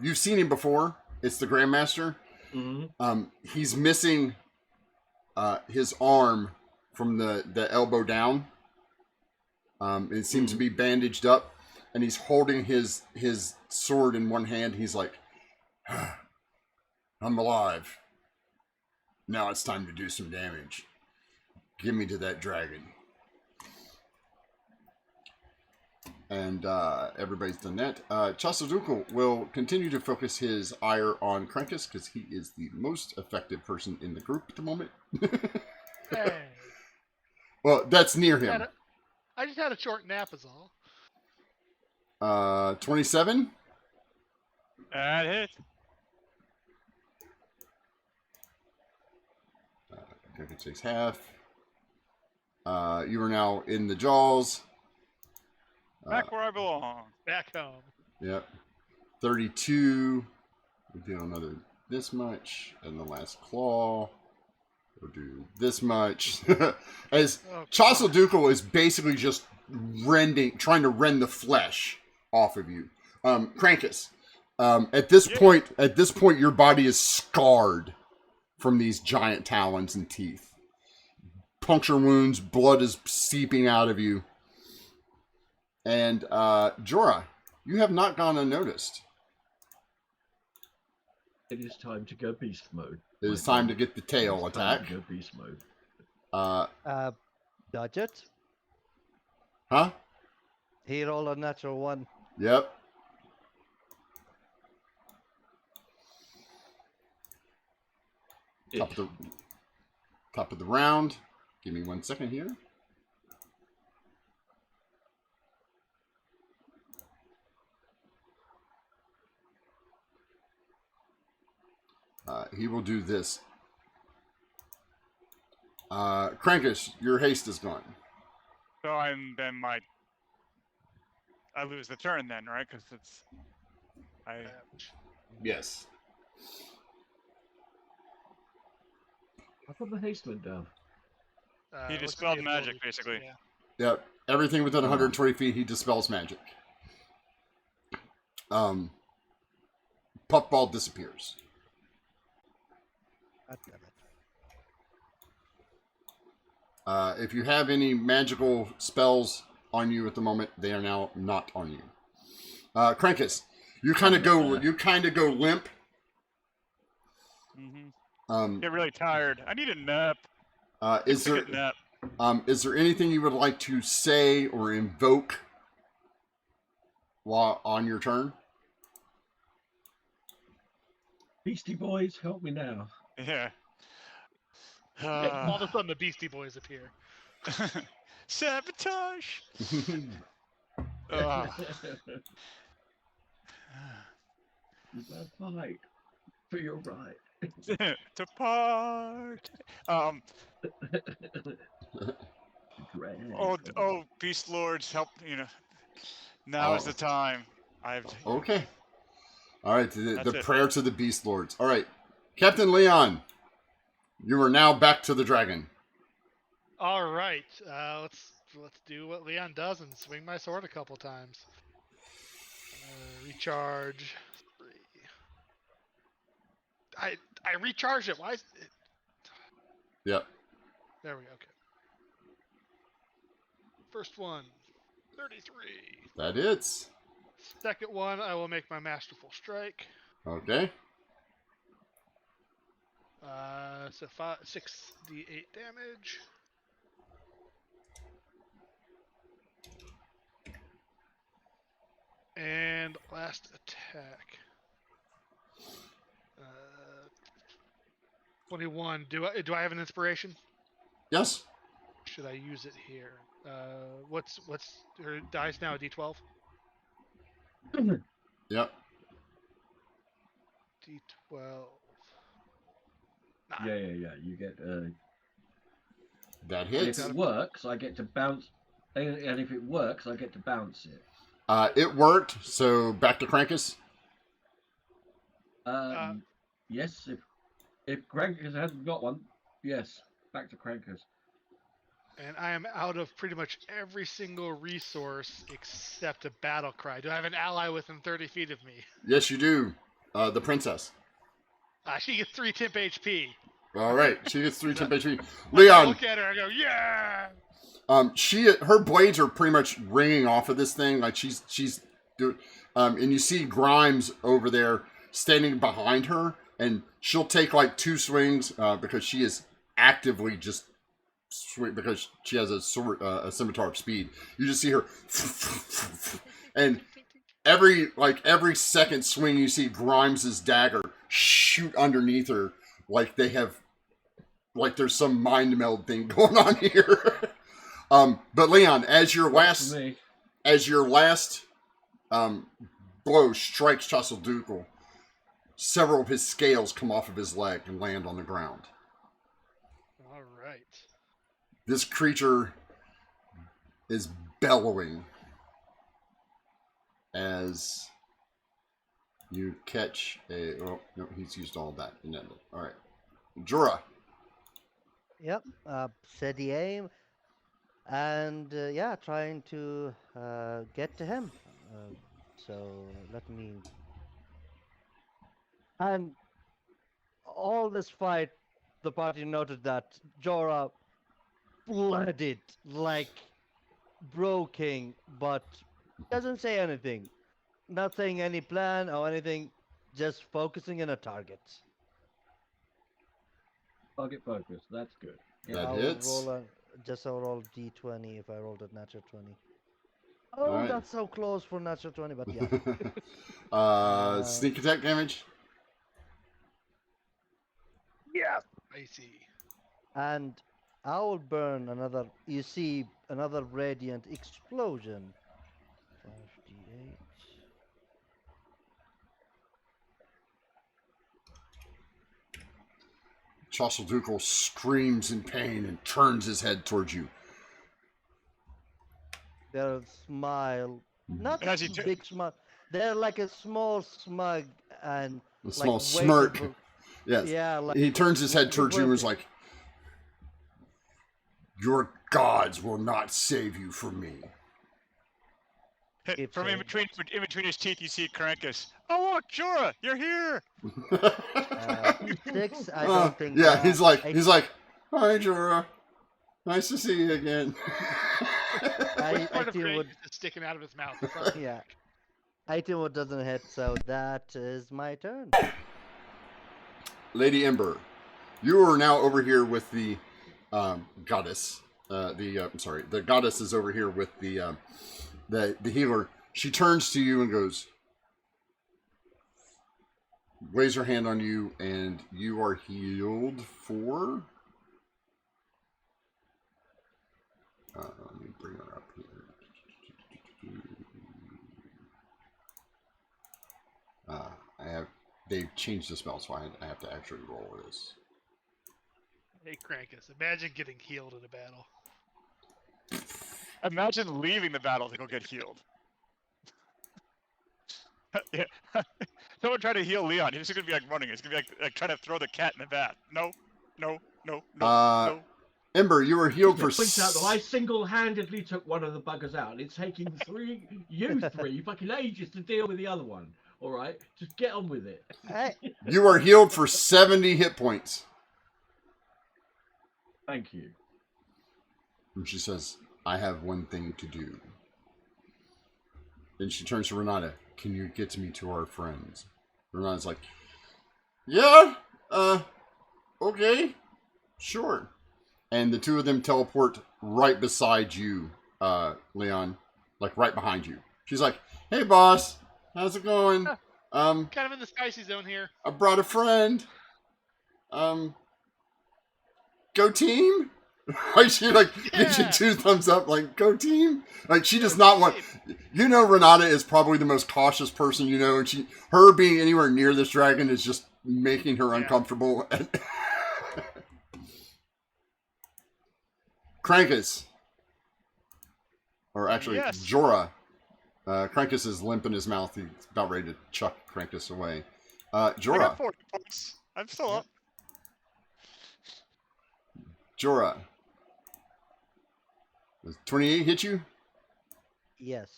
You've seen him before. It's the Grandmaster. Mm-hmm. He's missing his arm from the elbow down. It seems to be bandaged up, and he's holding his sword in one hand. He's like, I'm alive. Now it's time to do some damage. Give me to that dragon. And everybody's done that. Chasadukul will continue to focus his ire on Krankus because he is the most effective person in the group at the moment. Hey. Well, that's near him. I just had a short nap is all. 27? That hit. Krankus takes half. You are now in the jaws. Back where I belong. Back home. Yep. 32. We'll do another this much. And the last claw. We'll do this much. As Chasadukul is basically just trying to rend the flesh off of you. Krankus, at this point, your body is scarred from these giant talons and teeth. Puncture wounds, blood is seeping out of you. And Jorah, you have not gone unnoticed. It is time to go beast mode. It is time to get the tail attack. Go beast mode. Dodge it. Huh? He rolled a natural one. Yep. Top of the round. Give me 1 second here. He will do this. Krankus, your haste is gone. So I lose the turn then, right? Because Yes. I thought the haste went down. He What's dispelled the magic, ability? basically. Yeah. Yep. Everything within 120 feet, he dispels magic. Puffball disappears. God damn it. If you have any magical spells on you at the moment, they are now not on you. Krankus, you kind of go limp. Get really tired. I need a nap. Is there Take a nap. is there anything you would like to say or invoke while on your turn? Beastie Boys, help me now. Yeah. All of a sudden, the Beastie Boys appear. Sabotage. You gotta fight for your right. To part. Oh, beast lords, help! Now is the time. Okay. All right. The That's it. prayer to the beast lords. All right, Captain Leon, you are now back to the dragon. All right, let's do what Leon does and swing my sword a couple times. Recharge 3. I recharged it. Why? Yep. There we go. Okay. First one, 33. That hits. Second one, I will make my masterful strike. Okay. So 6d8 damage. And last attack. 21. Do I have an inspiration? Yes. Should I use it here? What's her dice now? A D12. Yep. D12. Yeah. You get. That If hits. it works, I get to bounce. And if it works, I get to bounce it. It worked. So back to Krankus. Yes. If Krankus hasn't got one, yes. Back to Krankus. And I am out of pretty much every single resource except a battle cry. Do I have an ally within 30 feet of me? Yes, you do. The princess. She gets 3 temp HP. All right. She gets 3 temp HP. I Leon. look at her. I go, yeah. Her blades are pretty much ringing off of this thing. Like she's doing. And you see Grimes over there standing behind her, and she'll take like 2 swings because she is actively just swing because she has a scimitar of speed. You just see her, and every second swing you see Grimes's dagger shoot underneath her like there's some mind meld thing going on here. But Leon, as your last blow strikes Chasseldukel, several of his scales come off of his leg and land on the ground. All right. This creature is bellowing as you catch a. Oh no, he's used all that. All right, Jura. Yep. Steady aim, and trying to get to him. So let me. And all this fight, the party noted that Jorah blooded like broken, but doesn't say anything. Not saying any plan or anything, just focusing on a target. Target focus. That's good. That I'll hits. roll D20 if I rolled a natural 20. Oh, Alright. that's so close for natural 20, but yeah. Sneak attack damage. Yeah. I see. And I will burn another. You see another radiant explosion. 5d8. Chasseldukel screams in pain and turns his head towards you. Their smile, not As he a big smile. They're like a small smug and A small like smirk. waiting for- Yes. Yeah, like He turns his head towards you and is waiting. like, "Your gods will not save you from me." Keep From in saying. between his teeth, you see Krampus. Oh look, Jorah, you're here. 6. I don't think. Yeah, he's like, 18, hi, Jorah. Nice to see you again. Which part of 18 Krampus would. is sticking out of his mouth? The front or the Yeah. back? 18 would doesn't hit, so that is my turn. Lady Ember, you are now over here with the goddess. The goddess is over here with the healer. She turns to you and goes, lays her hand on you, and you are healed for. Let me bring her up here. They've changed the spell, so I have to actually roll this. Hey, Krampus, imagine getting healed in a battle. Imagine leaving the battle to go get healed. Yeah. Someone try to heal Leon. He's gonna be like running. He's gonna be like trying to throw the cat in the vat. No, no, no, no, no. Ember, you were healed for. Point out that I single-handedly took one of the buggers out. It's taking you three fucking ages to deal with the other one. All right, just get on with it. Hey, You are healed for 70 hit points. Thank you. And she says, I have one thing to do. Then she turns to Renata. Can you get me to our friends? Renata's like, yeah, okay, sure. And the two of them teleport right beside you, Leon, like right behind you. She's like, hey, boss, how's it going? Kind of in the spicy zone here. I brought a friend. Go team? Like she gives you Yeah. 2 thumbs up, like go team. Like she does not want. You know, Renata is probably the most cautious person you know, and her being anywhere near this dragon is just making her uncomfortable. Krampus, or actually Yes. Jorah. Krampus is limp in his mouth. He's about ready to chuck Krampus away. I Jorah. got 40 points. I'm still up. Jorah. Does 28 hit you? yes.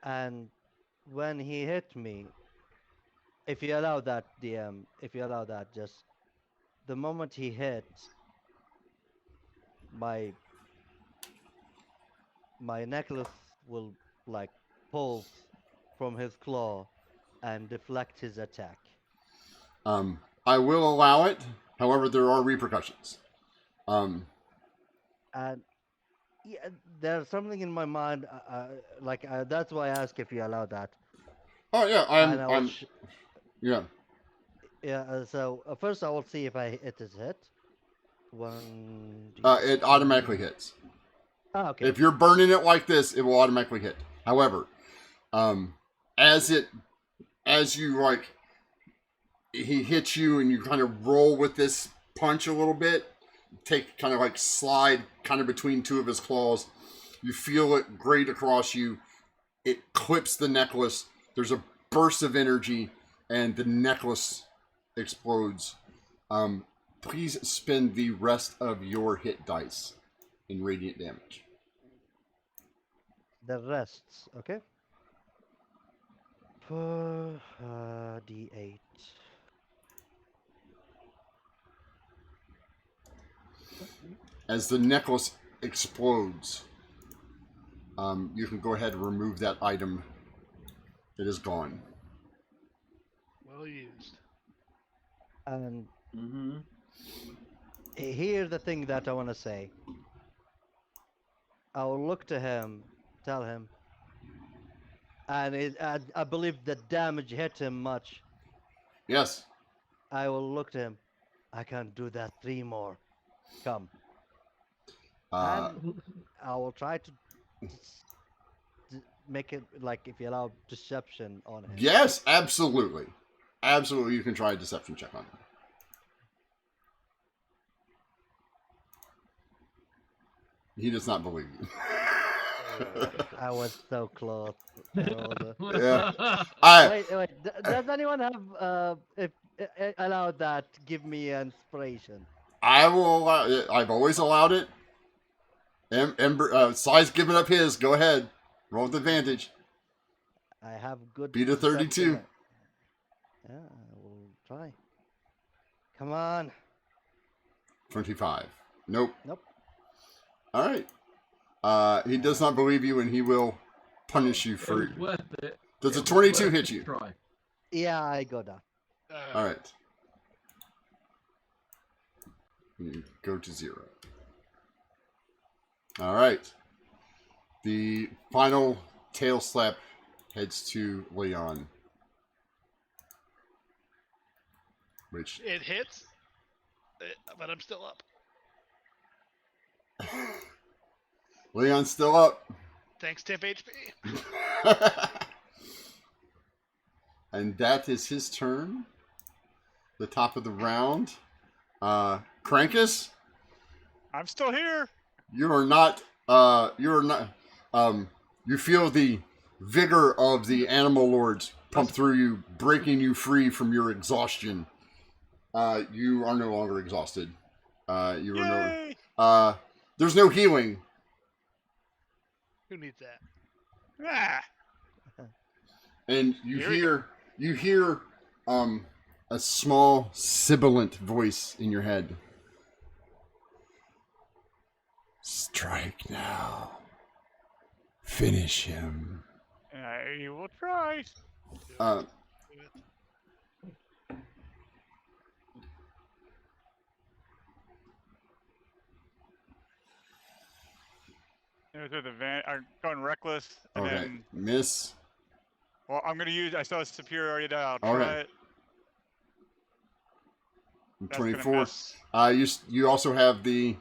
And when he hit me, if you allow that, DM, if you allow that, just the moment he hit, my necklace will like pulse from his claw and deflect his attack. I will allow it. However, there are repercussions. And yeah, there's something in my mind, that's why I ask if you allow that. Oh yeah, And I will I'm yeah. Yeah, so first I will see if it is hit. 1. It automatically hits. Ah, okay. If you're burning it like this, it will automatically hit. However, as you like, he hits you and you kind of roll with this punch a little bit, kind of slide kind of between 2 of his claws. You feel it grate across you. It clips the necklace. There's a burst of energy and the necklace explodes. Please spend the rest of your hit dice in radiant damage. The rests, okay? D8. As the necklace explodes, you can go ahead and remove that item. It is gone. Well used. And Mm-hmm. here's the thing that I want to say. I will look to him, tell him, and I believe the damage hit him much. Yes. I will look to him. I can do that 3 more. Come. And I will try to make it if you allow deception on him. Yes, absolutely. Absolutely, you can try a deception check on him. He does not believe you. I was so close. Yeah. Wait. Does anyone have allow that? Give me inspiration. I will allow it. I've always allowed it. Ember, Sai's giving up his. Go ahead. Roll with advantage. I have good. Beat a 32. perception. Yeah, I will try. Come on. 25. Nope. Nope. All right. He does not believe you, and he will punish you It for. was worth it. Does a It was 22 worth hit the you? Try. Yeah, I go down. All right. You go to 0. All right. The final tail slap heads to Leon. Which It hits, but I'm still up. Leon's still up. Thanks, temp HP. And that is his turn. The top of the round. Krankus, I'm still here. you are not. You feel the vigor of the animal lords pump through you, breaking you free from your exhaustion. You are no longer exhausted. You are Yay! no. There's no healing. Who needs that? Ah, And you Here we hear a small sibilant voice in your head. Strike now. Finish him. I will try. There's the I'm going reckless, and Okay. then Miss. well, I'm gonna use. I saw a superiority die. I'll Okay. try it. That's gonna 24. miss. You also have the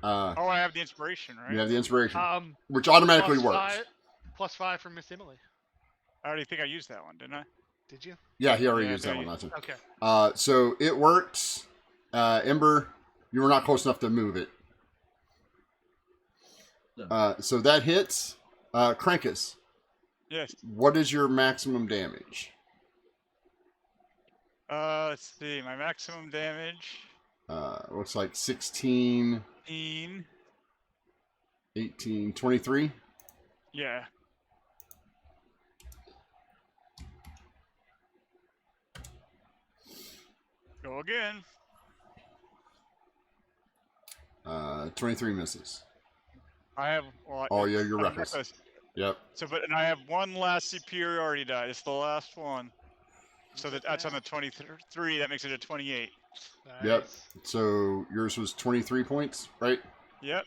Oh, I have the inspiration, right? you have the inspiration, Um, which automatically plus works. plus 5 from Miss Emily. I already think I used that one, didn't I? Did you? Yeah, he already Yeah, used so that one you- last time. Okay. So it works. Ember, you were not close enough to move it. No. So that hits. Krankus, Yes. what is your maximum damage? Let's see. My maximum damage. Looks like 16, 18. 18, 23. Yeah. Go again. 23 misses. I have. Well, Oh, yeah, it's- you're I'm reckless. Yep. So, and I have one last superiority die. It's the last one. So that's on the 23. That makes it a 28. Nice. Yep. So yours was 23 points, right? Yep.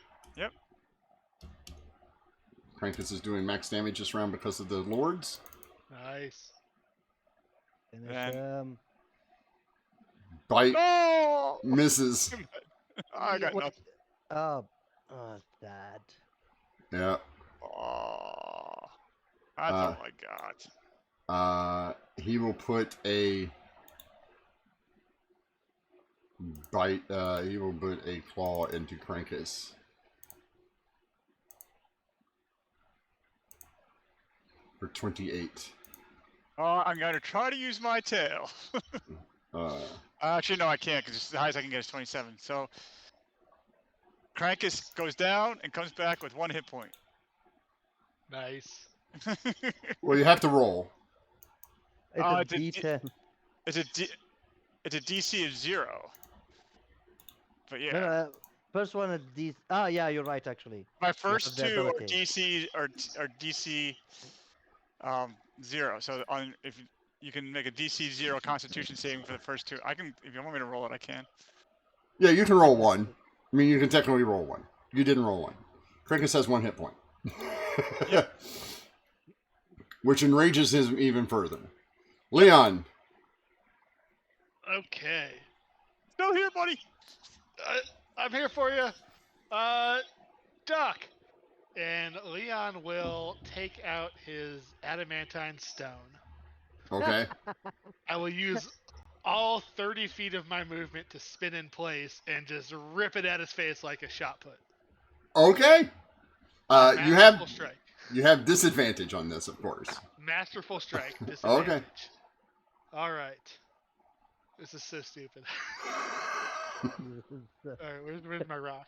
Krankus is doing max damage this round because of the lords. Nice. Finish Then- him. Bite No! misses. I got Wait, nothing. Oh, Dad. Yeah. Oh, that's all I got. He will put a bite. He will put a claw into Krankus. For 28. Oh, I'm gonna try to use my tail. Actually, no, I can't because the highest I can get is 27. So Krankus goes down and comes back with 1 hit point. Nice. Well, you have to roll. It's Oh, a it's a D- D10. It's a DC of 0. But yeah, No, first one is D. Ah, yeah, you're right, actually. my first the 2 are ability. DC are DC 0. So if you can make a DC 0 Constitution saving for the first 2, I can. If you want me to roll it, I can. Yeah, you can roll 1. I mean, you can technically roll 1. You didn't roll 1. Krankus has 1 hit point. Yep. Which enrages him even further. Leon. Okay. Still here, buddy. I'm here for you. Duck. And Leon will take out his adamantine stone. Okay. I will use all 30 feet of my movement to spin in place and just rip it at his face like a shot put. Okay. Masterful strike. You have disadvantage on this, of course. Masterful strike. Disadvantage. Okay. All right. This is so stupid. All right, where's my rock?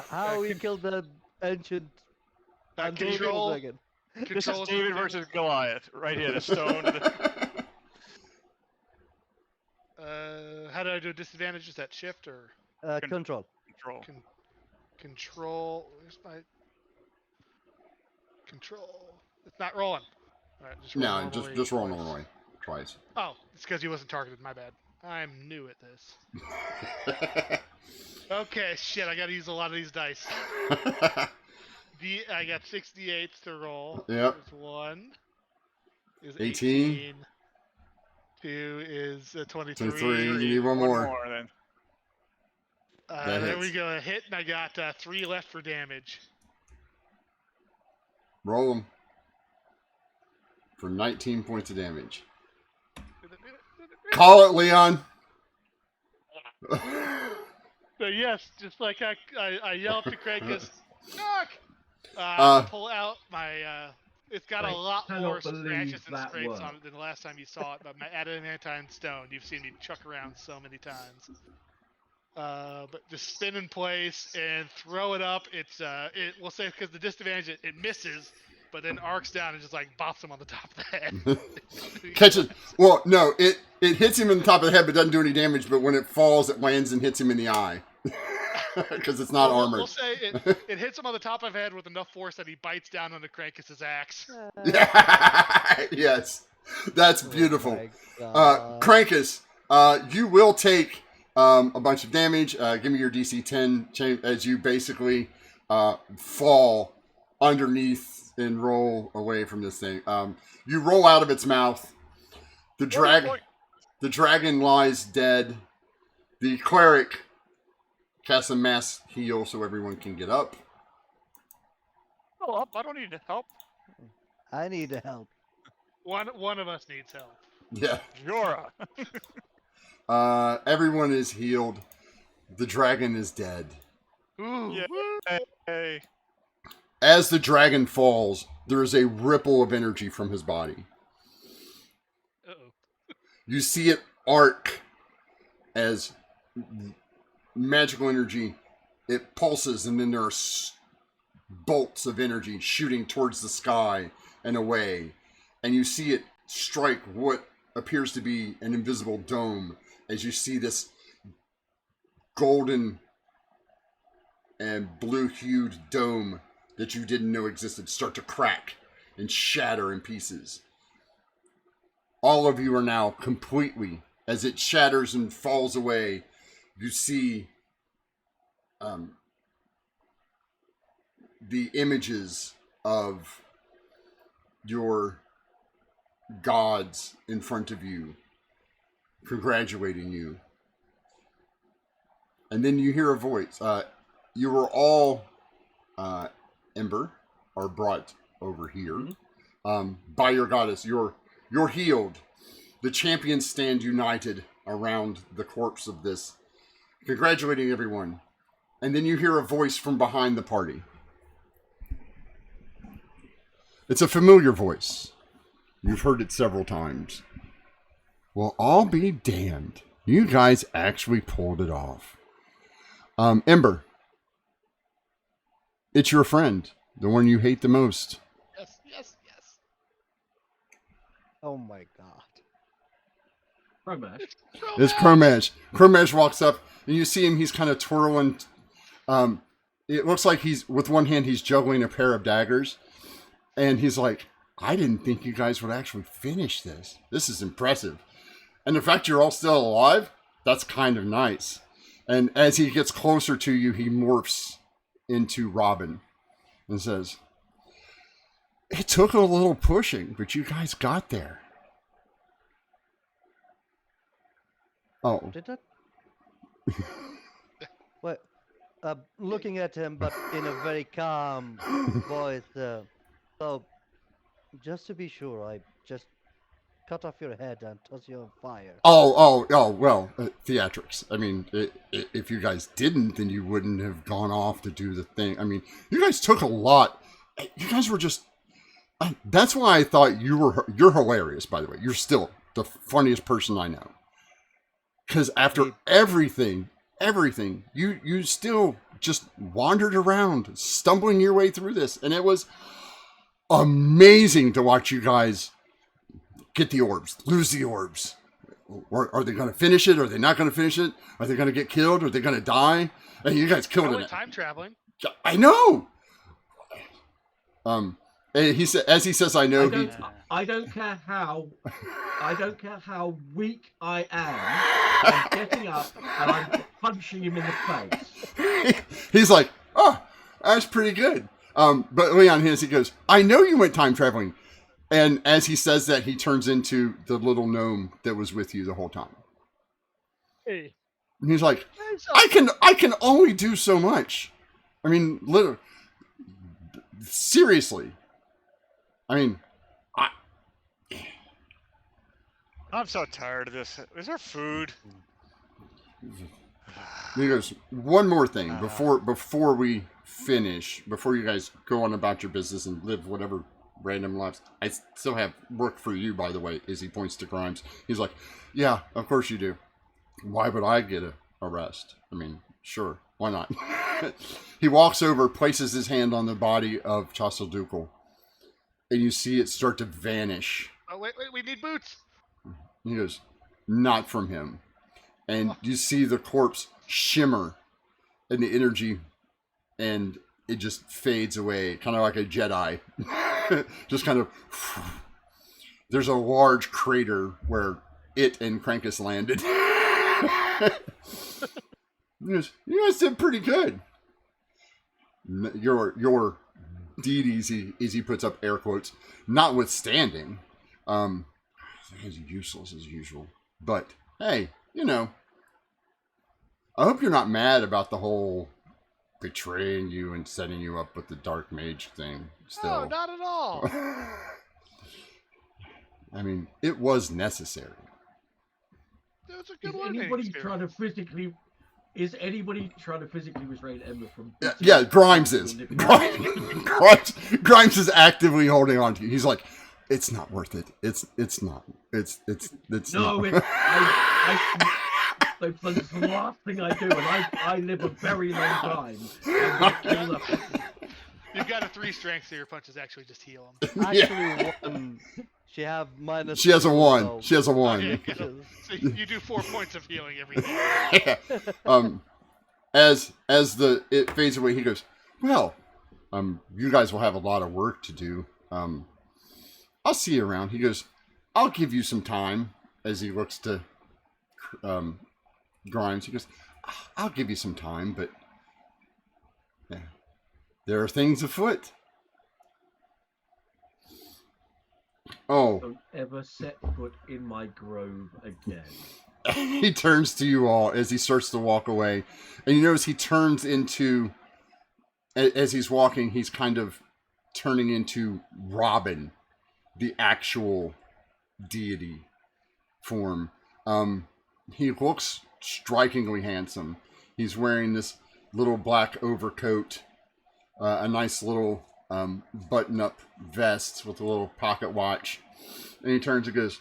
How we killed the ancient Back undead control. dragon? This is Control David versus Goliath, right here. The stone. How do I do disadvantage? Is that shift or Control. Control. control? Where's my control? It's not rolling. All right, just roll No, normally just roll twice. normally twice. Oh, it's because he wasn't targeted. My bad. I'm new at this. Okay, shit. I gotta use a lot of these dice. I got 68 to roll. Yep. There's 1 is 18. 18. 2 is 23. 23. You need one more. Then. That There we hits. go. A hit, and I got 3 left for damage. Roll them for 19 points of damage. Call it, Leon. So yes, just like I yelled to Krakus, knock! Pull out my. It's got I a lot cannot more believe scratches and that scrapes worked. on it than the last time you saw it. But my adamantine stone, you've seen me chuck around so many times. But just spin in place and throw it up. We'll say because the disadvantage it misses, but then arcs down and just like bops him on the top of the head. Catches. Well, no, it hits him in the top of the head, but doesn't do any damage. But when it falls, it lands and hits him in the eye because it's not armored. We'll say it hits him on the top of the head with enough force that he bites down on the Krakus' axe. Yes, that's beautiful. Oh my God. Krankus, you will take a bunch of damage. Give me your DC 10 as you basically fall underneath and roll away from this thing. You roll out of its mouth. The dragon lies dead. The cleric casts a mass heal so everyone can get up. Oh, up. I don't need help. I need help. One of us needs help. Yeah. Jora. Everyone is healed. The dragon is dead. Ooh. Yeah. Hey. As the dragon falls, there is a ripple of energy from his body. Uh-oh. You see it arc as magical energy. It pulses, and then there are bolts of energy shooting towards the sky and away. And you see it strike what appears to be an invisible dome as you see this golden and blue-hued dome that you didn't know existed start to crack and shatter in pieces. All of you are now completely, as it shatters and falls away, you see the images of your gods in front of you, congratulating you. And then you hear a voice. You were all, Ember, are brought over here by your goddess. You're healed. The champions stand united around the corpse of this, congratulating everyone. And then you hear a voice from behind the party. It's a familiar voice. You've heard it several times. Well, I'll be damned. You guys actually pulled it off. Ember. It's your friend. The one you hate the most. Yes. Oh my God. Romash. It's Chromash. Chromash walks up, and you see him. He's kind of twirling. It looks like he's, with one hand, he's juggling a pair of daggers. And he's like, I didn't think you guys would actually finish this. This is impressive. And the fact you're all still alive, that's kind of nice. And as he gets closer to you, he morphs into Robin and says, it took a little pushing, but you guys got there. Oh. Did that? What? Looking at him, but in a very calm voice. So, just to be sure, I just cut off your head and toss you on fire. Oh, well, theatrics. I mean, if you guys didn't, then you wouldn't have gone off to do the thing. I mean, you guys took a lot. You guys were just... That's why I thought you're hilarious, by the way. You're still the funniest person I know. Because after everything, you still just wandered around, stumbling your way through this. And it was amazing to watch you guys get the orbs, lose the orbs. Or are they going to finish it? Are they not going to finish it? Are they going to get killed? Are they going to die? And you guys I killed went it. time traveling. I know. And he said, as he says, I know. I don't care how weak I am. I'm getting up and I'm punching him in the face. He's like, oh, that's pretty good. But Leon, he goes, I know you went time traveling. And as he says that, he turns into the little gnome that was with you the whole time. Hey. And he's like, I can only do so much. I mean, literally, seriously. I mean, I'm so tired of this. Is there food? he goes, one more thing before we finish, before you guys go on about your business and live whatever random lives. I still have work for you, by the way, as he points to Grimes. He's like, yeah, of course you do. Why would I get a rest? I mean, sure, why not? He walks over, places his hand on the body of Chassel Ducal, and you see it start to vanish. Oh, wait, we need boots. He goes, not from him. And you see the corpse shimmer in the energy, and it just fades away, kind of like a Jedi. Just kind of, there's a large crater where it and Krankus landed. You guys did pretty good. Your deities, as he puts up air quotes, notwithstanding, as useless as usual. But hey, I hope you're not mad about the whole betraying you and setting you up with the dark mage thing. Still. No, not at all. I mean, it was necessary. It was a good Is learning anybody experience. trying to physically restrain Emma from? Yeah, Grimes is. Grimes is actively holding on to you. He's like, it's not worth it. It's not. It's No, not. It's the last thing I do, and I live a very long time. I'm gonna kill them. You've got a 3 strength, so your punches actually just heal them. Actually, one. She have minus. She has a 1. so- She has a 1. Okay, good. So you do 4 points of healing every day. As it fades away, he goes, well, you guys will have a lot of work to do. I'll see you around. He goes, I'll give you some time. As he looks to Grimes, he goes, I'll give you some time, but yeah, there are things afoot. Oh. Don't ever set foot in my grove again. He turns to you all as he starts to walk away. And you notice he turns into, as he's walking, he's kind of turning into Robin, the actual deity form. He looks strikingly handsome. He's wearing this little black overcoat, a nice little button-up vest with a little pocket watch. And he turns and goes,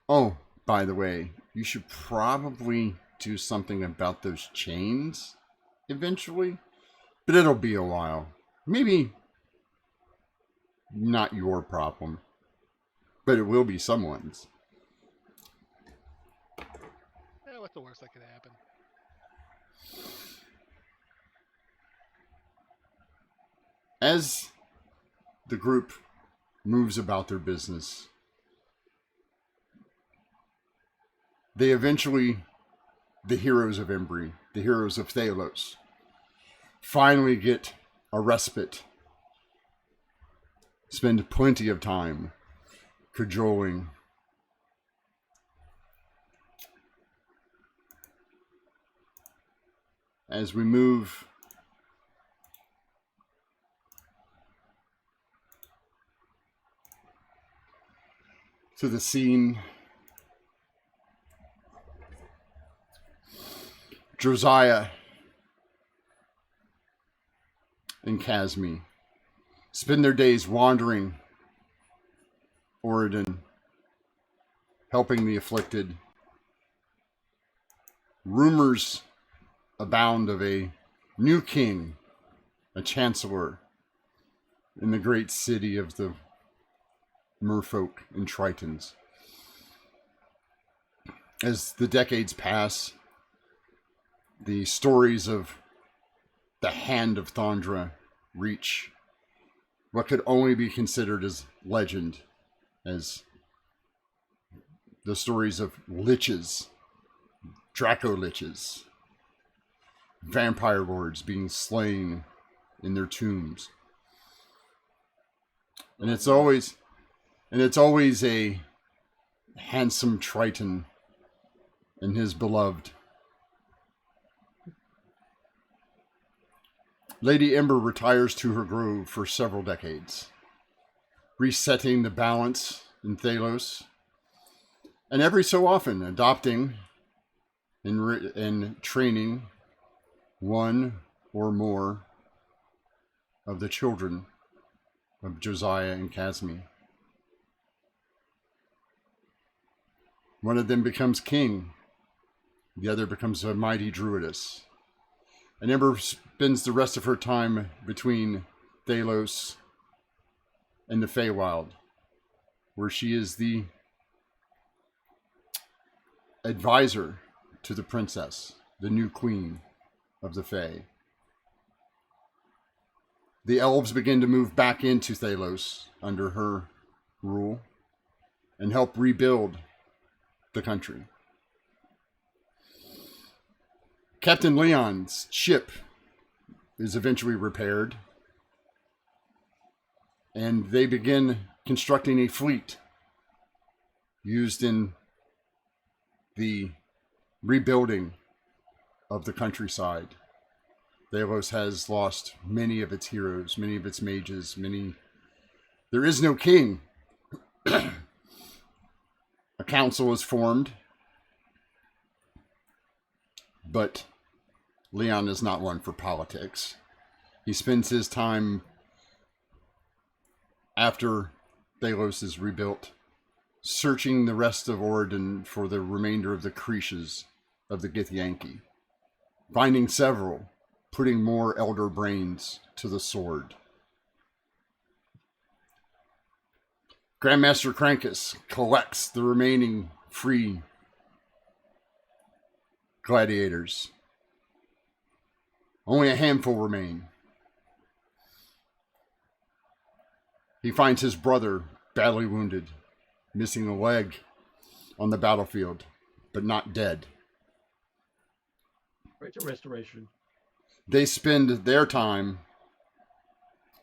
oh, by the way, you should probably do something about those chains eventually, but it'll be a while. Maybe not your problem, but it will be someone's. Yeah, what's the worst that could happen? As the group moves about their business, they eventually, the heroes of Embry, the heroes of Thalos, finally get a respite. Spend plenty of time cajoling. As we move to the scene, Josiah and Casmi spend their days wandering Oregon, helping the afflicted. Rumors abound of a new king, a chancellor, in the great city of the merfolk and tritons. As the decades pass, the stories of the Hand of Thondra reach what could only be considered as legend, as the stories of liches, Draco liches, vampire lords being slain in their tombs. And it's always a handsome Triton and his beloved. Lady Ember retires to her grove for several decades, resetting the balance in Thalos, and every so often adopting and training one or more of the children of Josiah and Casmi. One of them becomes king, the other becomes a mighty druidess. And Ember spends the rest of her time between Thalos and the Feywild, where she is the advisor to the princess, the new queen of the Fey. The elves begin to move back into Thalos under her rule and help rebuild the country. Captain Leon's ship is eventually repaired, and they begin constructing a fleet used in the rebuilding of the countryside. Thalos has lost many of its heroes, many of its mages, There is no king. A council is formed, but Leon is not one for politics. He spends his time after Thalos is rebuilt, searching the rest of Oregon for the remainder of the creatures of the Githyanki, finding several, putting more elder brains to the sword. Grandmaster Krankus collects the remaining free gladiators. Only a handful remain. He finds his brother badly wounded, missing a leg on the battlefield, but not dead. Great restoration. They spend their time,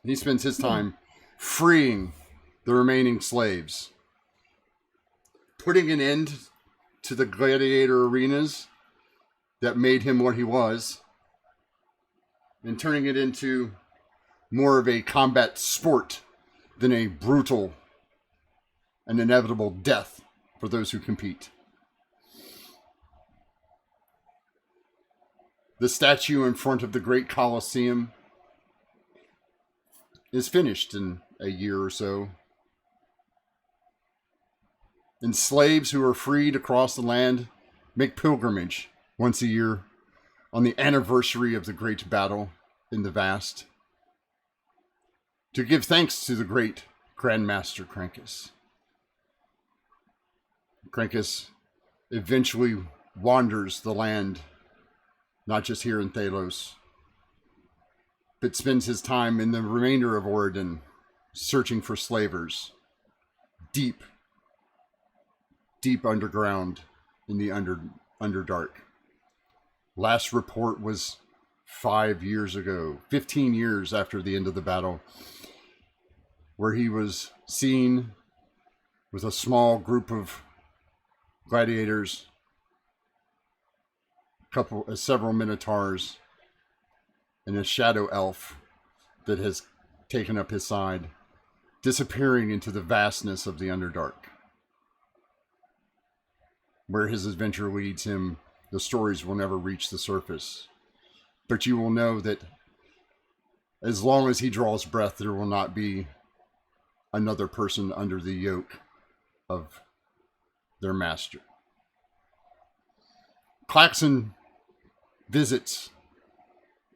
he spends his time freeing the remaining slaves, putting an end to the gladiator arenas that made him what he was, and turning it into more of a combat sport than a brutal and inevitable death for those who compete. The statue in front of the Great Colosseum is finished in a year or so. And slaves who are freed across the land make pilgrimage once a year on the anniversary of the great battle in the Vast to give thanks to the great Grandmaster Krankus. Krankus eventually wanders the land, not just here in Thalos, but spends his time in the remainder of Oregon searching for slavers deep underground in the Underdark. Last report was 5 years ago, 15 years after the end of the battle, where he was seen with a small group of gladiators, several minotaurs, and a shadow elf that has taken up his side, disappearing into the vastness of the Underdark. Where his adventure leads him, the stories will never reach the surface. But you will know that as long as he draws breath, there will not be another person under the yoke of their master. Klaxon visits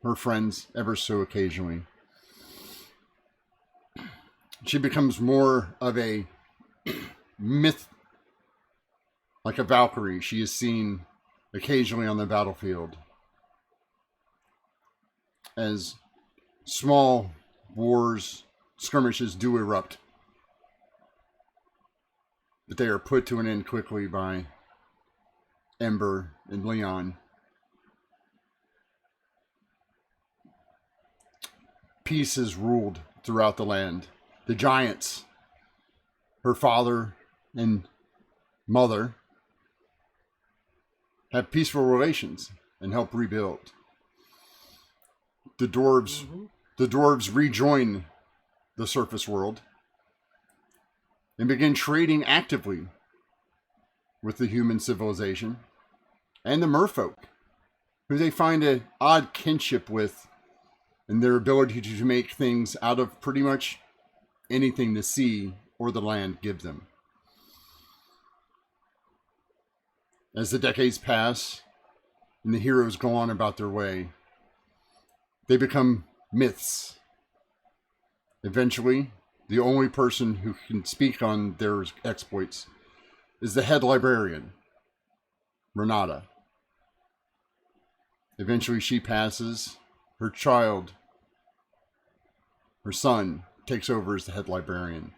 her friends ever so occasionally. she becomes more of a myth, like a Valkyrie. She is seen occasionally on the battlefield as small wars, skirmishes do erupt, but they are put to an end quickly by Ember and Leon. Peace is ruled throughout the land. The giants, her father and mother, have peaceful relations and help rebuild. The dwarves rejoin the surface world and begin trading actively with the human civilization and the merfolk, who they find an odd kinship with in their ability to make things out of pretty much anything the sea or the land give them. As the decades pass and the heroes go on about their way, they become myths. Eventually, the only person who can speak on their exploits is the head librarian, Renata. Eventually, she passes. Her child, her son, takes over as the head librarian.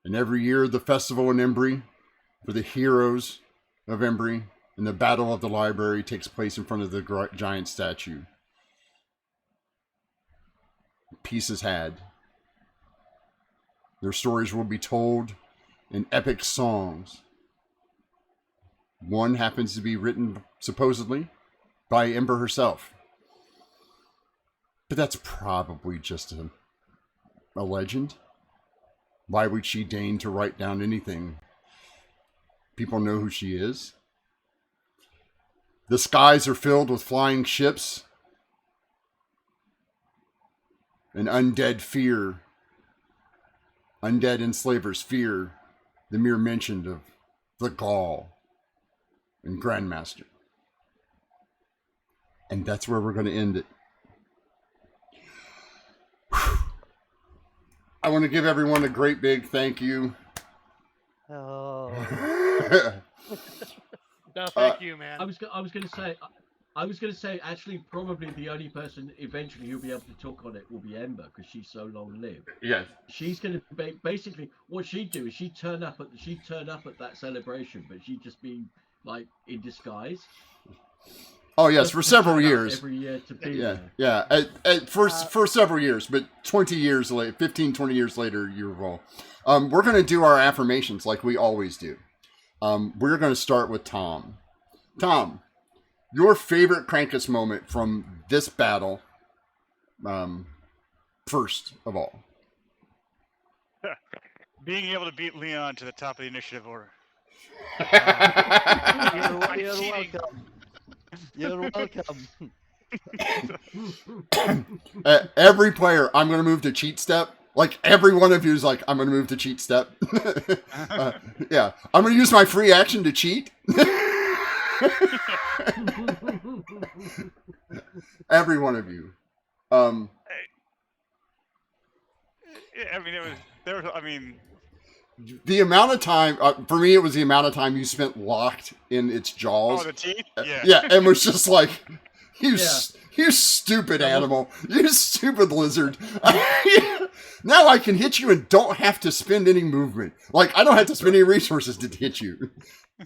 And every year, the festival in Embry for the heroes of Embry and the Battle of the Library takes place in front of the giant statue. Peace is had. Their stories will be told in epic songs. One happens to be written, supposedly, by Ember herself. But that's probably just a legend. Why would she deign to write down anything? People know who she is. The skies are filled with flying ships and undead fear. Undead enslavers fear the mere mention of the Gaul and Grandmaster. And that's where we're going to end it. I want to give everyone a great big thank you. Oh. No, thank you, man. I was going to say, actually, probably the only person eventually who'll be able to talk on it will be Ember, because she's so long lived. Yes. She's going to basically what she'd do is she'd turn up at that celebration, but she'd just be like in disguise. Oh yes, Just for to several turn up years. every year to be Yeah, there. yeah. For several years, but 20 years later, 15, 20 years later, you evolve. We're going to do our affirmations like we always do. We're going to start with Tom. Tom, your favorite Krampus moment from this battle, first of all. Being able to beat Leon to the top of the initiative order. You're welcome. You're welcome. Every player, I'm going to move to cheat step. Like every one of you is like, I'm going to move to cheat step. Yeah, I'm going to use my free action to cheat. Every one of you. I mean, The amount of time, for me, it was the amount of time you spent locked in its jaws. oh, the teeth? Yeah. Yeah, and was just like, you Yeah. stupid animal. You stupid lizard. Now I can hit you and don't have to spend any movement. Like, I don't have to spend any resources to hit you.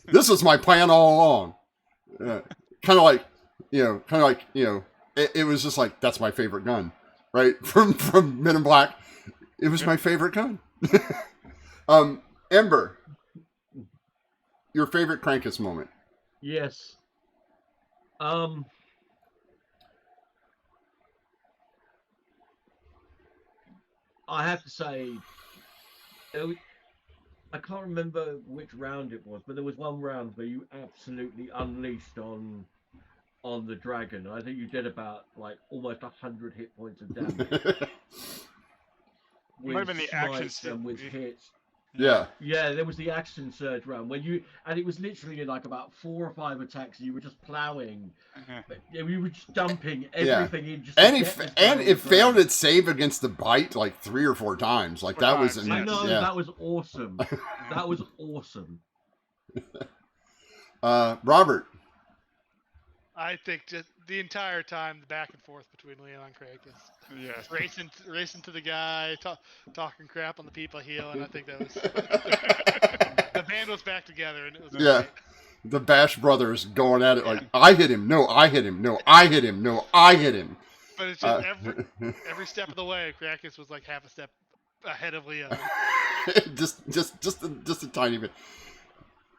This was my plan all along. Kind of like, it was just like, that's my favorite gun. Right? From Men in Black. It was my favorite gun. Ember, your favorite Krampus moment? Yes. I have to say, I can't remember which round it was, but there was one round where you absolutely unleashed on the dragon. I think you did about like almost 100 hit points of damage. Might have been the action smites and with hits. Yeah. Yeah, there was the action surge round when and it was literally like about 4 or 5 attacks. You were just plowing, Uh-huh. we were just dumping Yeah. everything in just And to it get this guy and on the it failed ground. its save against the bite like 3 or 4 times. Like 4 that was times, I yes. know yeah. that was awesome. That was awesome. Robert. I think just the entire time, the back and forth between Leon and Krakus, Yes. racing to the guy, talking crap on the people healing. I think that was the band was back together, and it was Yeah. great. The Bash brothers going at it like, I hit him, no, I hit him, no, I hit him, no, I hit him. But it's just every step of the way, Krakus was like half a step ahead of Leon. just a tiny bit.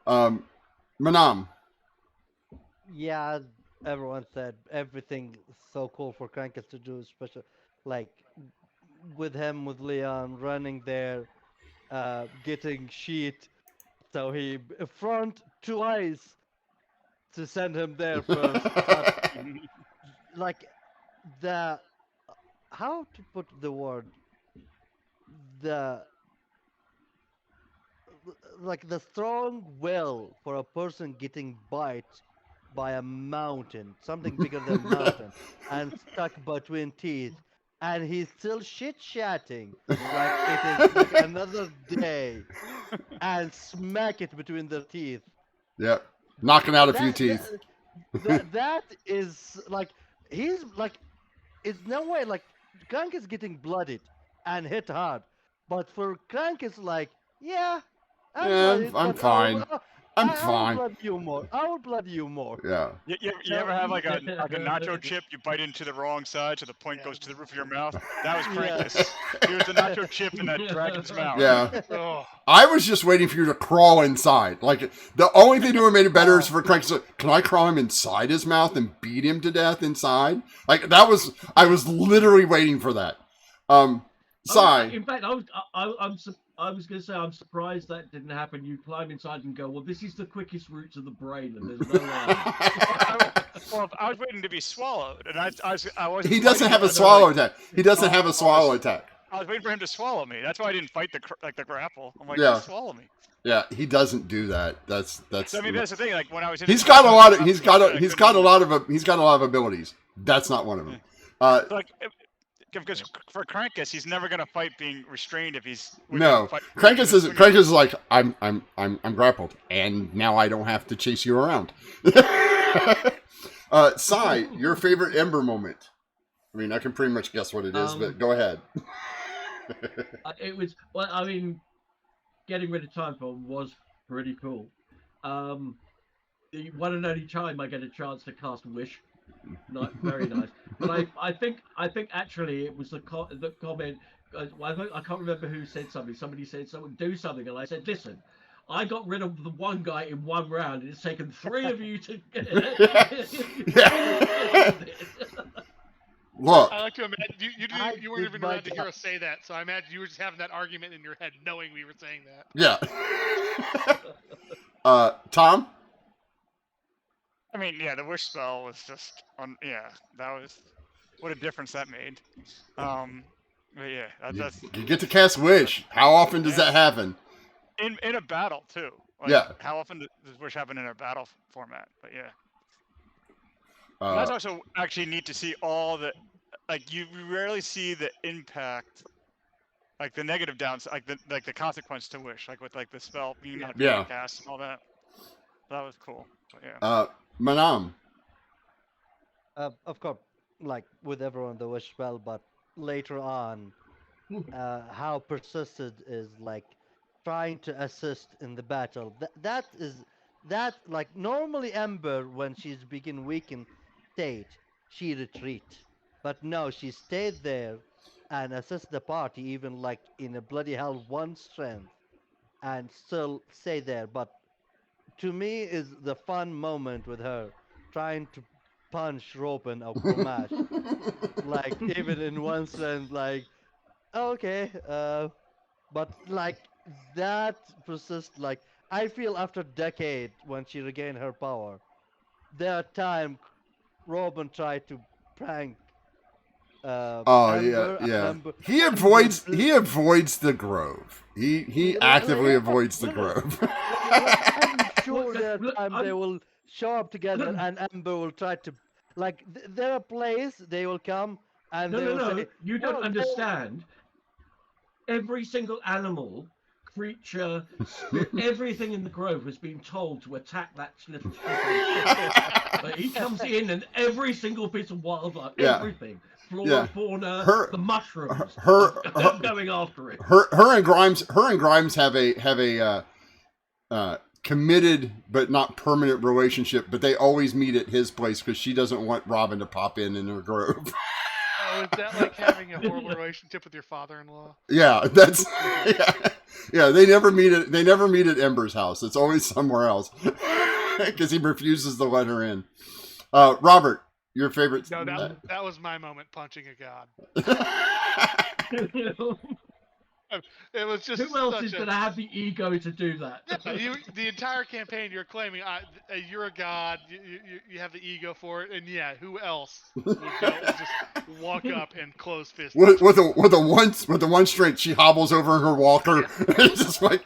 Manam. Yeah, everyone said everything so cool for Krankers to do, especially like with him, with Leon running there, getting sheet, so he front twice to send him there first. But like the how to put the word, the like the strong will for a person getting bite by a mountain, something bigger than mountain, and stuck between teeth, and he's still shit chatting like it is like another day, and smack it between the teeth. Yep. Knocking out a few That teeth. that is like he's like it's no way like Crank is getting bloodied and hit hard, but for Crank is like yeah. I'm Yeah, bloodied, I'm but fine. I'm I will fine. blood you more. I will blood you more. Yeah. You ever have like a nacho chip? You bite into the wrong side, so the point goes to the roof of your mouth. That was Yeah. Krankus. He was the nacho chip in that dragon's mouth. Yeah. Oh, I was just waiting for you to crawl inside. Like the only thing that would have made it better is for Crank to say, can I crawl him inside his mouth and beat him to death inside? Like that was I was literally waiting for that. Sai. In fact, I was going to say I'm surprised that didn't happen. You climb inside and go, well, this is the quickest route to the brain, and there's no way. Well, I was waiting to be swallowed, and I wasn't. He doesn't fighting have it. a swallow attack. He doesn't have a Oh, swallow attack. I was waiting for him to swallow me. That's why I didn't fight the grapple. I'm like, Yeah. just swallow me. Yeah, he doesn't do that. That's. So, I mean, that's the thing. Like when I was in He's the got a lot of. I He's got a couldn't- lot of abilities. That's not one of them. Like, because for Krankus, he's never gonna fight being restrained if he's No, fight- Krankus is like I'm grappled, and now I don't have to chase you around. Sai, your favorite Ember moment? I mean, I can pretty much guess what it is, but go ahead. It was well. I mean, getting rid of time bomb was pretty cool. The one and only time I get a chance to cast Wish, not very nice. But I think actually it was the comment. I can't remember who said something. Somebody said someone do something, and I said, listen. I got rid of the one guy in one round, and it's taken 3 of you to get Look, I like to imagine you weren't did even my allowed to hear job. us say that, so I imagine you were just having that argument in your head, knowing we were saying that. yeah. Tom? I mean, yeah, the wish spell was just yeah, that was what a difference that made. But yeah, that's You get to cast Wish. How often does that happen? in a battle too. Like, Yeah. How often does wish happen in a battle format? But yeah. Uh, That's also actually neat to see all the, like you rarely see the impact, like the negative downside, like the consequence to wish, like with like the spell being not being Yeah. cast and all that. That was cool. But yeah. Manam. Of course, like with everyone, the wish spell, but later on, how persisted is like trying to assist in the battle. That like normally Ember when she's begin weakened state, she retreat, but no, she stayed there and assist the party even like in a bloody hell 1 strength, and still stay there. But to me is the fun moment with her trying to punch Robin or Gromash, like even in 1 strength, like okay, but like that persists. Like I feel after decade when she regained her power, there time Robin tried to prank Oh Ember, yeah, yeah. Ember. He avoids the grove. He actively avoids the grove. I'm sure Look, there are look, times they I'm- will show up together and Ember will try to, like, there are plays they will come and they will no. say, You don't "Oh, they- understand. Every single animal, creature, spirit, everything in the grove has been told to attack that little slip. But he comes in and every single bit of wildlife, Yeah. everything, flora, Yeah. fauna, Her- the mushrooms, her- are going after it. Her and Grimes have a committed but not permanent relationship, but they always meet at his place because she doesn't want Robin to pop in her grove. Oh, is that like having a horrible relationship with your father-in-law? Yeah, that's yeah. They never meet at Ember's house. It's always somewhere else because he refuses to let her in. Robert, your favorite? No, that was my moment punching a god. It was just Who else such is a... going to have the ego to do that? Yeah, the entire campaign, you're claiming you're a god. You have the ego for it, and yeah, who else would just walk up and close fist? with the one strength, she hobbles over in her walker. It's just like,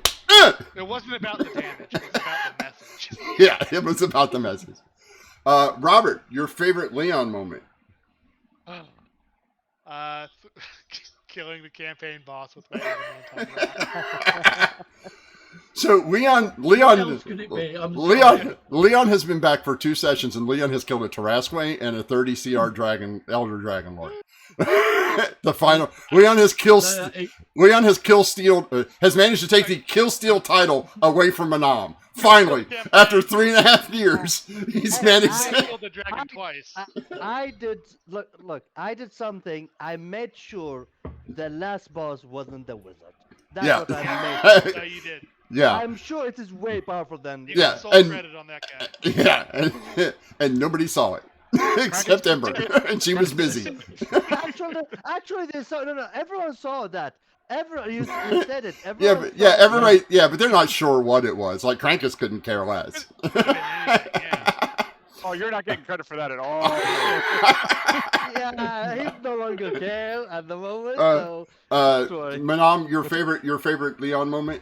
It wasn't about the damage; it was about the message. yeah, it was about the message. Robert, your favorite Leon moment? Killing the campaign boss with my adamantine rock. So Leon else could it be? I'm sorry. Leon has been back for 2 sessions, and Leon has killed a Tarrasque and a 30 CR dragon, Elder Dragon Lord. The final Leon has managed to take the kill steal title away from Manam. Finally, after 3.5 years, he's managed. I killed the dragon twice. I did look. I did something. I made sure the last boss wasn't the wizard. That's Yeah. what I made. No, you did. Yeah, I'm sure it is way powerful than. You Yeah, got sole and- credit on that guy. yeah, and nobody saw it except Ember, and she was busy. Actually, there's no. Everyone saw that. Everyone, you said it. Yeah, Everyone but saw everybody. Yeah, but they're not sure what it was. Like Krankus couldn't care less. Could've been anything, yeah. Oh, you're not getting credit for that at all. Yeah, he's no longer care at the moment. Uh, So, sorry. Manam, your favorite Leon moment?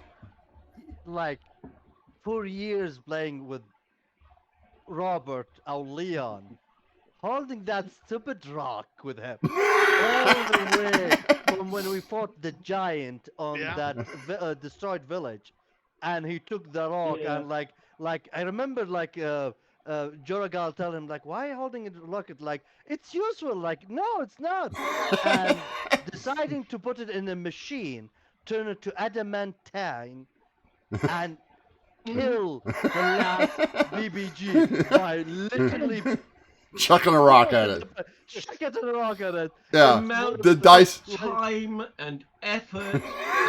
like, for years playing with Robert or Leon, holding that stupid rock with him all the way from when we fought the giant on Yeah. that destroyed village, and he took the rock Yeah. and like I remember Joragal tell him like, why are you holding it rocket? Like, it's useful. Like, no, it's not. And deciding to put it in a machine, turn it to adamantine, and kill the last BBG by literally Chucking a rock at it. chucking a rock at it. Yeah, amount the of dice. time and effort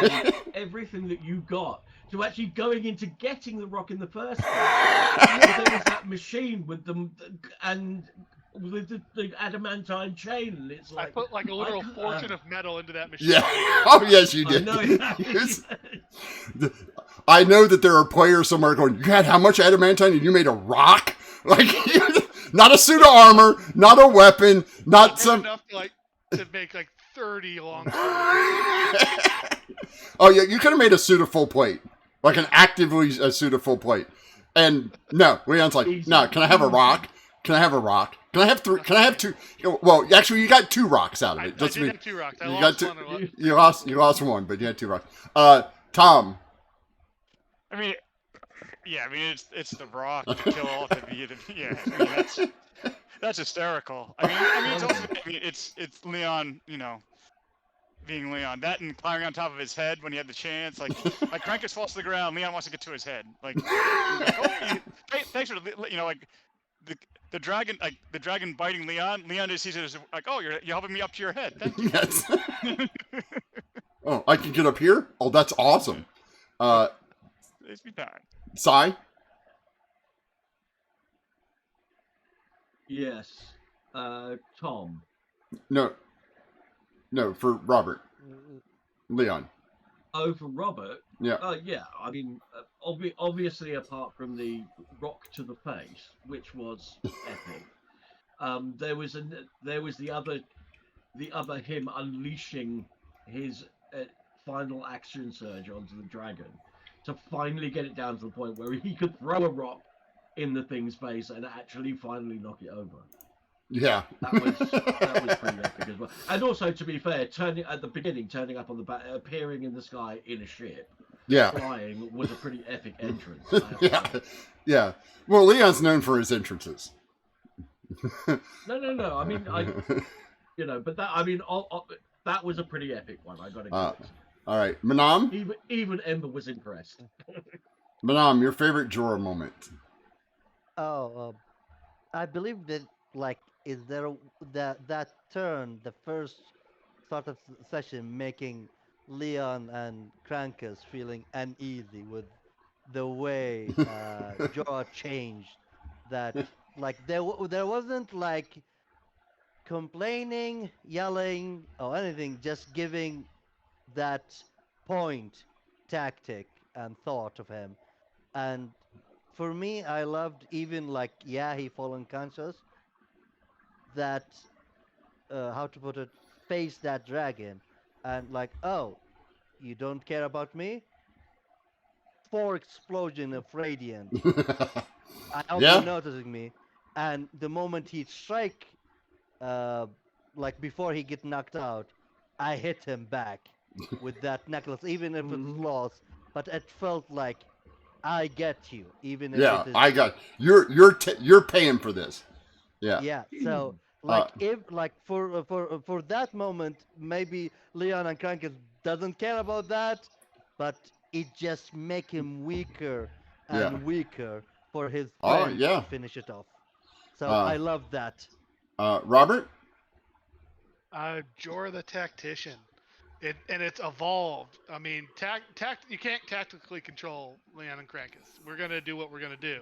and everything that you got to actually going into getting the rock in the first place. There was that machine with them and with the adamantine chain, and it's I like put like a literal can't- fortune of metal into that machine. Yeah. Oh yes, you I did. know. Yes. I know that there are players somewhere going, you had how much adamantine and you made a rock? Like, not a suit of armor, not a weapon, not I some. had enough to make like 30 long. Oh yeah, you could have made a suit of full plate, like an actively a suit of full plate. And no, Leon's like, no. Can I have a rock? Can I have a rock? Can I have 3? Can I have 2? Well, actually, you got 2 rocks out of I it. did have 2 rocks. I you lost got 2. one. And You lost 1, but you had 2 rocks. Tom. I mean, yeah, I mean it's the rock to kill all the yeah. I mean, that's hysterical. I mean it's also, it's Leon, being Leon. That and climbing on top of his head when he had the chance, like Krankus falls to the ground, Leon wants to get to his head. Like, thanks for like the dragon, like the dragon biting Leon. Leon just sees it as like, oh, you're helping me up to your head. Thank you. Yes. Oh, I can get up here? Oh, that's awesome. It's me time. Sai? Yes, Tom. No, for Robert. Leon. Oh, for Robert. Yeah. Yeah. I mean, obviously, apart from the rock to the face, which was epic. There was the other the other him unleashing his final action surge onto the dragon to finally get it down to the point where he could throw a rock in the thing's face and actually finally knock it over. Yeah. That was pretty epic as well. And also, to be fair, turning at the beginning, turning up on the back, appearing in the sky in a ship, Yeah. flying was a pretty epic entrance. Yeah. Yeah. Well, Leon's known for his entrances. No. I mean, but that, I mean, that was a pretty epic one. I got to give it. All right, Manam. Even Ember was impressed. Manam, your favorite Jorah moment? Oh, I believe that like is there that turn the first sort of session making Leon and Krankers feeling uneasy with the way Jorah changed. That like there wasn't like complaining, yelling, or anything, just giving that point, tactic, and thought of him. And for me, I loved even like, yeah, he fall unconscious, that, how to put it, face that dragon. And like, oh, you don't care about me? Four explosion of radiant. I hope you're Yeah. noticing me. And the moment he strike, uh, like before he get knocked out, I hit him back with that necklace, even if it's lost. But it felt like I get you, even if Yeah, it is. I got you're paying for this. Yeah. Yeah. So Uh, like if like for that moment, maybe Leon and Krankis doesn't care about that, but it just make him weaker yeah. and weaker for his Oh friend yeah. to finish it off. So Uh, I love that. Robert. Jorah the Tactician. It's evolved. I mean, you can't tactically control Leon and Krankis. We're gonna do what we're gonna do,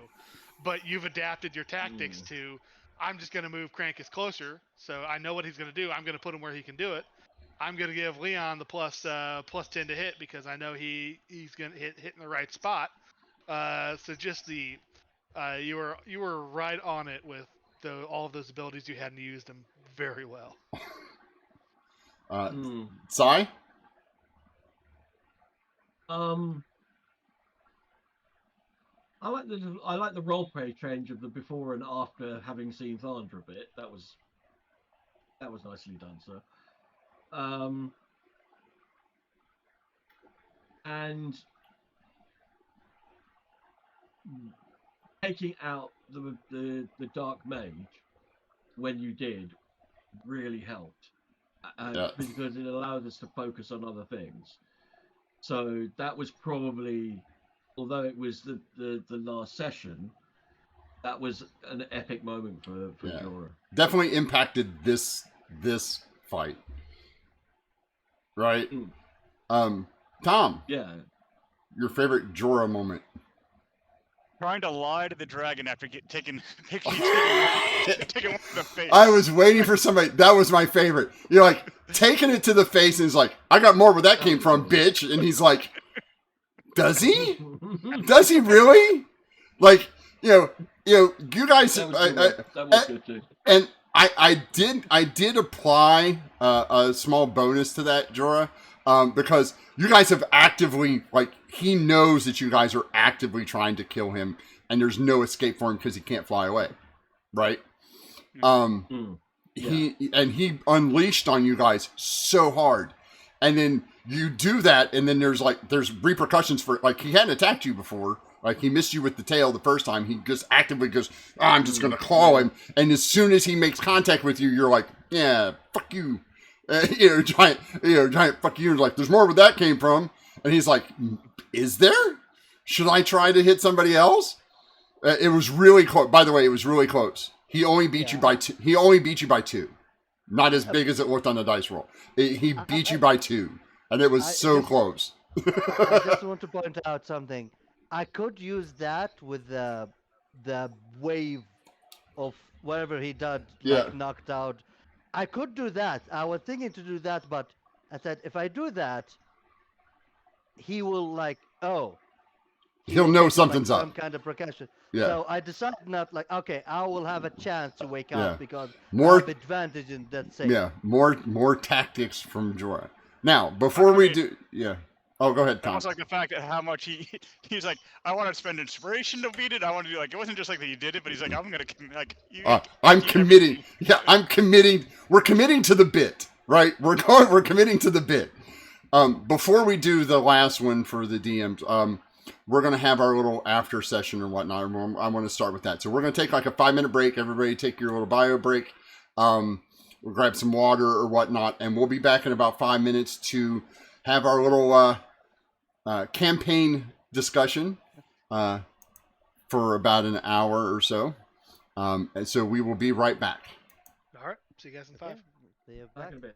but you've adapted your tactics to. I'm just gonna move Krankis closer, so I know what he's gonna do. I'm gonna put him where he can do it. I'm gonna give Leon the plus 10 to hit because I know he's gonna hit in the right spot. So just the you were right on it with all of those abilities you had and you used them very well. Sai. I like the role play change of the before and after having seen Thandra a bit. That was nicely done, sir. And taking out the dark mage when you did really helped, Yeah. because it allowed us to focus on other things. So that was probably, although it was the last session, that was an epic moment for Yeah. Jorah. Definitely impacted this fight. Right. Tom. Yeah. Your favorite Jorah moment? Trying to lie to the dragon after taking one in the face. I was waiting for somebody. That was my favorite. You're like taking it to the face, and he's like, "I got more where that came from, bitch." And he's like, "Does he? Does he really?" Like, you guys. That was good too. And I did apply a small bonus to that, Jorah, because you guys have actively, like, he knows that you guys are actively trying to kill him, and there's no escape for him because he can't fly away, right? He unleashed on you guys so hard, and then you do that, and then there's repercussions for it. Like, he hadn't attacked you before. Like, he missed you with the tail the first time. He just actively goes, I'm just going to claw him. And as soon as he makes contact with you, you're like, yeah, fuck you. Giant fuck you. Like, there's more where that came from. And he's like, is there? Should I try to hit somebody else? It was really close. By the way, it was really close. He only beat you by two. He only beat you by two. Not as big as it looked on the dice roll. He beat you by two. And it was so close. I just want to point out something. I could use that with the wave of whatever he did, like knocked out. I could do that. I was thinking to do that, but I said if I do that, he will like, oh, He'll know taking, something's some up. kind of precaution. Yeah. So I decided not like, okay, I will have a chance to wake Yeah. up because I More have advantage in that save. Yeah, more tactics from Jorah. Now, before we do, yeah. Oh, go ahead, That Tom. was like the fact that how much he's like, I want to spend inspiration to beat it. I want to do like it wasn't just like that you did it, but he's like, I'm gonna like you. I'm key committing. everything. Yeah, I'm committing. We're committing to the bit, right? We're committing to the bit. Before we do the last one for the DMs, we're gonna have our little after session or whatnot. I want to start with that. So we're gonna take like a 5-minute break. Everybody, take your little bio break. We'll grab some water or whatnot, and we'll be back in about 5 minutes to have our little campaign discussion for about an hour or so. And so we will be right back. All right. See you guys in 5. Okay, see you Back back. in a bit.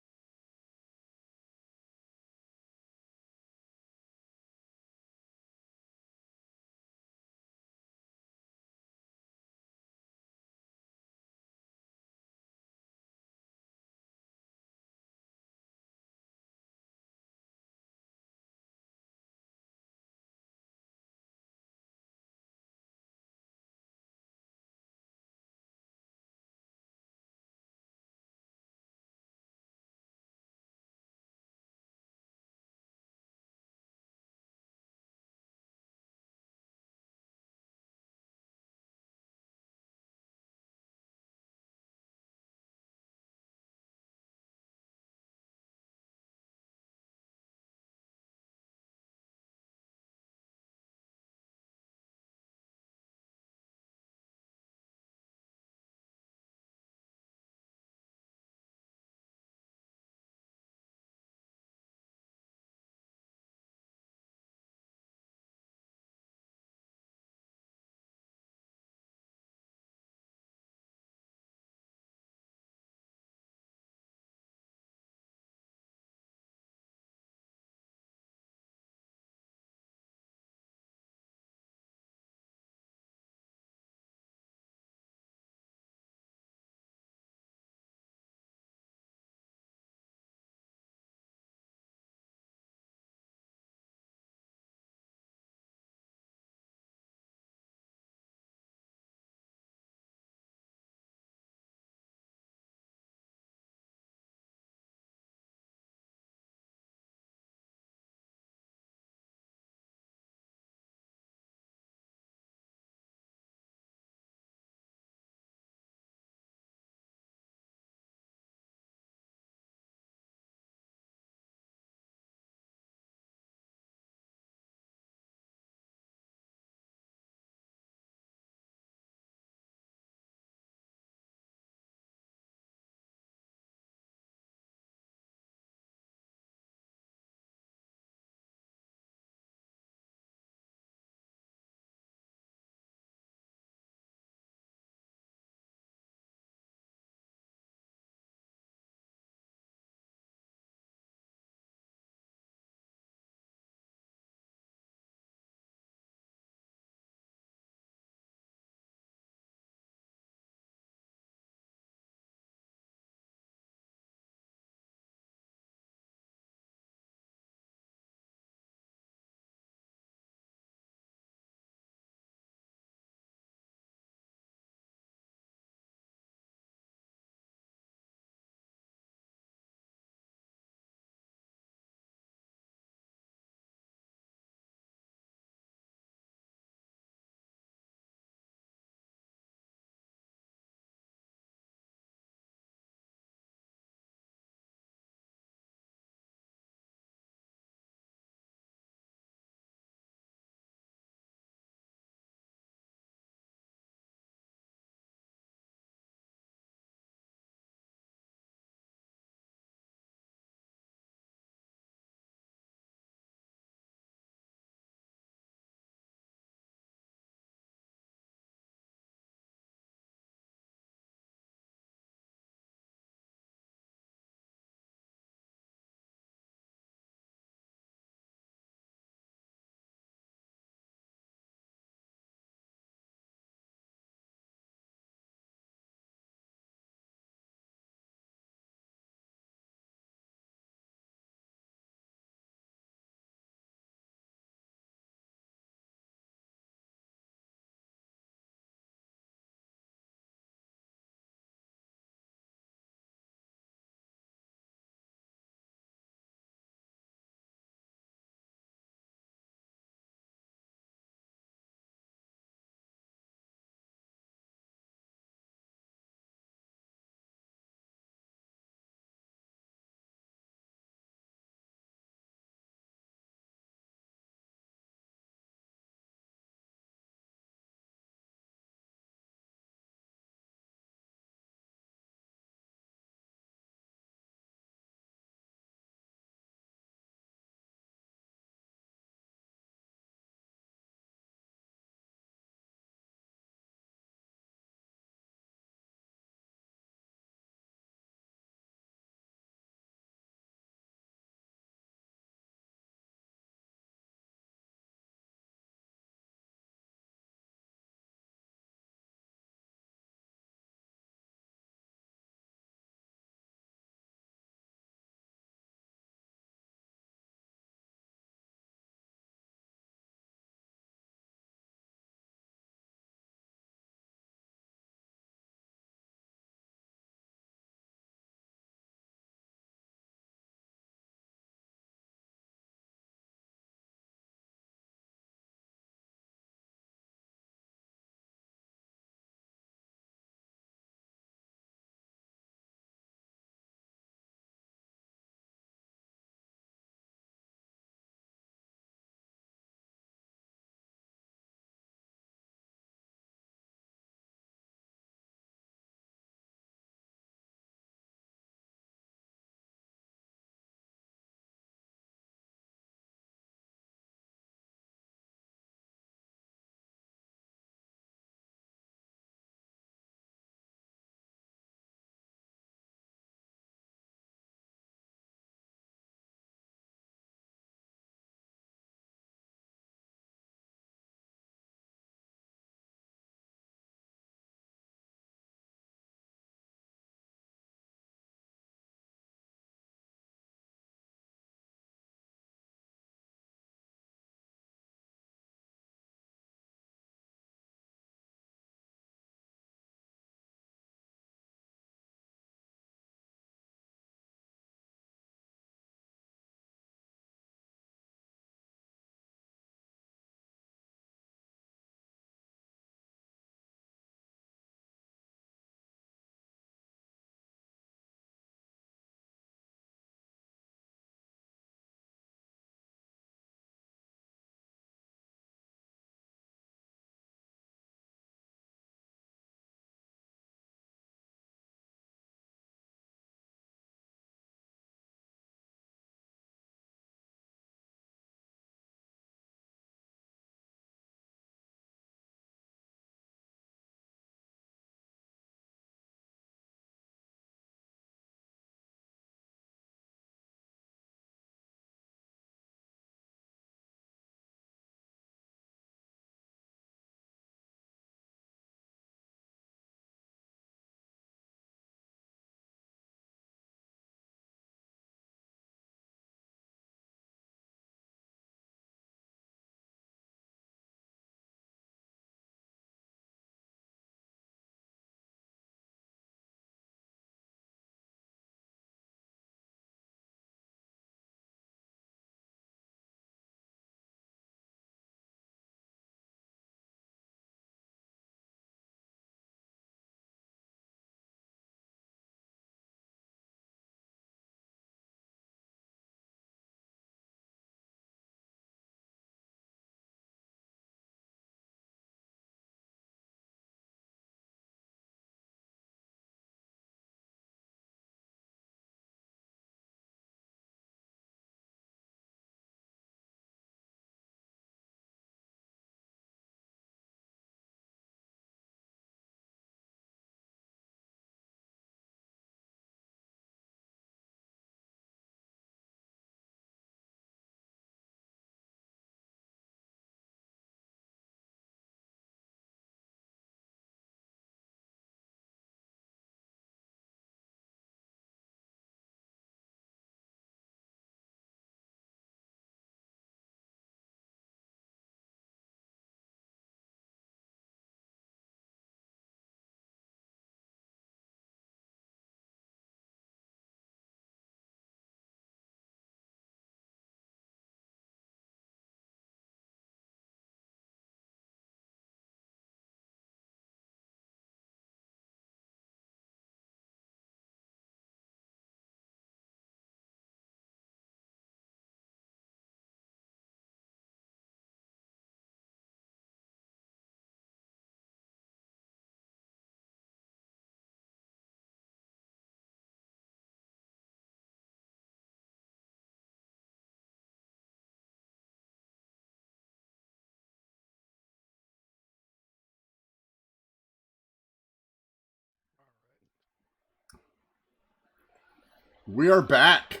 We are back.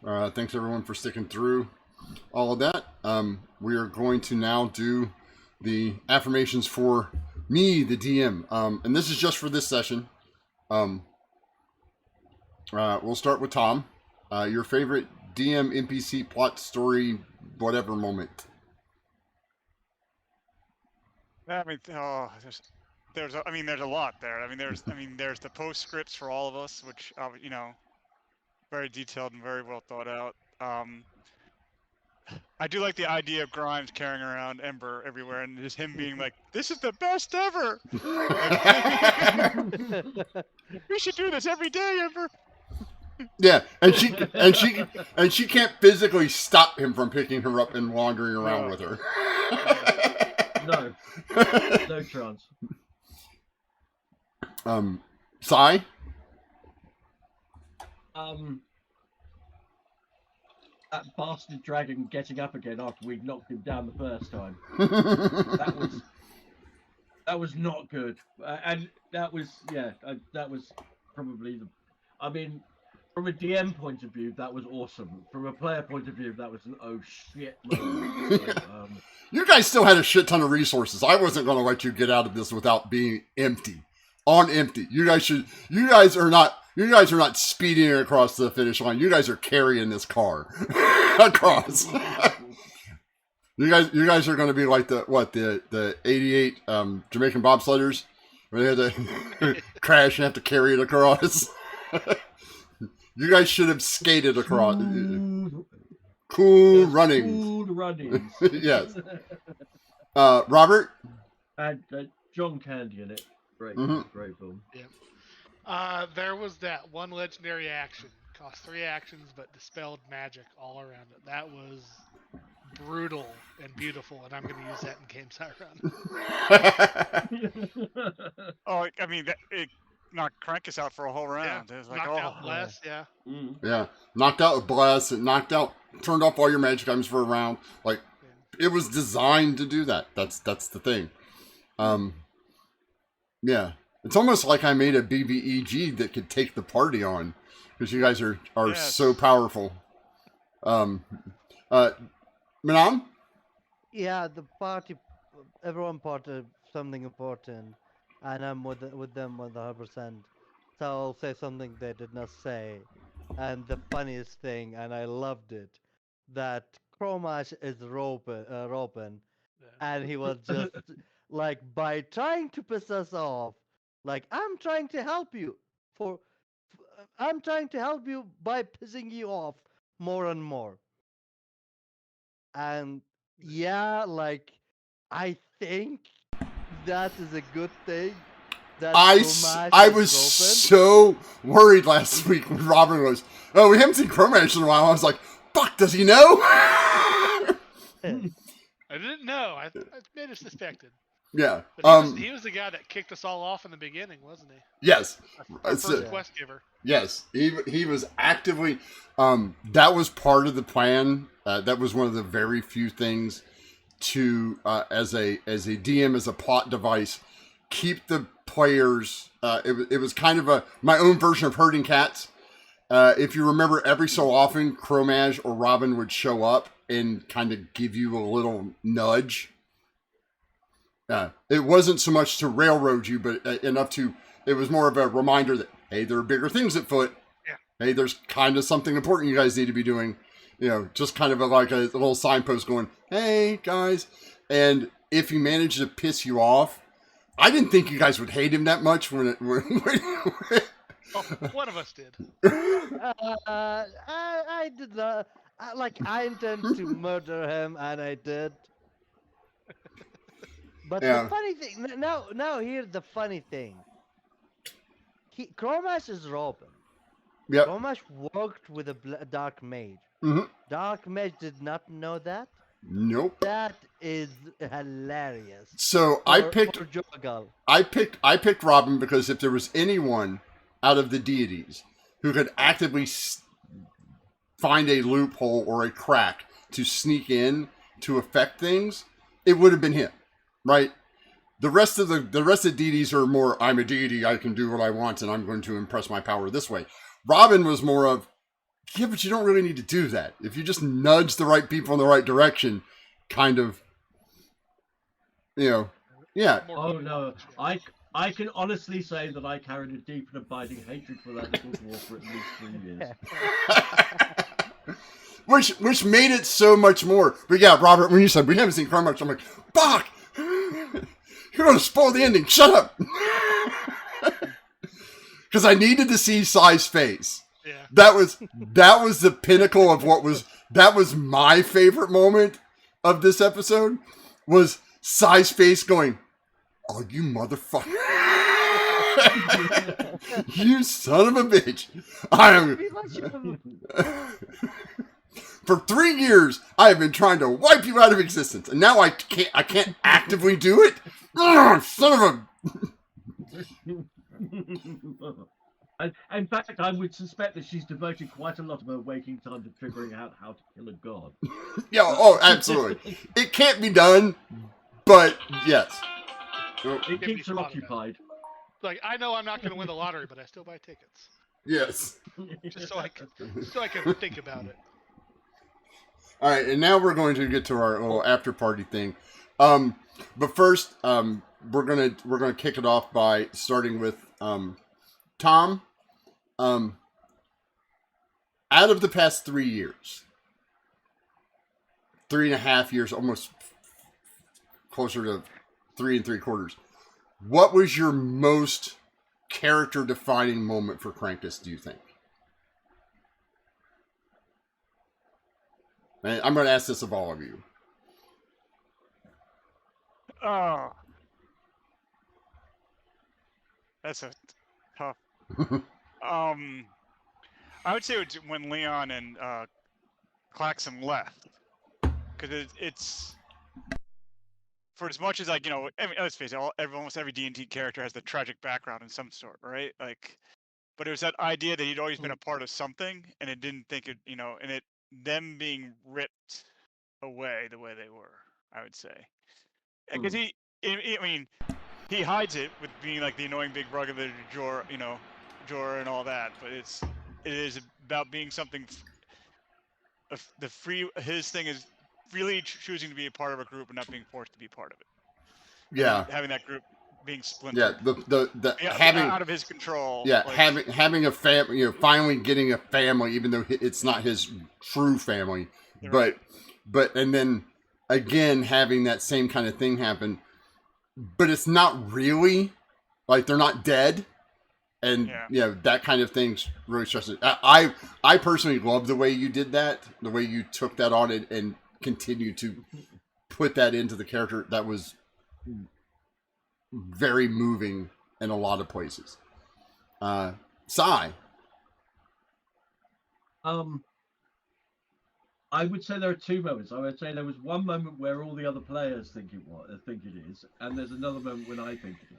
Thanks everyone for sticking through all of that. We are going to now do the affirmations for me, the DM. And this is just for this session. We'll start with Tom. Your favorite DM, NPC, plot, story, whatever moment. I mean, there's a lot there. I mean, there's the postscripts for all of us, which very detailed and very well thought out. I do like the idea of Grimes carrying around Ember everywhere and just him being like, "This is the best ever. We should do this every day, Ember." Yeah, and she can't physically stop him from picking her up and wandering around with her. No chance. Sai? That bastard dragon getting up again after we knocked him down the first time. That was not good, and that was probably the. I mean, from a DM point of view, that was awesome. From a player point of view, that was an oh shit moment. So, you guys still had a shit ton of resources. I wasn't going to let you get out of this without being empty. On empty. You guys are not speeding across the finish line. You guys are carrying this car across. You guys are going to be like the 88 Jamaican bobsledders where they had to crash and have to carry it across. You guys should have skated across. Cool runnings. Cool runnings. Yes. Robert? And John Candy in it. Great, great film. Yeah. There was that one legendary action. Cost 3 actions, but dispelled magic all around it. That was brutal and beautiful, and I'm going to use that in games I run. Oh, I mean, it knocked Crankus out for a whole round. Yeah. It was like, Knocked out Bless, yeah. Yeah. Knocked out Bless, it turned off all your magic items for a round. Like, it was designed to do that. That's the thing. Yeah. It's almost like I made a BBEG that could take the party on, because you guys are Yes. so powerful. Manam? Yeah, the party, everyone parted something important, and I'm with them 100%. So I'll say something they did not say, and the funniest thing, and I loved it, that Chromash is Robin, and he was just like, by trying to piss us off, like, I'm trying to help you by pissing you off more and more. And yeah, like, I think that is a good thing. That I Chromash was is so worried last week when Robin was, oh, we haven't seen Chromash in a while. I was like, fuck, does he know? open. I didn't know. I made it suspected. Yeah. But he was the guy that kicked us all off in the beginning, wasn't he? Yes. Our That's first it. quest giver. Yes. He was actively, that was part of the plan. That was one of the very few things to, as a DM, as a plot device, keep the players, it was kind of my own version of herding cats. If you remember, every so often, Chromage or Robin would show up and kind of give you a little nudge. It wasn't so much to railroad you, but enough to, it was more of a reminder that, hey, there are bigger things at foot. Yeah. Hey, there's kind of something important you guys need to be doing. You know, just kind of like a little signpost going, hey, guys. And if he managed to piss you off, I didn't think you guys would hate him that much when Oh, one of us did. I did not. I intend to murder him, and I did. But Yeah. the funny thing, now here's the funny thing. Chromash is Robin. Yep. Chromash worked with a dark mage. Mhm. Dark mage did not know that. Nope. That is hilarious. So I picked Robin because if there was anyone out of the deities who could actively find a loophole or a crack to sneak in to affect things, it would have been him, right? The rest of the deities are more, I'm a deity, I can do what I want, and I'm going to impress my power this way. Robin was more of, yeah, but you don't really need to do that. If you just nudge the right people in the right direction, kind of, yeah. More Oh good no, watch, I can honestly say that I carried a deep and abiding hatred for that little dwarf for at least 3 years. which made it so much more. But yeah, Robert, when you said we haven't seen Crime much, I'm like, fuck! You're gonna spoil the ending. Shut up! Because I needed to see Sai's face. Yeah. That was the pinnacle of that was my favorite moment of this episode, was Sai's face going, "Oh, you motherfucker. You son of a bitch. I am." For 3 years, I have been trying to wipe you out of existence, and now I can't actively do it? Ugh, son of a... In fact, I would suspect that she's devoted quite a lot of her waking time to figuring out how to kill a god. Yeah, oh, absolutely. It can't be done, but yes. It keeps her thought occupied. Like, I know I'm not going to win the lottery, but I still buy tickets. Yes. Just so I can think about it. All right, and now we're going to get to our little after party thing. But first, we're gonna kick it off by starting with Tom. Out of the past 3 years, 3.5 years, almost closer to 3 3/4, what was your most character defining moment for Krampus, do you think? And I'm going to ask this of all of you. Oh, that's a tough. I would say it's when Leon and Klaxon left, because it's for as much as, like, I mean, let's face it, almost every D&D character has the tragic background in some sort, right? Like, but it was that idea that he'd always been a part of something, and it didn't think it, and it them being ripped away the way they were, I would say, because I mean, he hides it with being like the annoying big brother to Jorah and all that, but it is about being something. His thing is really choosing to be a part of a group and not being forced to be part of it. Yeah, having that group being splintered. Yeah, the having out of his control. Yeah, like, having a family, finally getting a family, even though it's not his true family, Right. but and then again having that same kind of thing happen, but it's not really, like, they're not dead, and that kind of thing's really stressful. I personally love the way you did that, the way you took that on and continued to put that into the character. That was very moving in a lot of places. Sai. I would say there are 2 moments. I would say there was one moment where all the other players think it is, and there's another moment when I think it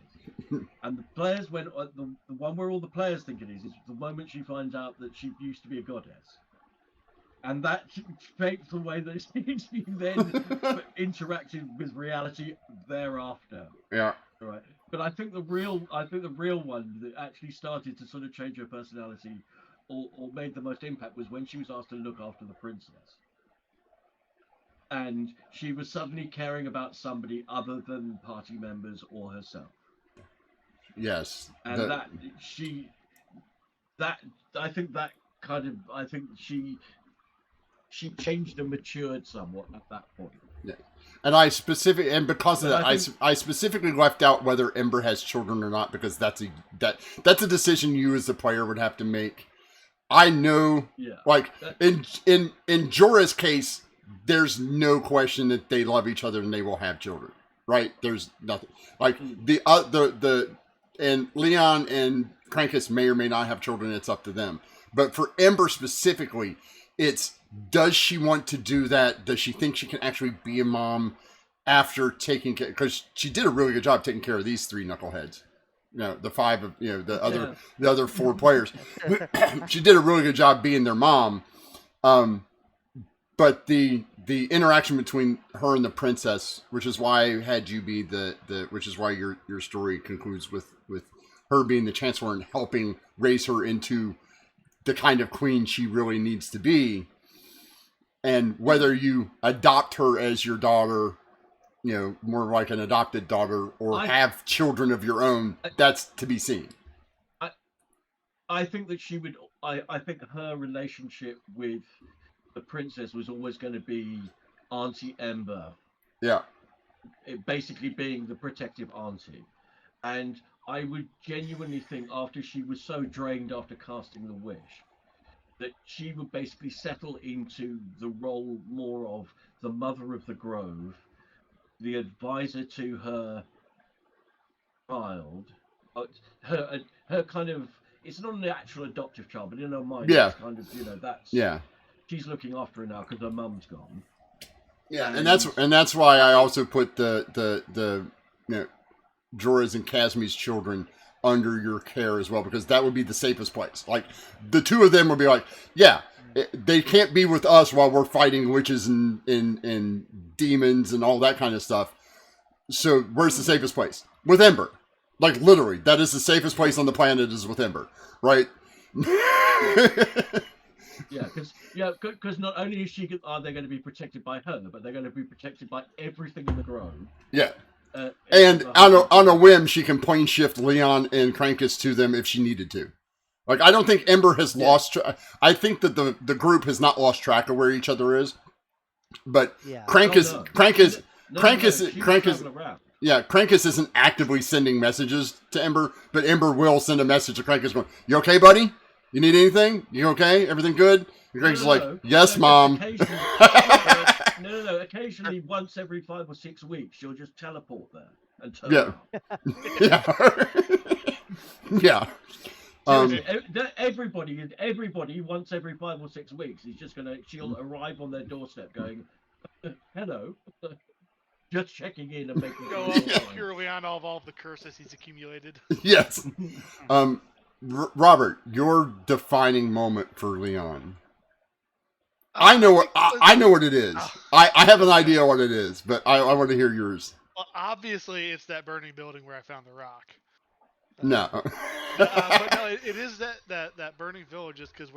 is. And the players the one where all the players think it is the moment she finds out that she used to be a goddess, and that shapes the way that she then interacted with reality thereafter. Yeah. Right. But I think the real one that actually started to sort of change her personality or made the most impact was when she was asked to look after the princess. And she was suddenly caring about somebody other than party members or herself. Yes. And I think she changed and matured somewhat at that point. Yeah. And because of that, I specifically left out whether Ember has children or not, because that's a decision you as the player would have to make. I know, like in Jorah's case, there's no question that they love each other and they will have children, right? There's nothing like and Leon and Krampus may or may not have children. It's up to them. But for Ember specifically, it's, does she want to do that? Does she think she can actually be a mom after taking care? Because she did a really good job taking care of these 3 knuckleheads. The 5 of the other 4 players. She did a really good job being their mom. But the interaction between her and the princess, which is why I had you be which is why your story concludes with her being the chancellor and helping raise her into the kind of queen she really needs to be. And whether you adopt her as your daughter, you know, more like an adopted daughter, or have children of your own, that's to be seen. I think that she would. I think her relationship with the princess was always going to be Auntie Ember. Yeah. It basically being the protective auntie. And I would genuinely think after she was so drained after casting the wish, that she would basically settle into the role more of the mother of the grove, the advisor to her child, her kind of, it's not an actual adoptive child, but in her mind, Yeah. it's kind of, you know, that's, Yeah. she's looking after her now because her mum's gone. Yeah, and that's why I also put the you know, Jorah's and Casmi's children under your care as well, because that would be the safest place. Like, the two of them would be like, yeah, they can't be with us while we're fighting witches and demons and all that kind of stuff. So where's the safest place? With Ember. Like, literally, that is the safest place on the planet is with Ember, right? Yeah, because not only are they going to be protected by her, but they're going to be protected by everything in the grove. Yeah. And on a whim, she can plane shift Leon and Krankus to them if she needed to. Like, I don't think Ember has lost. I think that the group has not lost track of where each other is. But Krankus isn't actively sending messages to Ember, but Ember will send a message to Krankus going, "You okay, buddy? You need anything? You okay? Everything good?" And Krankus is like, "Yes, Mom." No. Occasionally, once every 5 or 6 weeks, she'll just teleport there and turn up. Yeah. Everybody once every 5 or 6 weeks is just she'll arrive on their doorstep going, "Hello." Just checking in and making go sure. purely on all of the curses he's accumulated. Yes. Robert, your defining moment for Leon. I know what it is. I have an idea what it is, but I want to hear yours. Well, obviously, it's that burning building where I found the rock. No. But no, it is that burning village, just because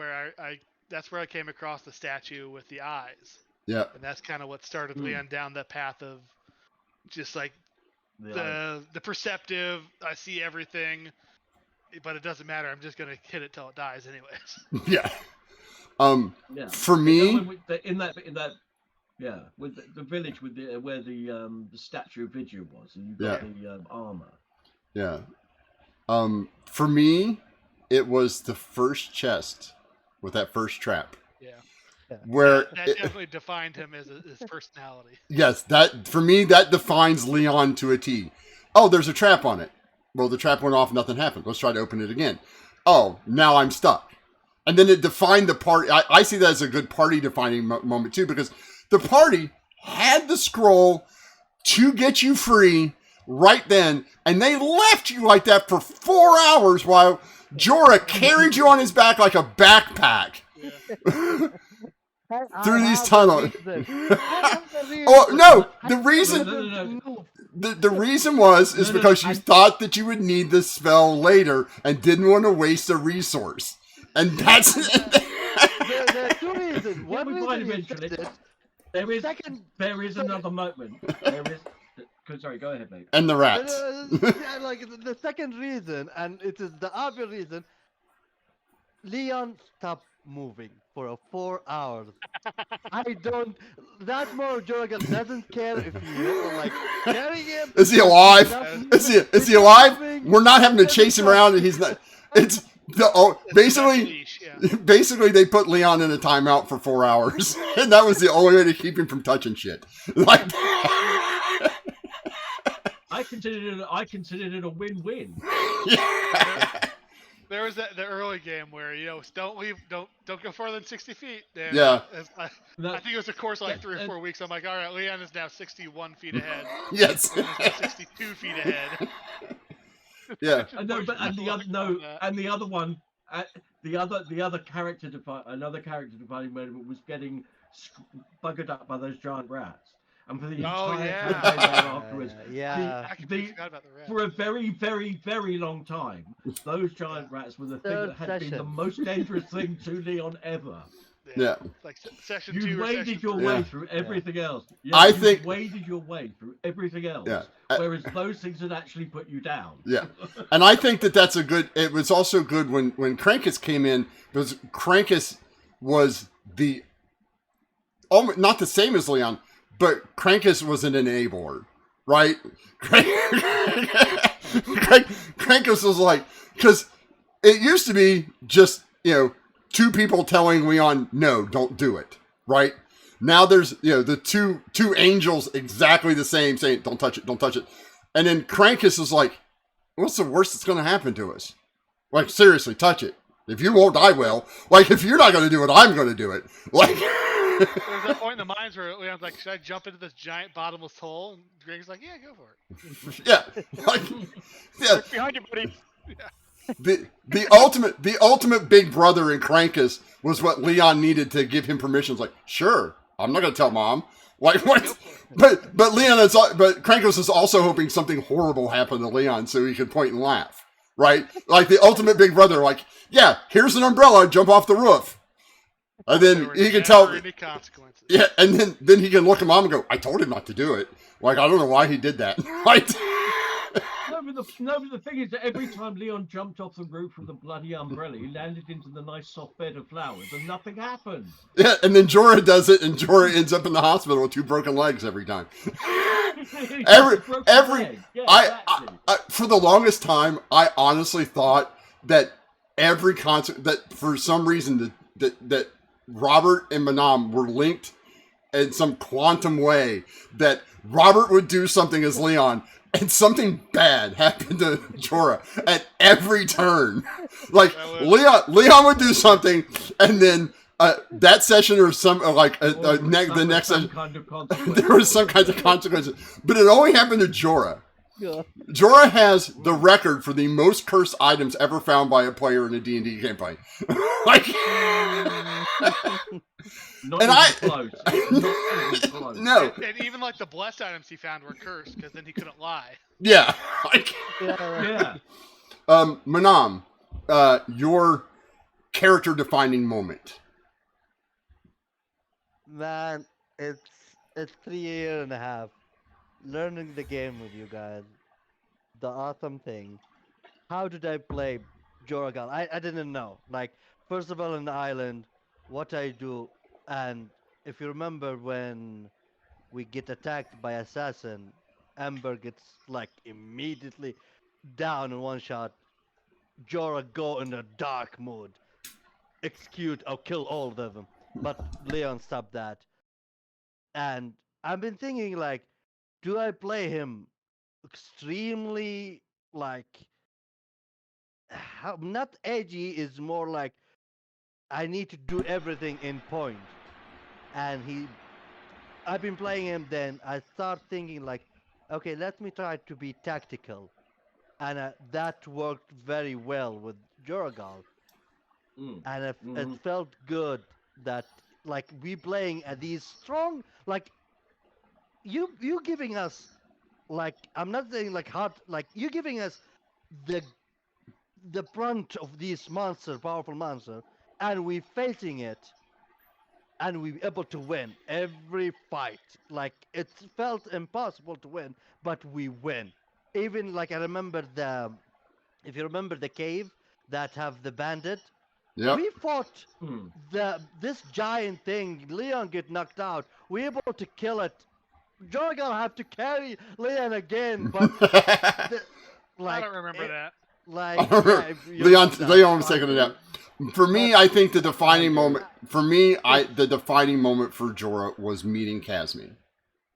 that's where I came across the statue with the eyes. Yeah. And that's kind of what started Leon down that path of just like the perceptive. I see everything, but it doesn't matter. I'm just gonna hit it till it dies, anyways. Yeah. For me, with the village with where the statue of Vigia was, and you got the armor. Yeah. For me, it was the first chest with that first trap. Yeah. Where that definitely defined him as his personality. Yes, that for me that defines Leon to a T. Oh, there's a trap on it. Well, the trap went off, nothing happened. Let's try to open it again. Oh, now I'm stuck. And then it defined the party. I see that as a good party defining moment too, because the party had the scroll to get you free right then, and they left you like that for 4 hours while Jorah carried you on his back like a backpack. Yeah. Through these tunnels. Oh no! The reason, the reason is because you thought that you would need this spell later and didn't want to waste a resource, and that's. There are two reasons. One reason eventually. There is another moment. Sorry, go ahead, mate. And the rats. Like the second reason, and it is the obvious reason. Leon stopped moving for 4 hours. That more Jorah doesn't care if you like carrying him. Is he alive? Is he alive? We're not having to chase him around, and he's not. It's basically they put Leon in a timeout for 4 hours, and that was the only way to keep him from touching shit. Like. I considered it a win-win. Yeah. There was the early game where don't leave, don't go further than 60 feet. And yeah. I think it was a course of like 3 or 4 weeks. I'm like, all right, Leon is now 61 feet ahead. Yes. And is now 62 feet ahead. Yeah. The other one, another character defining moment was getting buggered up by those giant rats. and for the Oh, entire yeah. campaign afterwards. Yeah. I completely forgot about the rat. For a very, very, very long time, those giant rats were the thing Third that had been the session. most dangerous thing to Leon ever. Yeah. Like session You 2 or waded session your 3. way Yeah. through everything else. Yeah, I you think- waded your way through everything else. Yeah. Whereas those things had actually put you down. Yeah. And I think that that's a good. It was also good when Krankus came in, because Krankus was not the same as Leon, but Krankus was an enabler, right? Krankus was like, because it used to be just, two people telling Leon, no, don't do it, right? Now there's, the two angels exactly the same saying, don't touch it, don't touch it. And then Krankus is like, what's the worst that's going to happen to us? Like, seriously, touch it. If you won't, I will. Like, if you're not going to do it, I'm going to do it. Like, There's that point in the mines where Leon's like, should I jump into this giant bottomless hole? And Greg's like, yeah, go for it. yeah, like, yeah. Look behind you, buddy. The ultimate big brother in Krankus was what Leon needed to give him permission. It's like, sure, I'm not going to tell Mom. Like, what? But Krankos is also hoping something horrible happened to Leon so he could point and laugh, right? Like the ultimate big brother, like, yeah, here's an umbrella, jump off the roof, and then There were he can never tell, any consequences. yeah, and then he can look at Mom and go, I told him not to do it. Like, I don't know why he did that, right? No, but the thing is that every time Leon jumped off the roof from the bloody umbrella, he landed into the nice soft bed of flowers, and nothing happened. Yeah, and then Jorah does it, and Jorah ends up in the hospital with 2 broken legs every time. For the longest time, I honestly thought that that for some reason that Robert and Manam were linked in some quantum way, that Robert would do something as Leon and something bad happened to Jorah at every turn. Like Leon would do something, and then that session or the next session, there was some kind of consequences. But it only happened to Jorah. Yeah. Jorah has the record for the most cursed items ever found by a player in a D&D campaign. Like, Not And even close. Not even close. no, And even like the blessed items he found were cursed because then he couldn't lie. yeah, like, Yeah. Manam, your character defining moment. Man, it's 3.5 years learning the game with you guys. The awesome thing. How did I play Joragal? I didn't know. Like, first of all, on the island, what I do, and if you remember when we get attacked by assassin, Amber gets like immediately down in one shot. Jorah go in a dark mood, execute or kill all of them. But Leon stopped that. And I've been thinking, like, do I play him extremely, like, not edgy, is more like I need to do everything in point. And I've been playing him, then I start thinking, like, okay, let me try to be tactical. And that worked very well with Joragal. And it felt good that, like, we playing these strong, like, you giving us, like, I'm not saying like hard, like, you giving us the brunt of these powerful monster, and we facing it, and we able to win every fight. Like, it felt impossible to win, but we win. Even, like, I remember if you remember the cave that have the bandit, Yep. we fought this giant thing. Leon get knocked out. We able to kill it. Jorgal have to carry Leon again, but I don't remember that. Like, Leon was taking it out. For me, I think the defining moment. For me, the defining moment for Jorah was meeting Casmi.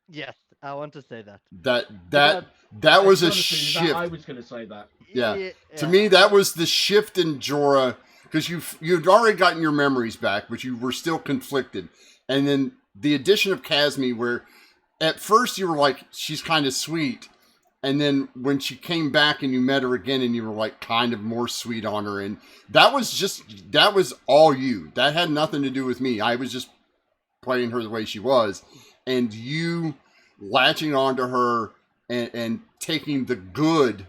Yes, I want to say that. That was a Honestly, shift. I was going to say that. Yeah. To me, that was the shift in Jorah, because you'd already gotten your memories back, but you were still conflicted. And then the addition of Casmi, where at first you were like, she's kind of sweet. And then when she came back and you met her again and you were like kind of more sweet on her. And that was all you. That had nothing to do with me. I was just playing her the way she was. And you latching onto her and taking the good,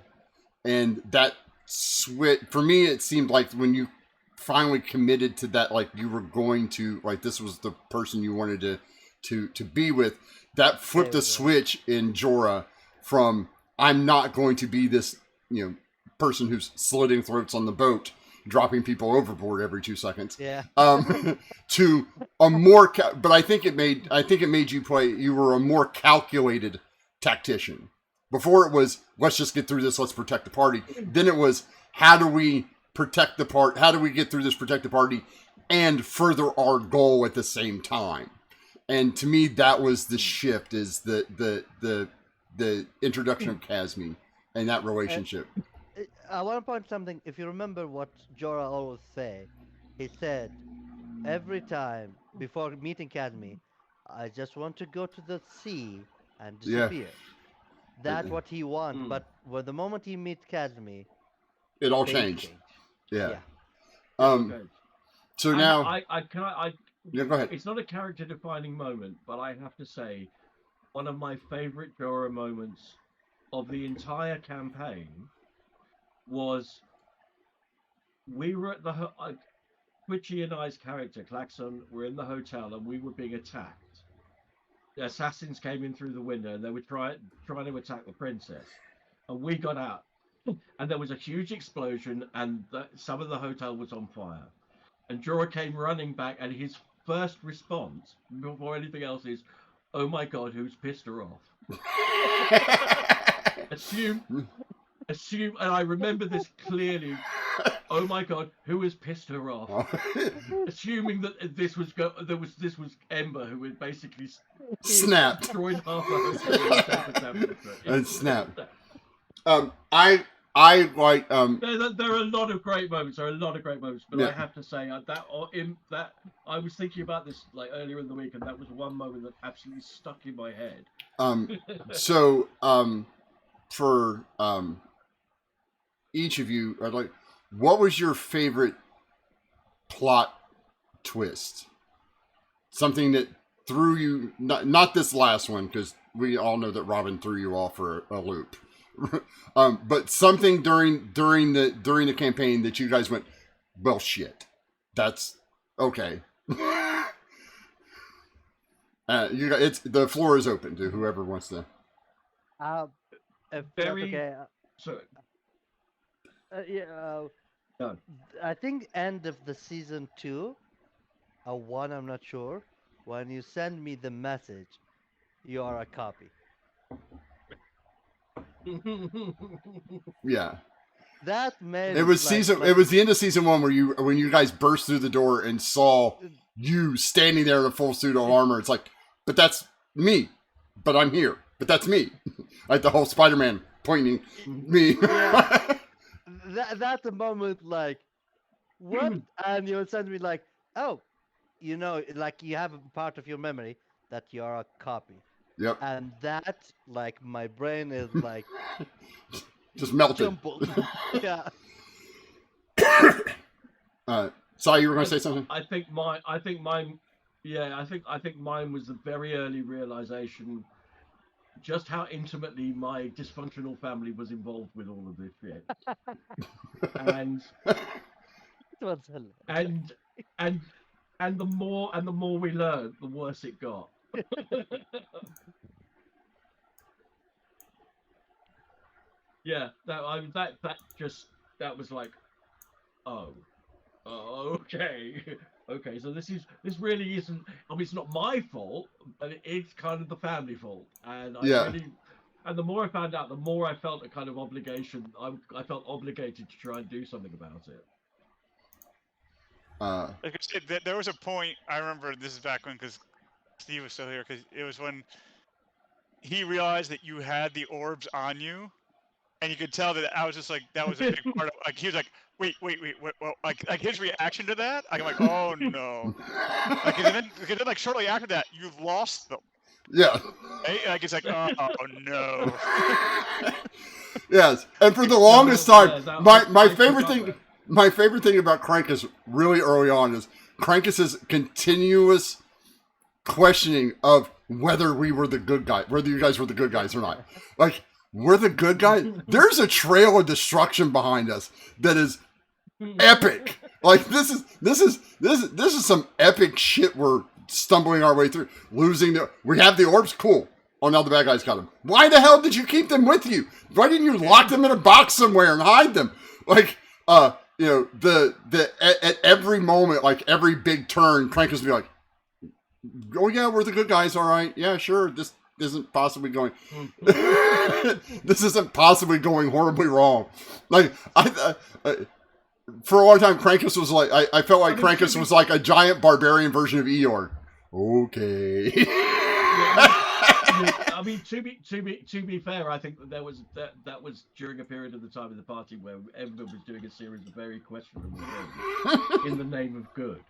and that switch for me, it seemed like when you finally committed to that, like you were going to, like this was the person you wanted to be with, that flipped the switch in Jorah from I'm not going to be this, person who's slitting throats on the boat, dropping people overboard every 2 seconds. Yeah. To a more, but I think it made you play. You were a more calculated tactician. Before it was let's just get through this, let's protect the party. Then it was how do we protect the part? How do we get through this, protect the party, and further our goal at the same time? And to me, that was the shift. Is the introduction of Casmi and that relationship. I want to point something. If you remember what Jorah always say, he said every time before meeting Cadme, I just want to go to the sea and disappear. That's what he wants. But when the moment he meets Cadme, it all things changed. change. Yeah. Okay. So And now, I go ahead. it's not a character defining moment, but I have to say, one of my favorite Jorah moments of the entire campaign was we were at the Twitchy and I's character Klaxon were in the hotel and we were being attacked. The assassins came in through the window and they were trying to attack the princess, and we got out and there was a huge explosion and some of the hotel was on fire, and Jorah came running back and his first response before anything else is, oh my god, who's pissed her off? Assume, and I remember this clearly. Oh my god, who has pissed her off? Assuming that this was Ember, who had basically Snapped. destroyed half the hotel And snapped. I like There are a lot of great moments. But I have to say that I was thinking about this like earlier in the week, and that was one moment that absolutely stuck in my head. So for each of you, I'd like, what was your favorite plot twist? Something that threw you, not this last one, because we all know that Robin threw you off for a loop. But something during the campaign that you guys went, well, shit, that's okay. You guys, the floor is open to whoever wants to. If Very. that's okay. So Yeah. I think end of the season 2, or 1, I'm not sure. When you send me the message, you are a copy. Yeah. That made It was It was the end of season 1 when you guys burst through the door and saw you standing there in a full suit of armor. It's like, but that's me. But I'm here. But that's me. Like the whole Spider-Man pointing me. Yeah. That's a moment like, what? And you would send me like, oh, like you have a part of your memory that you're a copy. Yep. And that, like, my brain is like just melted. jumbled. Yeah. Sorry, you were going to say something? I think mine was the very early realization just how intimately my dysfunctional family was involved with all of this shit. and the more we learned, the worse it got. Yeah, that was like, oh, okay. Okay, so this really isn't. I mean, it's not my fault, but it's kind of the family fault. And and the more I found out, the more I felt a kind of obligation. I felt obligated to try and do something about it. Like I said, there was a point. I remember this is back when, because Steve was still here, because it was when he realized that you had the orbs on you, and you could tell that I was just like, that was a big part of. Like he was like, wait, well, like his reaction to that, I'm like, oh no. Like and then like shortly after that, you've lost them. Yeah. Right? Like it's like, oh no. Yes, and for the longest time, my favorite thing about Crankus really early on is Crankus's continuous questioning of whether we were the good guy, whether you guys were the good guys or not. Like, we're the good guys. There's a trail of destruction behind us that is epic. Like, this is some epic shit we're stumbling our way through. We have the orbs, cool. Oh, now the bad guys got them. Why the hell did you keep them with you? Why didn't you lock them in a box somewhere and hide them? Like, at every moment, like every big turn, Crank is be like, oh yeah, we're the good guys, all right. Yeah, sure. This isn't possibly going. This isn't possibly going horribly wrong. Like for a long time, Krankus was like I felt like Krankus was like a giant barbarian version of Eeyore. Okay. I mean, to be fair, I think that that was during a period of the time of the party where everyone was doing a series of very questionable things in the name of good.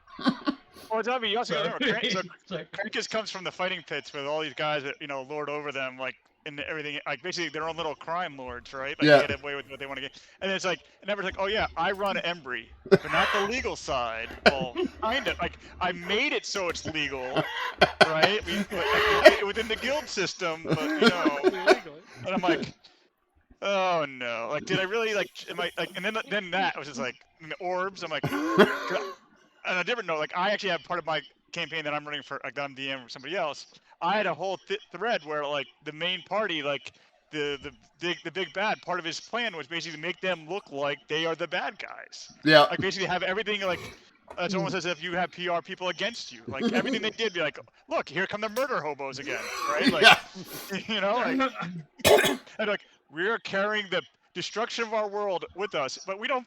Well, I mean, you also got to remember, So- Krankus comes from the fighting pits with all these guys that lord over them, like and everything, like basically their own little crime lords, right? Like Yeah. they get away with what they want to get, and it's like, and everyone's like, oh yeah, I run Embry, but not the legal side. Well, kind of like I made it so it's legal, right? Within the guild system, but Illegally. and I'm like, oh no, like did I really like? Am I like? And then that was just like the orbs. I'm like, on a different note, like I actually have part of my campaign that I'm running for, like I'm DM for somebody else. I had a whole thread where like the main party, like the big bad, part of his plan was basically to make them look like they are the bad guys. Yeah. Like basically have everything like it's almost as if you have PR people against you. Like everything they did, be like, look, here come the murder hobos again, right? Like, like, and like we're carrying the destruction of our world with us, but we don't,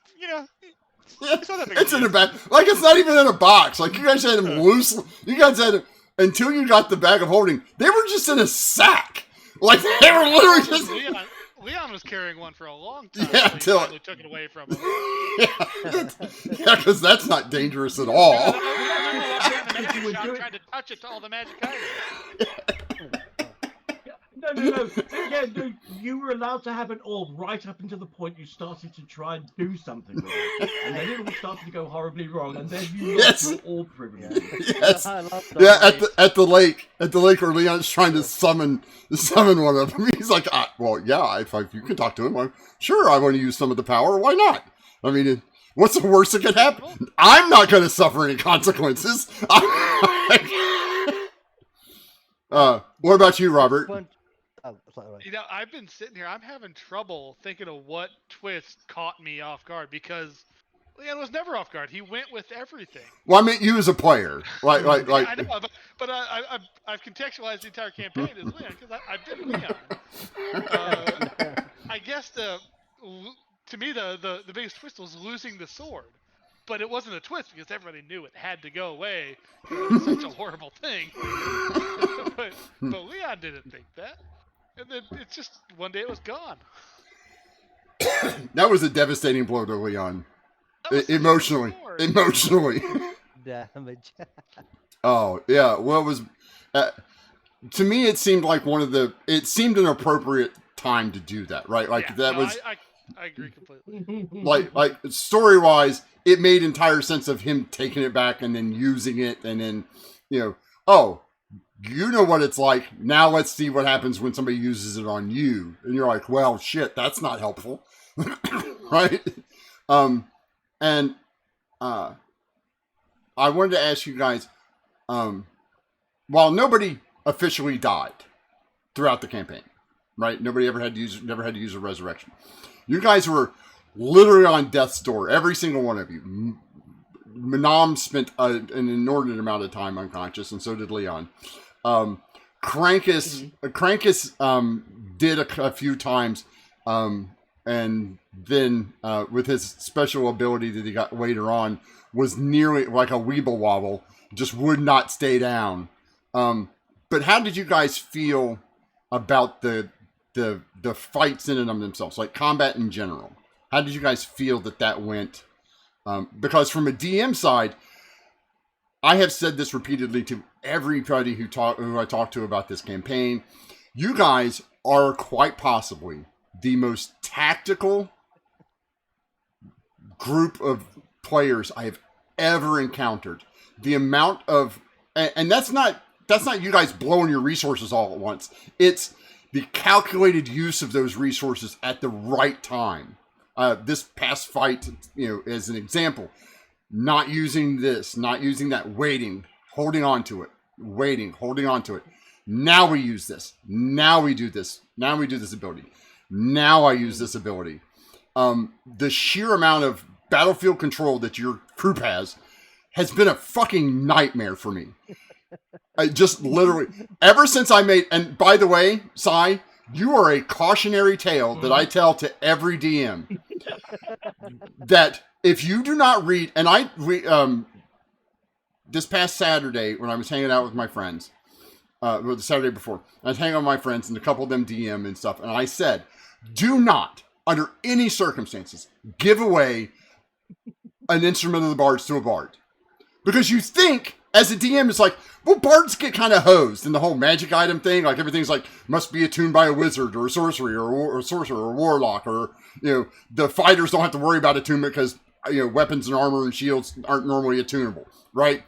it's not that big. It's in a bag. Like, it's not even in a box. Like, you guys had him loose. You guys had him until you got the bag of holding. They were just in a sack. Like, they were literally just. Leon was carrying one for a long time. Yeah, until until he finally took it away from him. Yeah, because that's not dangerous at all. I'm trying to touch it to all the magic items. No. Yeah, no, you were allowed to have an orb right up until the point you started to try and do something with it. And then it all started to go horribly wrong, and then you lost your orb privilege. Yes. I love Yeah, that. at the lake where Leon's trying to summon one of them. He's like, well, yeah, if you can talk to him, sure, I want to use some of the power. Why not? I mean, what's the worst that could happen? I'm not going to suffer any consequences. What about you, Robert? Oh, sorry. I've been sitting here. I'm having trouble thinking of what twist caught me off guard because Leon was never off guard. He went with everything. Well, I meant you as a player. Like. I know, but I've contextualized the entire campaign as Leon because I've been Leon. I guess to me the biggest twist was losing the sword, but it wasn't a twist because everybody knew it had to go away because it was such a horrible thing. but Leon didn't think that. And then it's just one day it was gone. That was a devastating blow to Leon. That was Emotionally. Damage. Oh, yeah. Well, it was... to me, it seemed like it seemed an appropriate time to do that, right? Like, Yeah, that no, was... I agree completely. like story-wise, it made entire sense of him taking it back and then using it and then, oh, you know what it's like. Now let's see what happens when somebody uses it on you. And you're like, well, shit, that's not helpful. Right? And I wanted to ask you guys, while nobody officially died throughout the campaign, right? Nobody never had to use a resurrection. You guys were literally on death's door, every single one of you. Manam spent an inordinate amount of time unconscious, and so did Leon. Krankus did a few times, and then with his special ability that he got later on, was nearly like a weeble wobble, just would not stay down. But how did you guys feel about the fights in and of themselves, like combat in general? How did you guys feel that went? Because from a DM side, I have said this repeatedly to everybody who I talked to about this campaign. You guys are quite possibly the most tactical group of players I have ever encountered. The amount of, and that's not that's not you guys blowing your resources all at once. It's the calculated use of those resources at the right time. This past fight, as an example, not using this, not using that, waiting, holding on to it, waiting, holding on to it. Now we use this. Now we do this. Now we do this ability. Now I use this ability. The sheer amount of battlefield control that your group has been a fucking nightmare for me. I just literally, ever since I made, and by the way, Sai, you are a cautionary tale that I tell to every DM that if you do not read, and this past Saturday when I was hanging out with my friends, the Saturday before, I was hanging out with my friends and a couple of them DM and stuff, and I said, do not, under any circumstances, give away an instrument of the bards to a bard. Because you think, as a DM, it's like, well, bards get kind of hosed in the whole magic item thing. Like, everything's like, must be attuned by a wizard or a sorcery or a sorcerer or a warlock, or, the fighters don't have to worry about attunement because, weapons and armor and shields aren't normally attunable, right?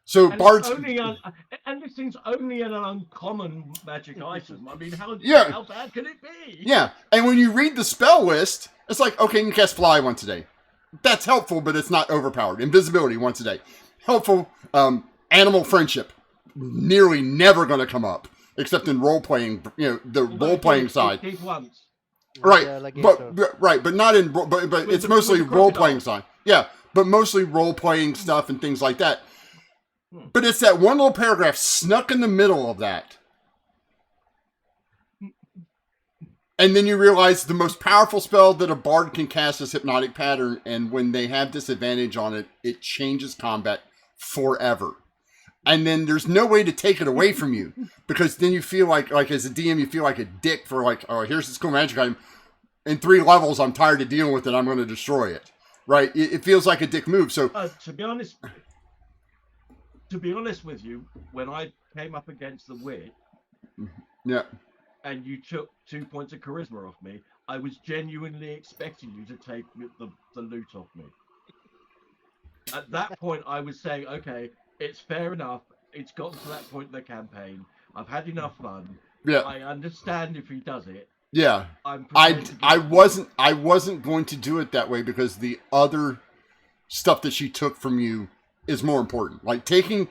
So and bards... and this thing's only an uncommon magic item. I mean, how bad can it be? Yeah, and when you read the spell list, it's like, okay, you can cast Fly once a day. That's helpful, but it's not overpowered. Invisibility once a day. Helpful. Animal friendship. Nearly never going to come up. Except in role-playing, the role-playing side. Keep once. Right, Like but not in, but it's mostly role-playing side. Yeah, but mostly role-playing stuff and things like that. But it's that one little paragraph snuck in the middle of that. And then you realize the most powerful spell that a bard can cast is Hypnotic Pattern, and when they have disadvantage on it, it changes combat forever. And then there's no way to take it away from you, because then you feel like as a DM, you feel like a dick for like, oh, here's this cool magic item. In 3 levels, I'm tired of dealing with it. I'm going to destroy it. Right? It feels like a dick move. So to be honest with you, when I came up against the witch, yeah, and you took 2 points of charisma off me, I was genuinely expecting you to take the loot off me. At that point, I was saying, okay, it's fair enough. It's gotten to that point in the campaign. I've had enough fun. Yeah, I understand if he does it. Yeah, I wasn't going to do it that way because the other stuff that she took from you is more important. Like taking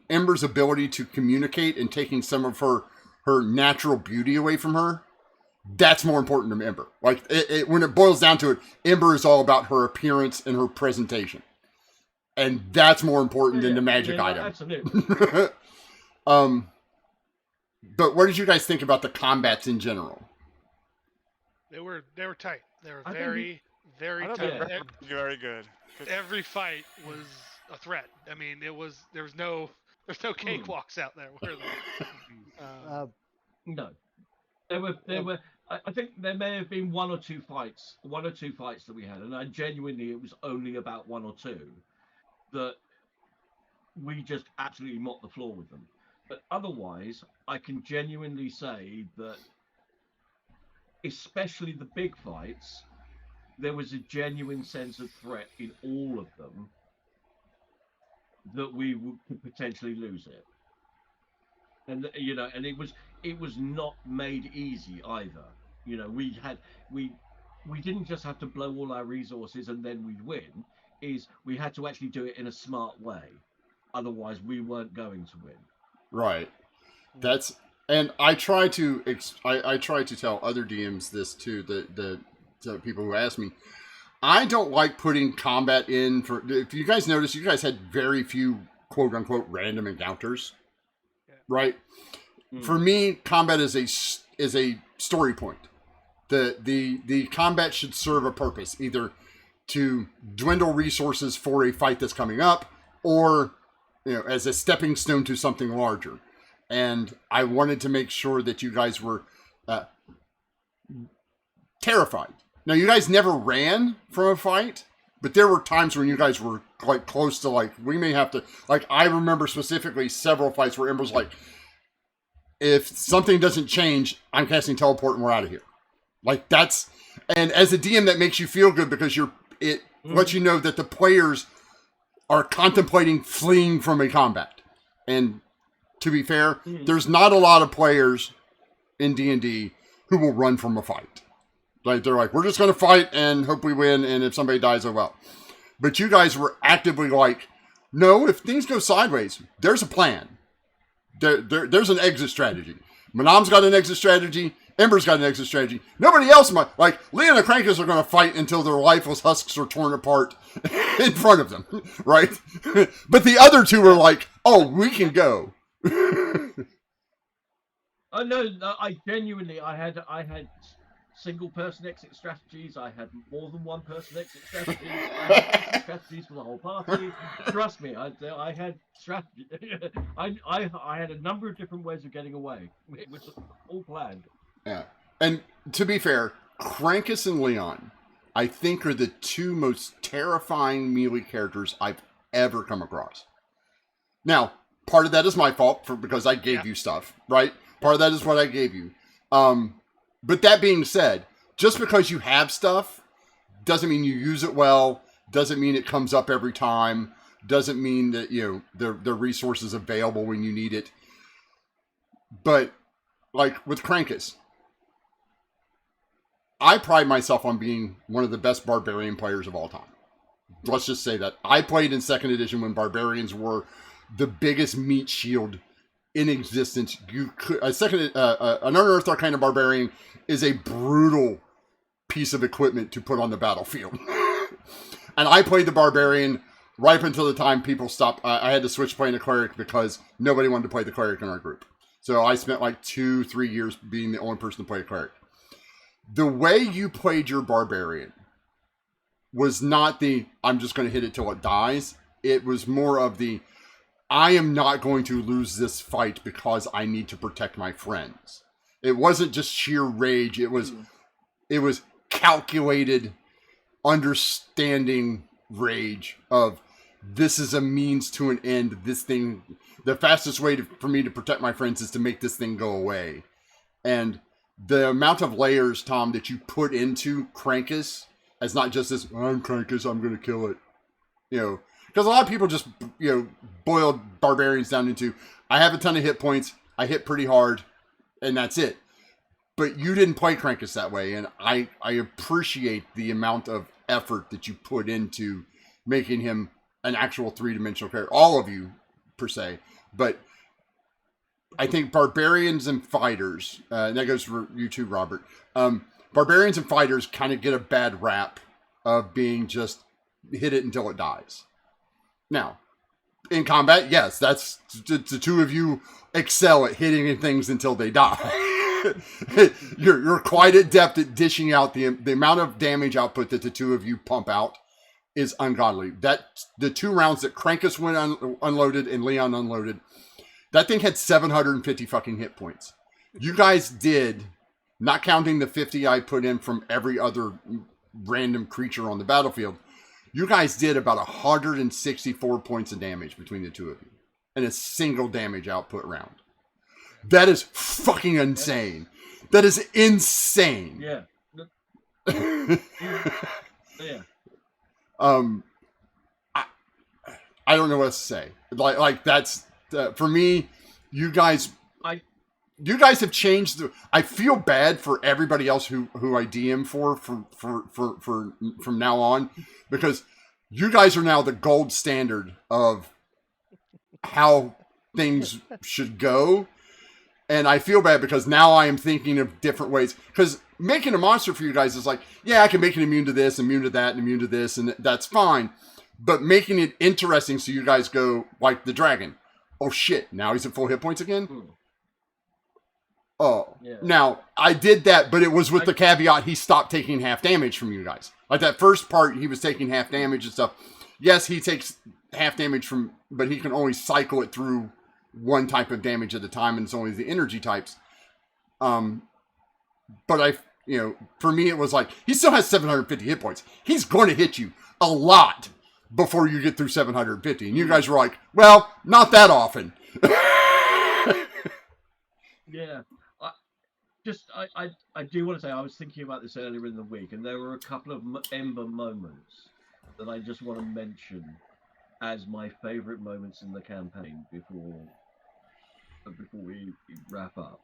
Ember's ability to communicate and taking some of her natural beauty away from her, that's more important to Ember. Like when it boils down to it, Ember is all about her appearance and her presentation, and that's more important than the magic item. Absolutely. But what did you guys think about the combats in general? They were tight. They were very I thought tight. they were very good. Every fight was a threat. I mean, there was no cakewalks out there, were there? No, there were. I think there may have been one or two fights that we had, and I genuinely, it was only about 1 or 2 that we just absolutely mopped the floor with them. But otherwise, I can genuinely say that, especially the big fights, there was a genuine sense of threat in all of them that we could potentially lose it. And and it was not made easy either. We didn't just have to blow all our resources and then we'd win. We had to actually do it in a smart way. Otherwise, we weren't going to win. Right. And I try to tell other DMs this too. The people who ask me, I don't like putting combat in for. If you guys notice, you guys had very few quote unquote random encounters, right? For me, combat is a story point. The combat should serve a purpose, either to dwindle resources for a fight that's coming up, or as a stepping stone to something larger. And I wanted to make sure that you guys were terrified. Now, you guys never ran from a fight, but there were times when you guys were like close to like, we may have to, like, I remember specifically several fights where Ember's like, if something doesn't change, I'm casting teleport and we're out of here. Like and as a DM, that makes you feel good because lets you know that the players are contemplating fleeing from a combat. And to be fair, Mm. there's not a lot of players in D&D who will run from a fight. Like they're like, we're just going to fight and hope we win, and if somebody dies, oh well. But you guys were actively like, no, if things go sideways, there's a plan. There's an exit strategy. Manam's got an exit strategy. Ember's got an exit strategy. Nobody else might. Like, Leon and Krankus are going to fight until their lifeless husks are torn apart in front of them, right? But the other two are like, oh, we can go. Oh no, I genuinely, I had single person exit strategies. I had more than one person exit strategies. I had exit strategies for the whole party. Trust me, I had strategy. I had a number of different ways of getting away, which was all planned. Yeah. And to be fair, Krankus and Leon, I think, are the two most terrifying melee characters I've ever come across. Now, part of that is my fault because I gave you stuff, right? Part of that is what I gave you. But that being said, just because you have stuff doesn't mean you use it well, doesn't mean it comes up every time, doesn't mean that, the resources available when you need it. But, like, with Krankus, I pride myself on being one of the best barbarian players of all time. Let's just say that. I played in 2nd edition when barbarians were the biggest meat shield in existence. You could an unearthed arcana barbarian is a brutal piece of equipment to put on the battlefield. And I played the barbarian right up until the time people stopped. I had to switch playing the cleric because nobody wanted to play the cleric in our group. So I spent like 2-3 years being the only person to play a cleric. The way you played your barbarian was not the, I'm just going to hit it till it dies. It was more of the, I am not going to lose this fight because I need to protect my friends. It wasn't just sheer rage. It was calculated, understanding rage of, this is a means to an end. This thing, the fastest way for me to protect my friends is to make this thing go away. And the amount of layers, Tom, that you put into Krankus as not just this, I'm Krankus, I'm going to kill it. Because a lot of people just, boiled barbarians down into, I have a ton of hit points, I hit pretty hard, and that's it. But you didn't play Krankus that way, and I appreciate the amount of effort that you put into making him an actual 3-dimensional character. All of you, per se. But I think barbarians and fighters, and that goes for you too, Robert. Barbarians and fighters kind of get a bad rap of being just hit it until it dies. Now, in combat, yes, that's the two of you excel at hitting things until they die. You're quite adept at dishing out the amount of damage output that the two of you pump out is ungodly. That the 2 rounds that Krankus went unloaded and Leon unloaded, that thing had 750 fucking hit points. You guys did, not counting the 50 I put in from every other random creature on the battlefield, you guys did about 164 points of damage between the two of you in a single damage output round. That is fucking insane. That is insane. Yeah. Yeah. I don't know what else to say. Like that's for me. You guys have changed. I feel bad for everybody else who I DM for from now on, because you guys are now the gold standard of how things should go. And I feel bad because now I am thinking of different ways. Because making a monster for you guys is like, yeah, I can make it immune to this, immune to that, and immune to this, and that's fine. But making it interesting so you guys go, like the dragon. Oh shit, now he's at full hit points again? Oh. Yeah. Now, I did that, but it was with the caveat he stopped taking half damage from you guys. Like that first part, he was taking half damage and stuff. Yes, he takes half damage from, but he can only cycle it through one type of damage at a time, and it's only the energy types. But for me, it was like, he still has 750 hit points. He's going to hit you a lot before you get through 750. And you guys were like, well, not that often. Yeah. I do want to say, I was thinking about this earlier in the week, and there were a couple of Ember moments that I just want to mention. as my favorite moments in the campaign before we wrap up.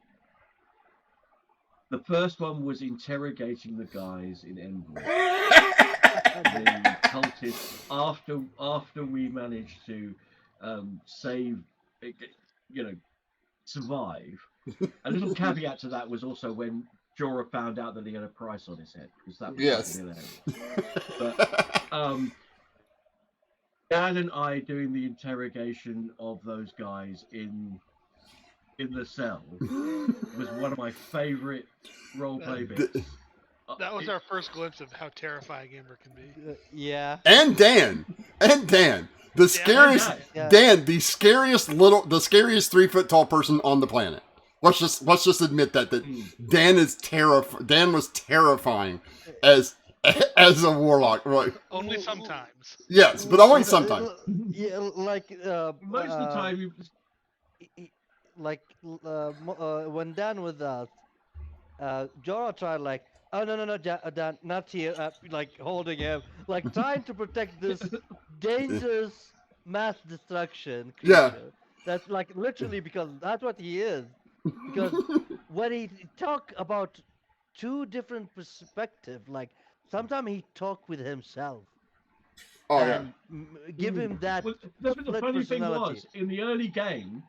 The first one was interrogating the guys in Envoy, the cultists. After we managed to save, survive. A little caveat to that was also when Jorah found out that he had a price on his head, because that was Yes. hilarious. But Dan and I doing the interrogation of those guys in the cell was one of my favorite roleplay bits. That was our first glimpse of how terrifying Ember can be. Yeah. And Dan, the scariest Yeah. Dan, the scariest 3-foot tall person on the planet. Let's just admit that Dan was terrifying as a warlock, right? Only sometimes. Yes, but only sometimes. Yeah, like Most of the time, when Dan was Jorah tried like, oh no, Dan, not here, like holding him, like trying to protect this dangerous mass destruction creature. Yeah. That's like literally because that's what he is. Because when he talk about two different perspectives, like sometimes he talk with himself. Oh yeah. and give him that. Well, the split funny thing personality. was in the early game,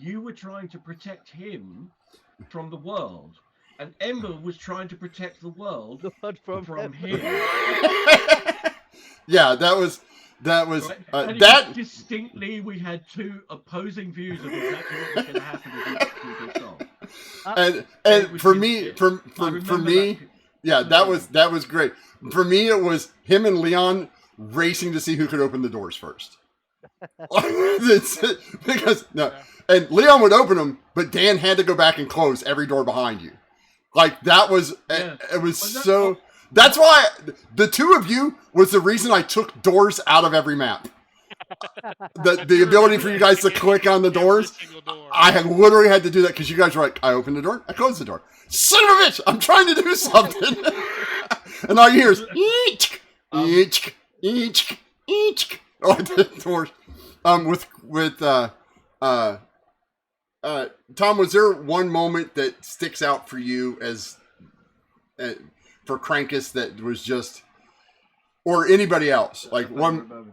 you were trying to protect him from the world, and Ember was trying to protect the world Not from him. Yeah, that was Right? And that. distinctly, we had two opposing views of exactly what was going to happen if we did solve. And It for was me, just- for I me, remember that. yeah, that was great. For me, it was him and Leon racing to see who could open the doors first. Because and Leon would open them, but Dan had to go back and close every door behind you. Like that was Yeah. it was Was that- so. That's why the two of you was the reason I took doors out of every map. The ability for you guys to click on the doors. Every single door. I had literally had to do that because you guys were like, I opened the door, I closed the door. Son of a bitch, I'm trying to do something. And all you hear is, each, oh, the doors. Tom, was there one moment that sticks out for you as, for Krankus that was just, or anybody else, like one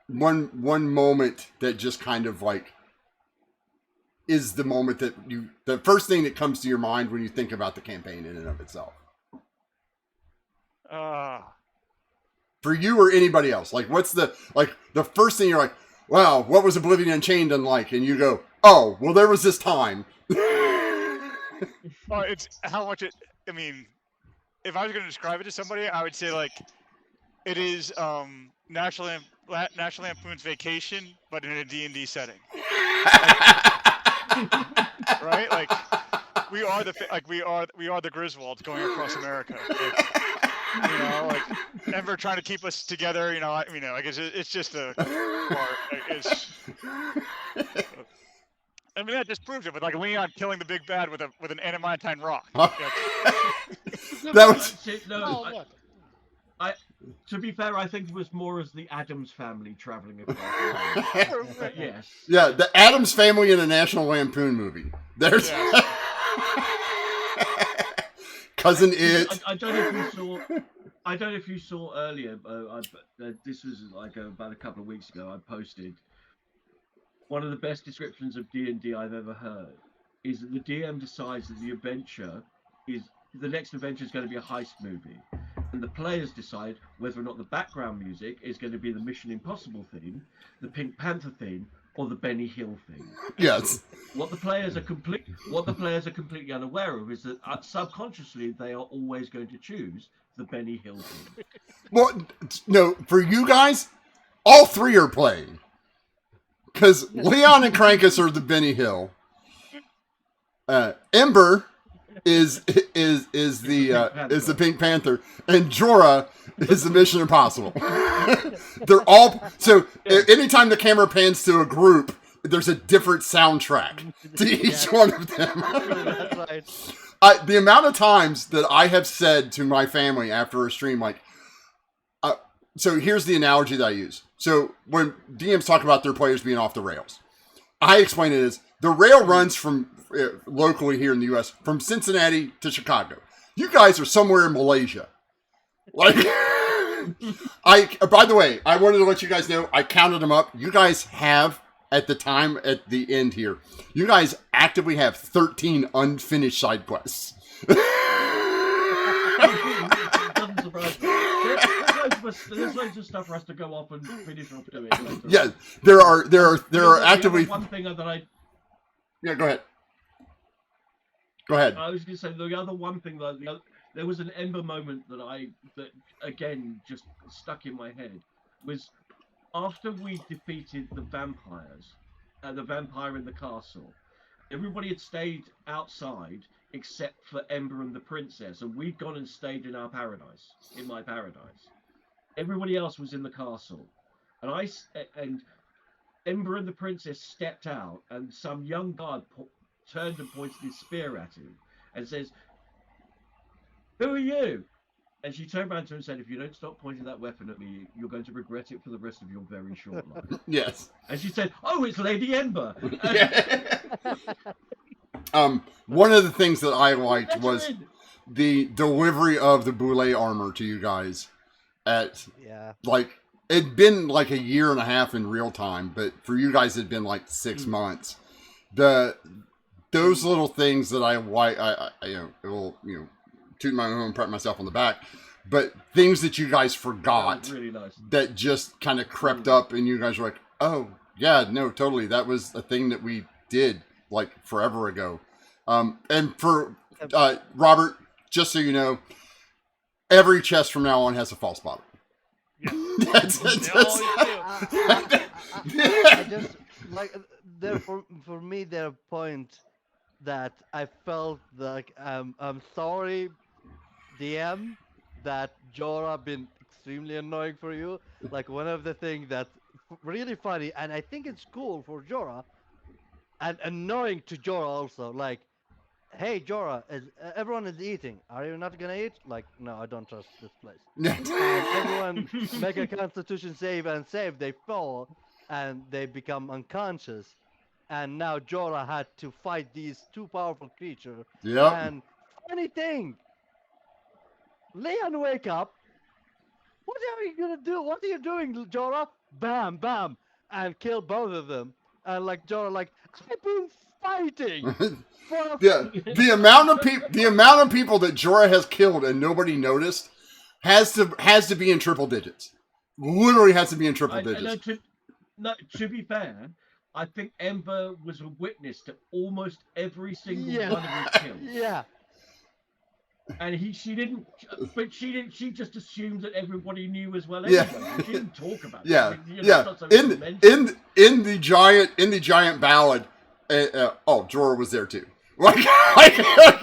moment that just kind of like is the moment that the first thing that comes to your mind when you think about the campaign in and of itself, for you or anybody else? Like what's the first thing you're like, wow, what was Oblivion Unchained unlike? And you go, oh, well, there was this time. Well, it's how much it. I mean, if I was going to describe it to somebody, I would say like it is National Lampoon's Vacation, but in a D&D setting. Right? Like we are the Griswolds going across America. Like Ember trying to keep us together. Like it's just a part. I mean, that just proves it. With like Leon killing the big bad with an adamantine rock. That was. Oh, look. To be fair, I think it was more as the Addams family traveling across. But yes. Yeah, the Addams Family in a National Lampoon movie. There's Cousin It. I don't know if you saw earlier. This was like about a couple of weeks ago. I posted one of the best descriptions of D&D I've ever heard. Is that the DM decides that the next adventure is going to be a heist movie, and the players decide whether or not the background music is going to be the Mission Impossible theme, the Pink Panther theme, or the Benny Hill theme. Yes. What the players are completely unaware of is that subconsciously they are always going to choose the Benny Hill theme. Well, no, for you guys, all three are playing. Because Leon and Krankus are the Benny Hill. Ember is the Pink Panther, and Jorah is the Mission Impossible. They're all so. Anytime the camera pans to a group, there's a different soundtrack to each one of them. That's right. The amount of times that I have said to my family after a stream, like, So here's the analogy that I use. So when DMs talk about their players being off the rails, I explain it as the rail runs from locally here in the U.S. from Cincinnati to Chicago. You guys are somewhere in Malaysia. Like, by the way, I wanted to let you guys know, I counted them up. You guys have, at the time, at the end here, you guys actively have 13 unfinished side quests. It doesn't surprise me. There's loads of stuff for us to go off and finish off doing later. Yeah, there are actively. One thing that I. Yeah, go ahead. Go ahead. I was going to say the other one thing that there was an Ember moment that again just stuck in my head was after we defeated the vampires, the vampire in the castle. Everybody had stayed outside except for Ember and the princess, and we'd gone and stayed in our paradise, in my paradise. Everybody else was in the castle, and Ember and the princess stepped out, and some young guard turned and pointed his spear at him and says, "Who are you?" And she turned around to him and said, "If you don't stop pointing that weapon at me, you're going to regret it for the rest of your very short life." Yes. And she said, "Oh, it's Lady Ember." One of the things that I liked was the delivery of the Boule armor to you guys at like it'd been like a year and a half in real time, but for you guys it'd been like 6 months. Those little things that I will toot my own, pat myself on the back, but things that you guys forgot really nice. That just kind of crept up, and you guys were like, "Oh yeah, no, totally, that was a thing that we did like forever ago." And for Robert, just so you know, every chest from now on has a false bottom. Yeah. That's I just like there for me there a point that I felt like I'm sorry, DM, that Jorah been extremely annoying for you. Like one of the things that's really funny, and I think it's cool for Jorah, and annoying to Jorah also. Like, hey Jorah, everyone is eating. Are you not gonna eat? Like, no, I don't trust this place. And everyone make a Constitution save and save. They fall and they become unconscious. And now Jorah had to fight these two powerful creatures. Yeah. And funny thing, Leon wake up. What are you gonna do? What are you doing, Jorah? Bam, bam, and kill both of them. And like Jorah, like I've been fighting. The amount of people that Jorah has killed and nobody noticed has to be in triple digits. Literally has to be in triple digits. To be fair, I think Ember was a witness to almost every single one of his kills. Yeah. And she just assumed that everybody knew as well anyway. She didn't talk about it. Yeah. Not so In the giant ballad, Jorah was there too. Like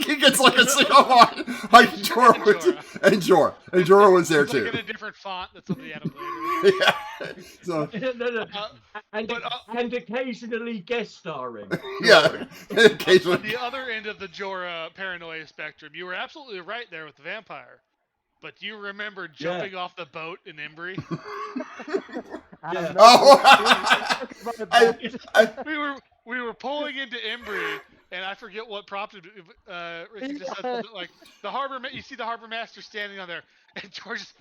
he gets like a single line. Like Jorah was there too. Like in a different font that's on the end of later. Yeah. So, and occasionally guest starring. Yeah. Occasionally. On the other end of the Jorah paranoia spectrum, you were absolutely right there with the vampire. But do you remember jumping off the boat in Embry? We were pulling into Embry, and I forget what prompted Ricky just said something like the harbor. You see the harbor master standing on there, and George just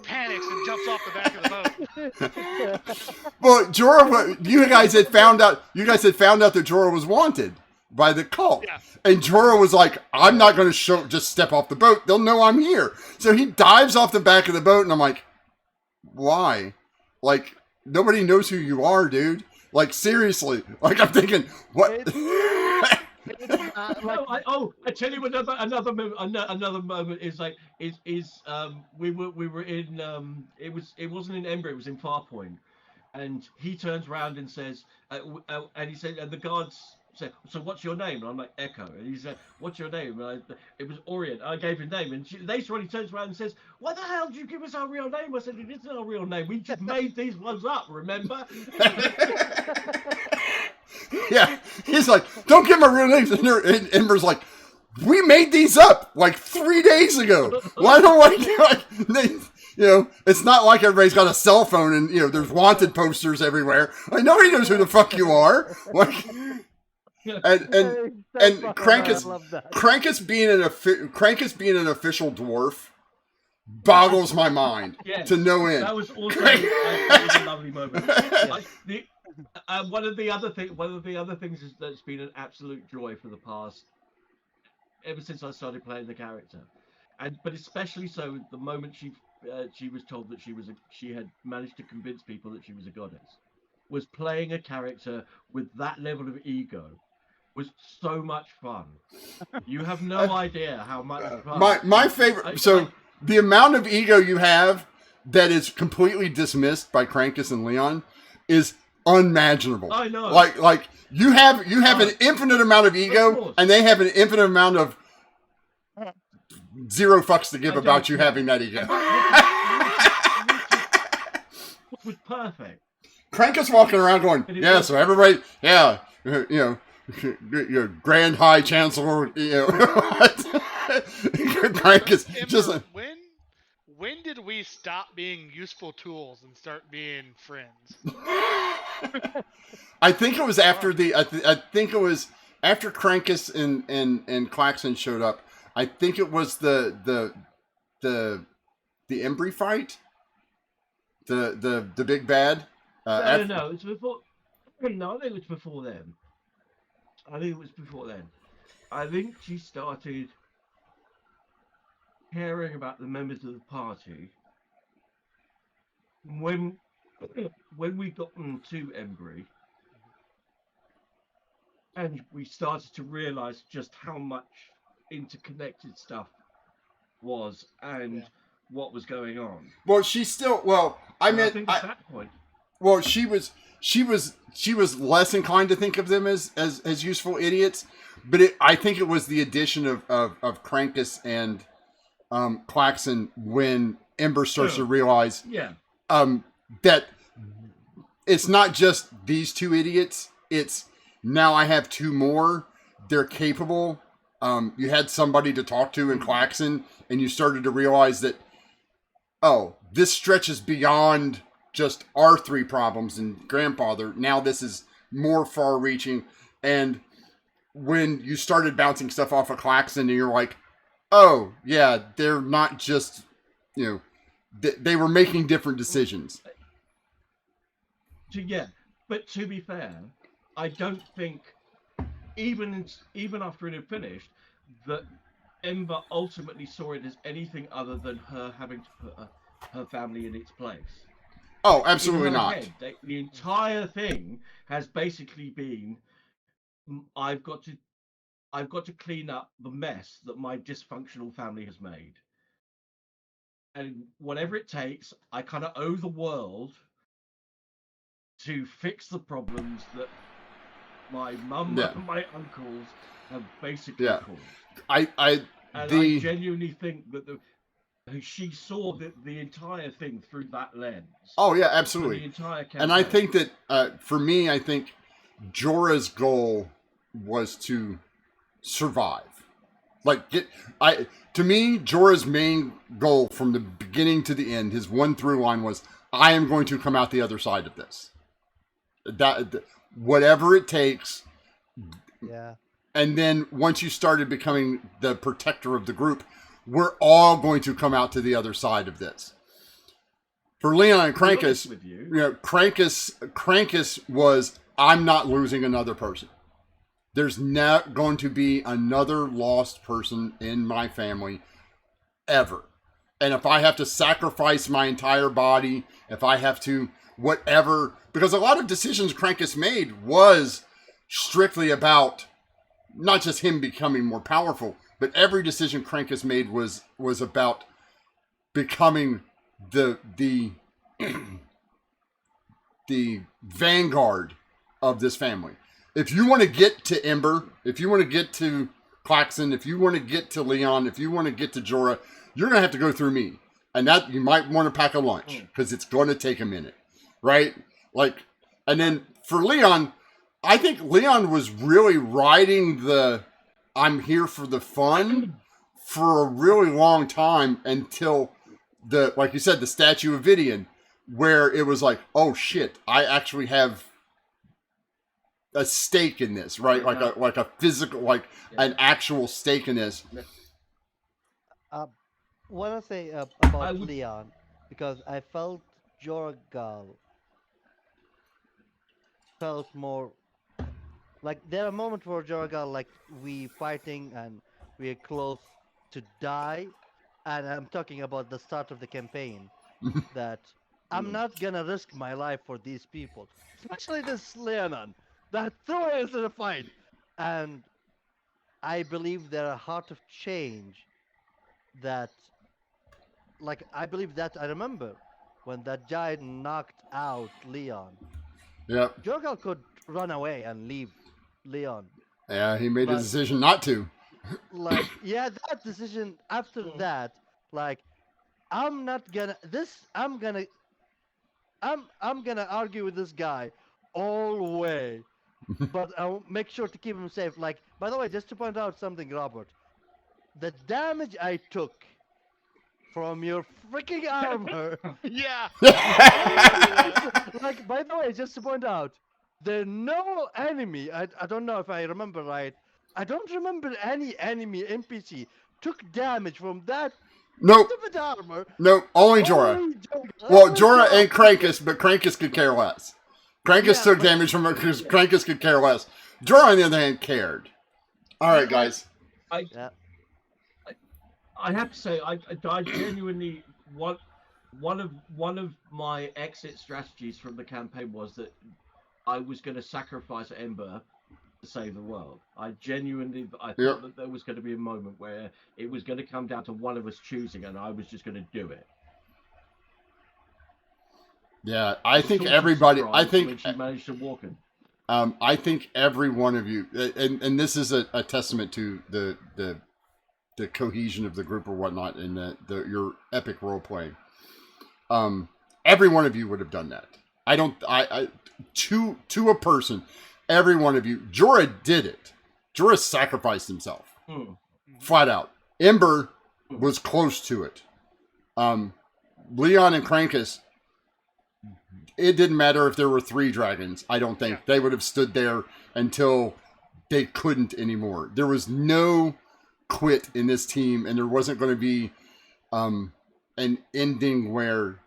panics and jumps off the back of the boat. Well, Jorah, you guys had found out that Jorah was wanted by the cult. Yeah. And Jorah was like, "I'm not going to just step off the boat. They'll know I'm here." So he dives off the back of the boat, and I'm like, "Why? Like, nobody knows who you are, dude. Like, seriously." Like, I'm thinking, what? I tell you another moment is like we were in it wasn't in Ember, it was in Farpoint, and he turns around and says and he said, and the guards said, "So what's your name?" And I'm like, "Echo." And he said, "What's your name?" And it was Orient. I gave his name, and later on he turns around and says, "Why the hell did you give us our real name?" I said, "It isn't our real name. We just made these ones up, remember?" Yeah, he's like, "Don't give my real names." And Ember's like, "We made these up like 3 days ago. Why don't I it's not like everybody's got a cell phone and there's wanted posters everywhere. I know he knows who the fuck you are. Like, and Krankus being an official dwarf boggles my mind Yes, to no end. that was also that was a lovely moment. One of the other things is that's been an absolute joy for the past ever since I started playing the character, but especially so the moment she was told that she had managed to convince people that she was a goddess, was playing a character with that level of ego was so much fun. You have no idea how much fun. My favorite. The amount of ego you have that is completely dismissed by Krankus and Leon is unimaginable. I know. Like you have an infinite amount of ego, and they have an infinite amount of zero fucks to give about you having that ego. It was perfect. Krankus walking around going, yeah. So everybody, yeah, your Grand High Chancellor, Krankus just. When did we stop being useful tools and start being friends? I think it was after I think it was after Krankus and Klaxon showed up. I think it was the Embry fight, the big bad. No, it's before. No, I think it was before then. I think she started caring about the members of the party when we got to Embry, and we started to realise just how much interconnected stuff was and what was going on. Well, she's still. Well, I think at that point. Well, she was less inclined to think of them as useful idiots, but I think it was the addition of Krankus and Klaxon when Ember starts to realize that it's not just these two idiots. It's now I have two more. They're capable. You had somebody to talk to in Klaxon, and you started to realize that, this stretches beyond just our three problems and grandfather. Now this is more far-reaching. And when you started bouncing stuff off of Klaxon, and you're like, oh, yeah, they're not just, they were making different decisions. But to be fair, I don't think, even after it had finished, that Ember ultimately saw it as anything other than her having to put her family in its place. Oh, absolutely not. Head, the entire thing has basically been, I've got to clean up the mess that my dysfunctional family has made. And whatever it takes, I kind of owe the world to fix the problems that my mum and my uncles have basically caused. I genuinely think that she saw the entire thing through that lens. Oh yeah, absolutely. The entire campaign. And I think that for me, I think Jorah's goal was to survive. To me, Jorah's main goal from the beginning to the end, his one through line was, I am going to come out the other side of this. Whatever it takes. Yeah. And then once you started becoming the protector of the group, we're all going to come out to the other side of this. For Leon and Krankus, Krankus was, I'm not losing another person. There's not going to be another lost person in my family ever. And if I have to sacrifice my entire body, if I have to whatever, because a lot of decisions Krankus made was strictly about not just him becoming more powerful, but every decision Krankus made was about becoming the vanguard of this family. If you want to get to Ember, if you want to get to Klaxon, if you want to get to Leon, if you want to get to Jorah, you're going to have to go through me. And that you might want to pack a lunch because it's going to take a minute, right? And then for Leon, I think Leon was really riding the I'm here for the fun for a really long time until like you said, the Statue of Vidian, where it was like, oh shit, I actually have a stake in this, right? Like a physical, like an actual stake in this. What I say about I would- Leon, because I felt Jorgal felt more like there are moments where Jorgal like we fighting and we are close to die, and I'm talking about the start of the campaign that I'm not gonna risk my life for these people, especially this Leonon that threw us into the fight, and I believe there are heart of change that like I believe that I remember when that giant knocked out Leon. Yep. Jorgal could run away and leave Leon, Yeah, he made a but decision not to. like yeah, that decision after that, like I'm not gonna this. I'm gonna argue with this guy all the way, but I'll make sure to keep him safe. Like by the way, just to point out something, Robert, the damage I took from your freaking armor. Yeah. Like, by the way, just to point out, there no enemy. I don't know if I remember right. I don't remember any enemy NPC took damage from that Nope. stupid armor. Nope. Only Jorah. Only Jorah. Well, Only Jorah and Krakus, but Krakus could care less. Krakus Yeah, took but- damage from it because Krakus could care less. Jorah, on the other hand, cared. All right, guys. Yeah. I have to say, I genuinely one of my exit strategies from the campaign was that I was going to sacrifice Ember to save the world. I thought Yep. that there was going to be a moment where it was going to come down to one of us choosing, and I was just going to do it. Yeah, I think Totally everybody. I surprised when think. she managed to walk in. I think every one of you, and this is a testament to the cohesion of the group or whatnot, and your epic role playing. Every one of you would have done that. To a person, every one of you. Jorah did it. Jorah sacrificed himself, flat out. Ember was close to it. Leon and Krakus. It didn't matter if there were 3 dragons. I don't think they would have stood there until they couldn't anymore. There was no quit in this team, and there wasn't going to be an ending where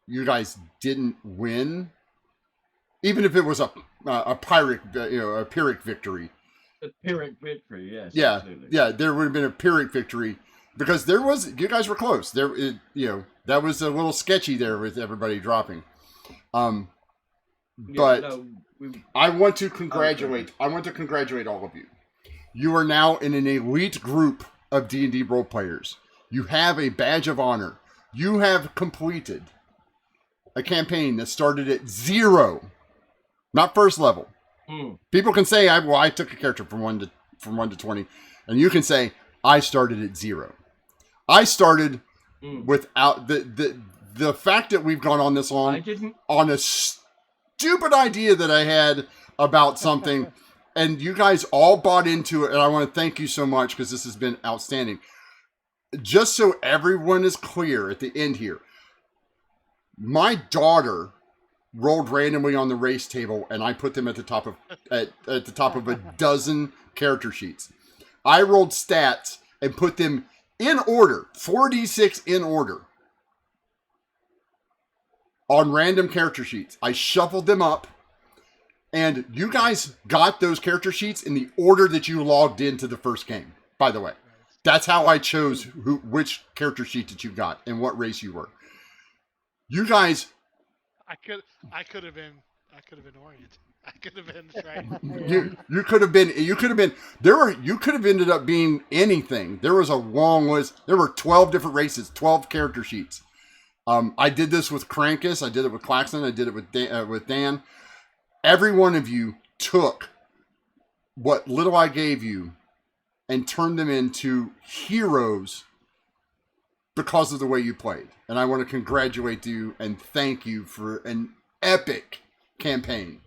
you guys didn't win, even if it was a Pyrrhic, a Pyrrhic victory. A Pyrrhic victory, yes. Yeah, Absolutely. yeah, there would have been a Pyrrhic victory because you guys were close. That was a little sketchy there with everybody dropping. But I want to congratulate. I want to congratulate all of you. You are now in an elite group of D&D role players. You have a badge of honor. You have completed a campaign that started at 0, not first level. People can say, "I took a character from 1 to 20," and you can say, "I started at 0." I started without the fact that we've gone on this long. I didn't. On a stupid idea that I had about something, and you guys all bought into it, and I want to thank you so much because this has been outstanding. Just so everyone is clear at the end here, my daughter rolled randomly on the race table, and I put them at the top of at the top of a dozen character sheets. I rolled stats and put them in order, 4d6 in order, on random character sheets. I shuffled them up, and you guys got those character sheets in the order that you logged into the first game, by the way. That's how I chose which character sheet that you got and what race you were. You guys... I could have been Orient. I could have been right. You could have ended up being anything. There was a long list. There were 12 different races, 12 character sheets. I did this with Krakus. I did it with Claxton. I did it with Dan. Every one of you took what little I gave you and turned them into heroes because of the way you played. And I want to congratulate you and thank you for an epic campaign.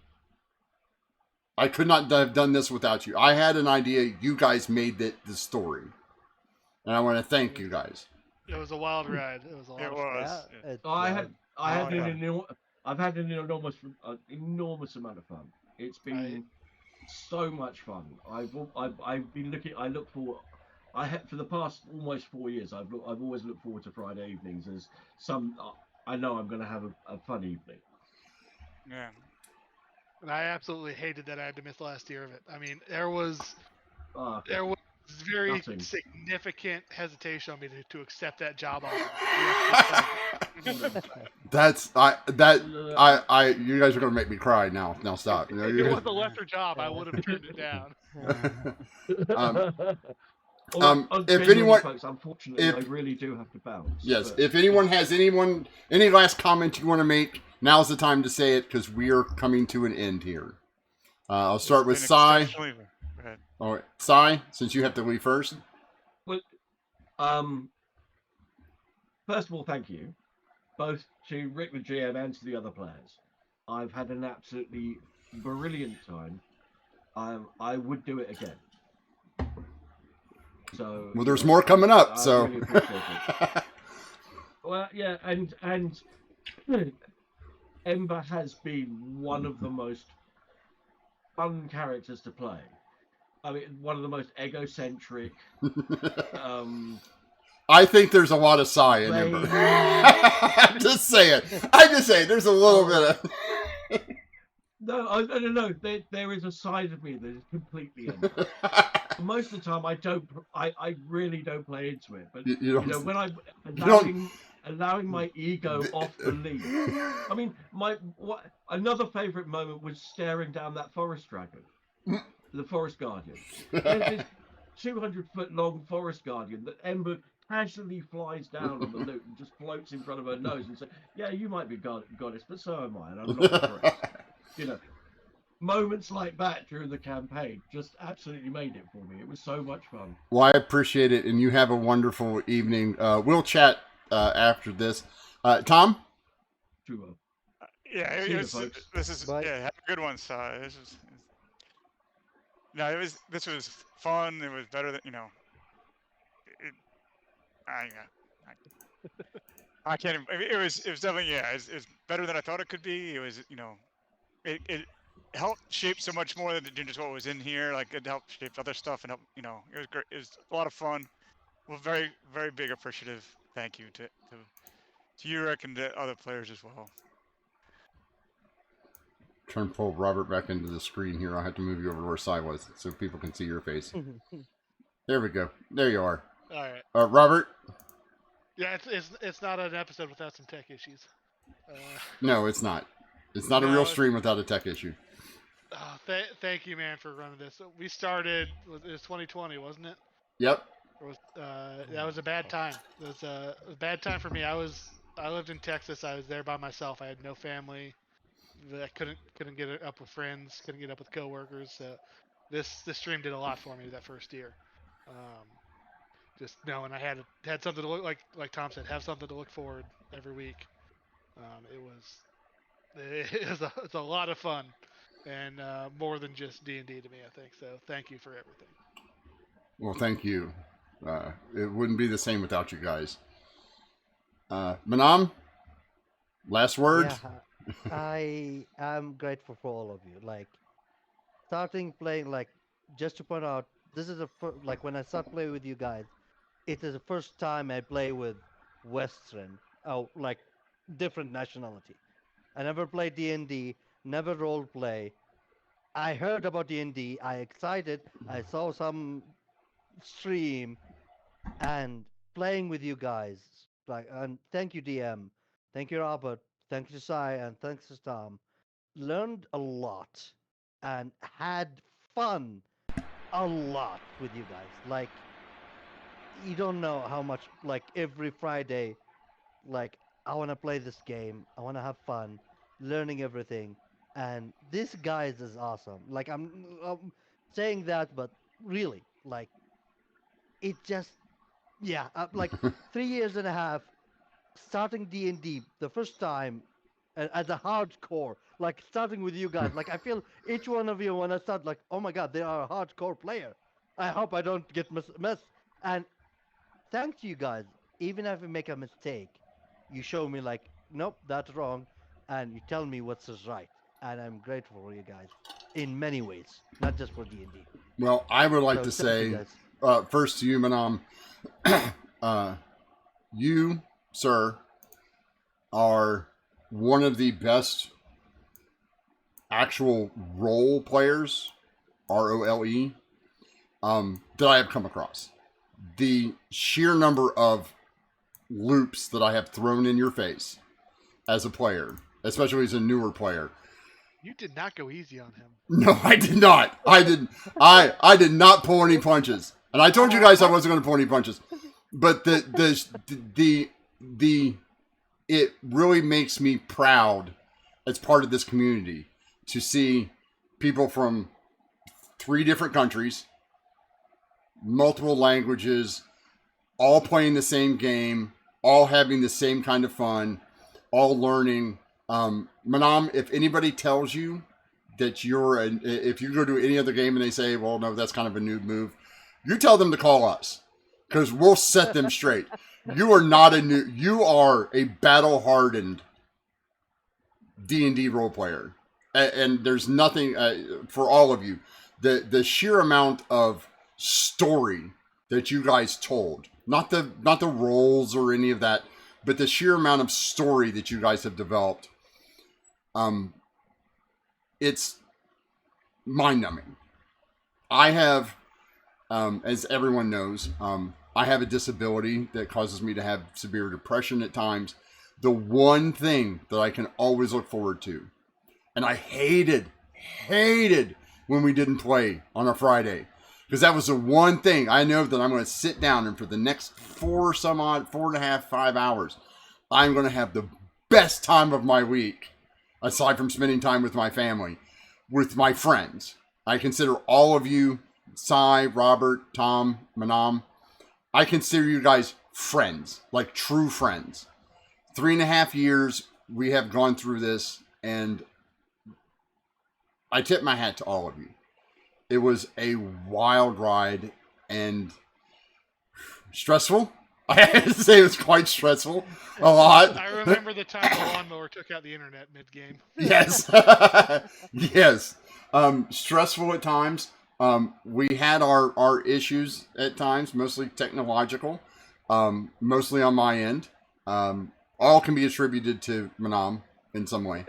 I could not have done this without you. I had an idea. You guys made the story. And I want to thank you guys. It was a wild ride. It was a lot It of fun. was. Yeah, Yeah. it I was. had I had Oh, an yeah. I've had an enormous amount of fun. It's been so much fun. I've been looking. I look for. I had for the past almost 4 years. I've always looked forward to Friday evenings as some. I know I'm going to have a fun evening. Yeah. And I absolutely hated that I had to miss last year of it. I mean, Ah, there was very Nothing. significant hesitation on me to accept that job offer. Just because That's you guys are gonna make me cry now. Now stop. You know, if you it guys- was a lesser job, I would have turned it down. um, if Genuinely, anyone, folks, unfortunately, I if really do have to bounce. yes, But if anyone has any last comment you want to make, now's the time to say it because we are coming to an end here. I'll start with It's been Sai. exceptionally- Go ahead. All right, Sai, since you have to leave first. well, first of all, thank you both to Rick the GM and to the other players. I've had an absolutely brilliant time. I would do it again. So Well, there's more coming up, I so. really appreciate it. Well, yeah, and Ember has been one of the most fun characters to play. I mean, one of the most egocentric. I think there's a lot of Sai in Ember. Just say it. I just say it. There's a little bit of. No. There is a side of me that is completely Ember. Most of the time, I really don't play into it. But You don't- when I'm don't- allowing my ego off the lead. I mean, another favourite moment was staring down that forest dragon, the forest guardian. There's this 200-foot long forest guardian that Ember casually flies down on the loot and just floats in front of her nose and says, "Yeah, you might be goddess, but so am I, and I'm not impressed." Moments like that during the campaign just absolutely made it for me. It was so much fun. Well, I appreciate it, and you have a wonderful evening. We'll chat after this. Tom? Too well. Yeah, See you, folks. this is Bye. yeah, have a good one, Sai. This was fun. It was better than It, I can't. It was definitely it's better than I thought it could be. It was it helped shape so much more than just what was in here. Like it helped shape other stuff and help. It was great. It was a lot of fun. Well, very very big appreciative. Thank you to you, Rick, and to other players as well. Trying to pull Robert back into the screen here. I'll have to move you over to where Sai was so people can see your face. There we go. There you are. All right. Robert? Yeah, it's not an episode without some tech issues. No, it's not. It's not a No, real it's- stream without a tech issue. Thank you, man, for running this. We started. It was 2020, wasn't it? Yep. It was, that was a bad time. It was a bad time for me. I lived in Texas. I was there by myself. I had no family. I couldn't get up with friends. Couldn't get up with coworkers. So this stream did a lot for me that first year. Just knowing I had something to look like Tom said, have something to look forward every week. It's a lot of fun, and more than just D&D to me, I think. So thank you for everything. Well, thank you. It wouldn't be the same without you guys. Manam? Last word? Yeah, I am grateful for all of you. Like, starting playing, like, just to point out, this is like when I start playing with you guys, it is the first time I play with Western, like different nationality. I never played D&D, never role play. I heard about D&D, I excited, I saw some stream, and playing with you guys. Like, and thank you, DM, thank you, Robert, thank you, Sai, and thanks to Tom. Learned a lot and had fun a lot with you guys. Like, you don't know how much. Like every Friday, like I want to play this game. I want to have fun, learning everything. And this guys is awesome. Like I'm saying that, but really, like it just yeah, like 3 years and a half starting D&D the first time as a hardcore, like starting with you guys. Like I feel each one of you when I start, like, oh my god, they are a hardcore player. I hope I don't get mess. And thanks to you guys, even if I make a mistake, you show me like, nope, that's wrong, and you tell me what's is right. And I'm grateful for you guys in many ways, not just for D&D. Well, I would like So to thank you say guys. first to you, Manam, you, sir, are one of the best actual role players, ROLE, that I have come across. The sheer number of loops that I have thrown in your face as a player, especially as a newer player. You did not go easy on him. No, I did not. I did. I did not pull any punches, and I told you guys I wasn't going to pull any punches. But the it really makes me proud as part of this community to see people from 3 different countries, multiple languages, all playing the same game, all having the same kind of fun, all learning. Manam, if anybody tells you that if you go to any other game and they say, well, no, that's kind of a noob move, you tell them to call us because we'll set them straight. You are not a new, you are a battle hardened D&D role player. And there's nothing for all of you. The sheer amount of story that you guys told, not the roles or any of that, but the sheer amount of story that you guys have developed, it's mind-numbing. I have, as everyone knows, I have a disability that causes me to have severe depression at times. The one thing that I can always look forward to, and I hated when we didn't play on a Friday, because that was the one thing I know that I'm going to sit down and for the next 4.5, 5 hours, I'm going to have the best time of my week, aside from spending time with my family, with my friends. I consider all of you, Cy, Robert, Tom, Manam, I consider you guys friends, like true friends. 3.5 years we have gone through this, and I tip my hat to all of you. It was a wild ride and stressful. I have to say it was quite stressful. A lot. I remember the time the lawnmower took out the internet mid-game. Yes. Yes. Stressful at times. We had our issues at times, mostly technological, mostly on my end. All can be attributed to Manam in some way.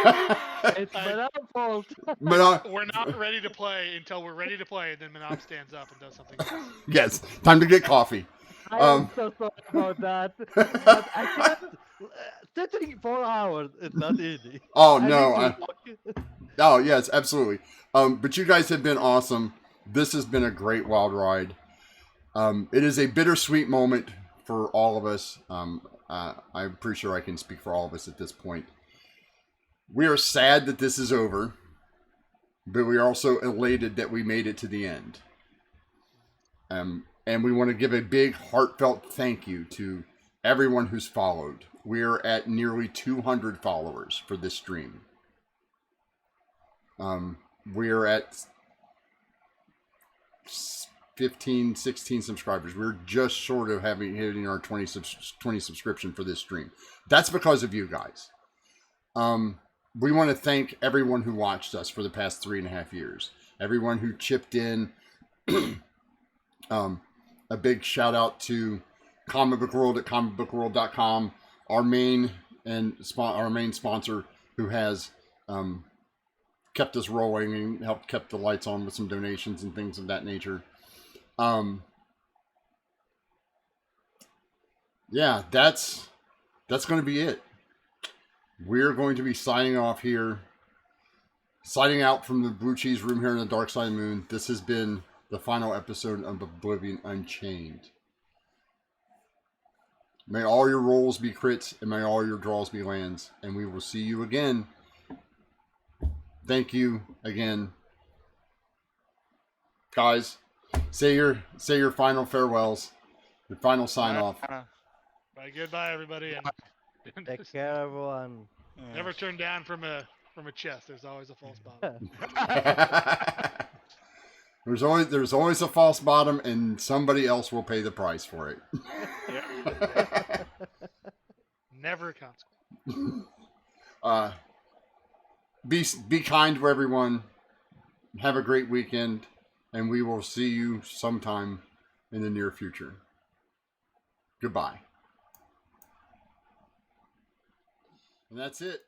It's my fault. We're not ready to play until we're ready to play, and then Manam stands up and does something else. Yes, time to get coffee. I am so sorry about that. But I can't. Sitting 4 hours is not easy. Oh I no! need to walk. Oh yes, absolutely. But you guys have been awesome. This has been a great wild ride. It is a bittersweet moment for all of us. I'm pretty sure I can speak for all of us at this point. We are sad that this is over, but we are also elated that we made it to the end. And we want to give a big heartfelt thank you to everyone who's followed. We are at nearly 200 followers for this stream. We are at 15, 16 subscribers. We're just short of hitting our 20 subscription for this stream. That's because of you guys. We want to thank everyone who watched us for the past 3.5 years. Everyone who chipped in. A big shout out to Comic Book World at comicbookworld.com, our main sponsor, who has kept us rolling and helped kept the lights on with some donations and things of that nature. Yeah, that's going to be it. We're going to be signing off here, signing out from the Blue Cheese Room here in the Dark Side of the Moon. This has been the final episode of Oblivion Unchained. May all your rolls be crits and may all your draws be lands, and we will see you again. Thank you again, guys. Say your final farewells, your final sign off. Bye, goodbye, everybody. And Take care, everyone. never turn down from a chest. There's always a full spot. There's always a false bottom, and somebody else will pay the price for it. Never a consequence. Be kind to everyone. Have a great weekend, and we will see you sometime in the near future. Goodbye. And that's it.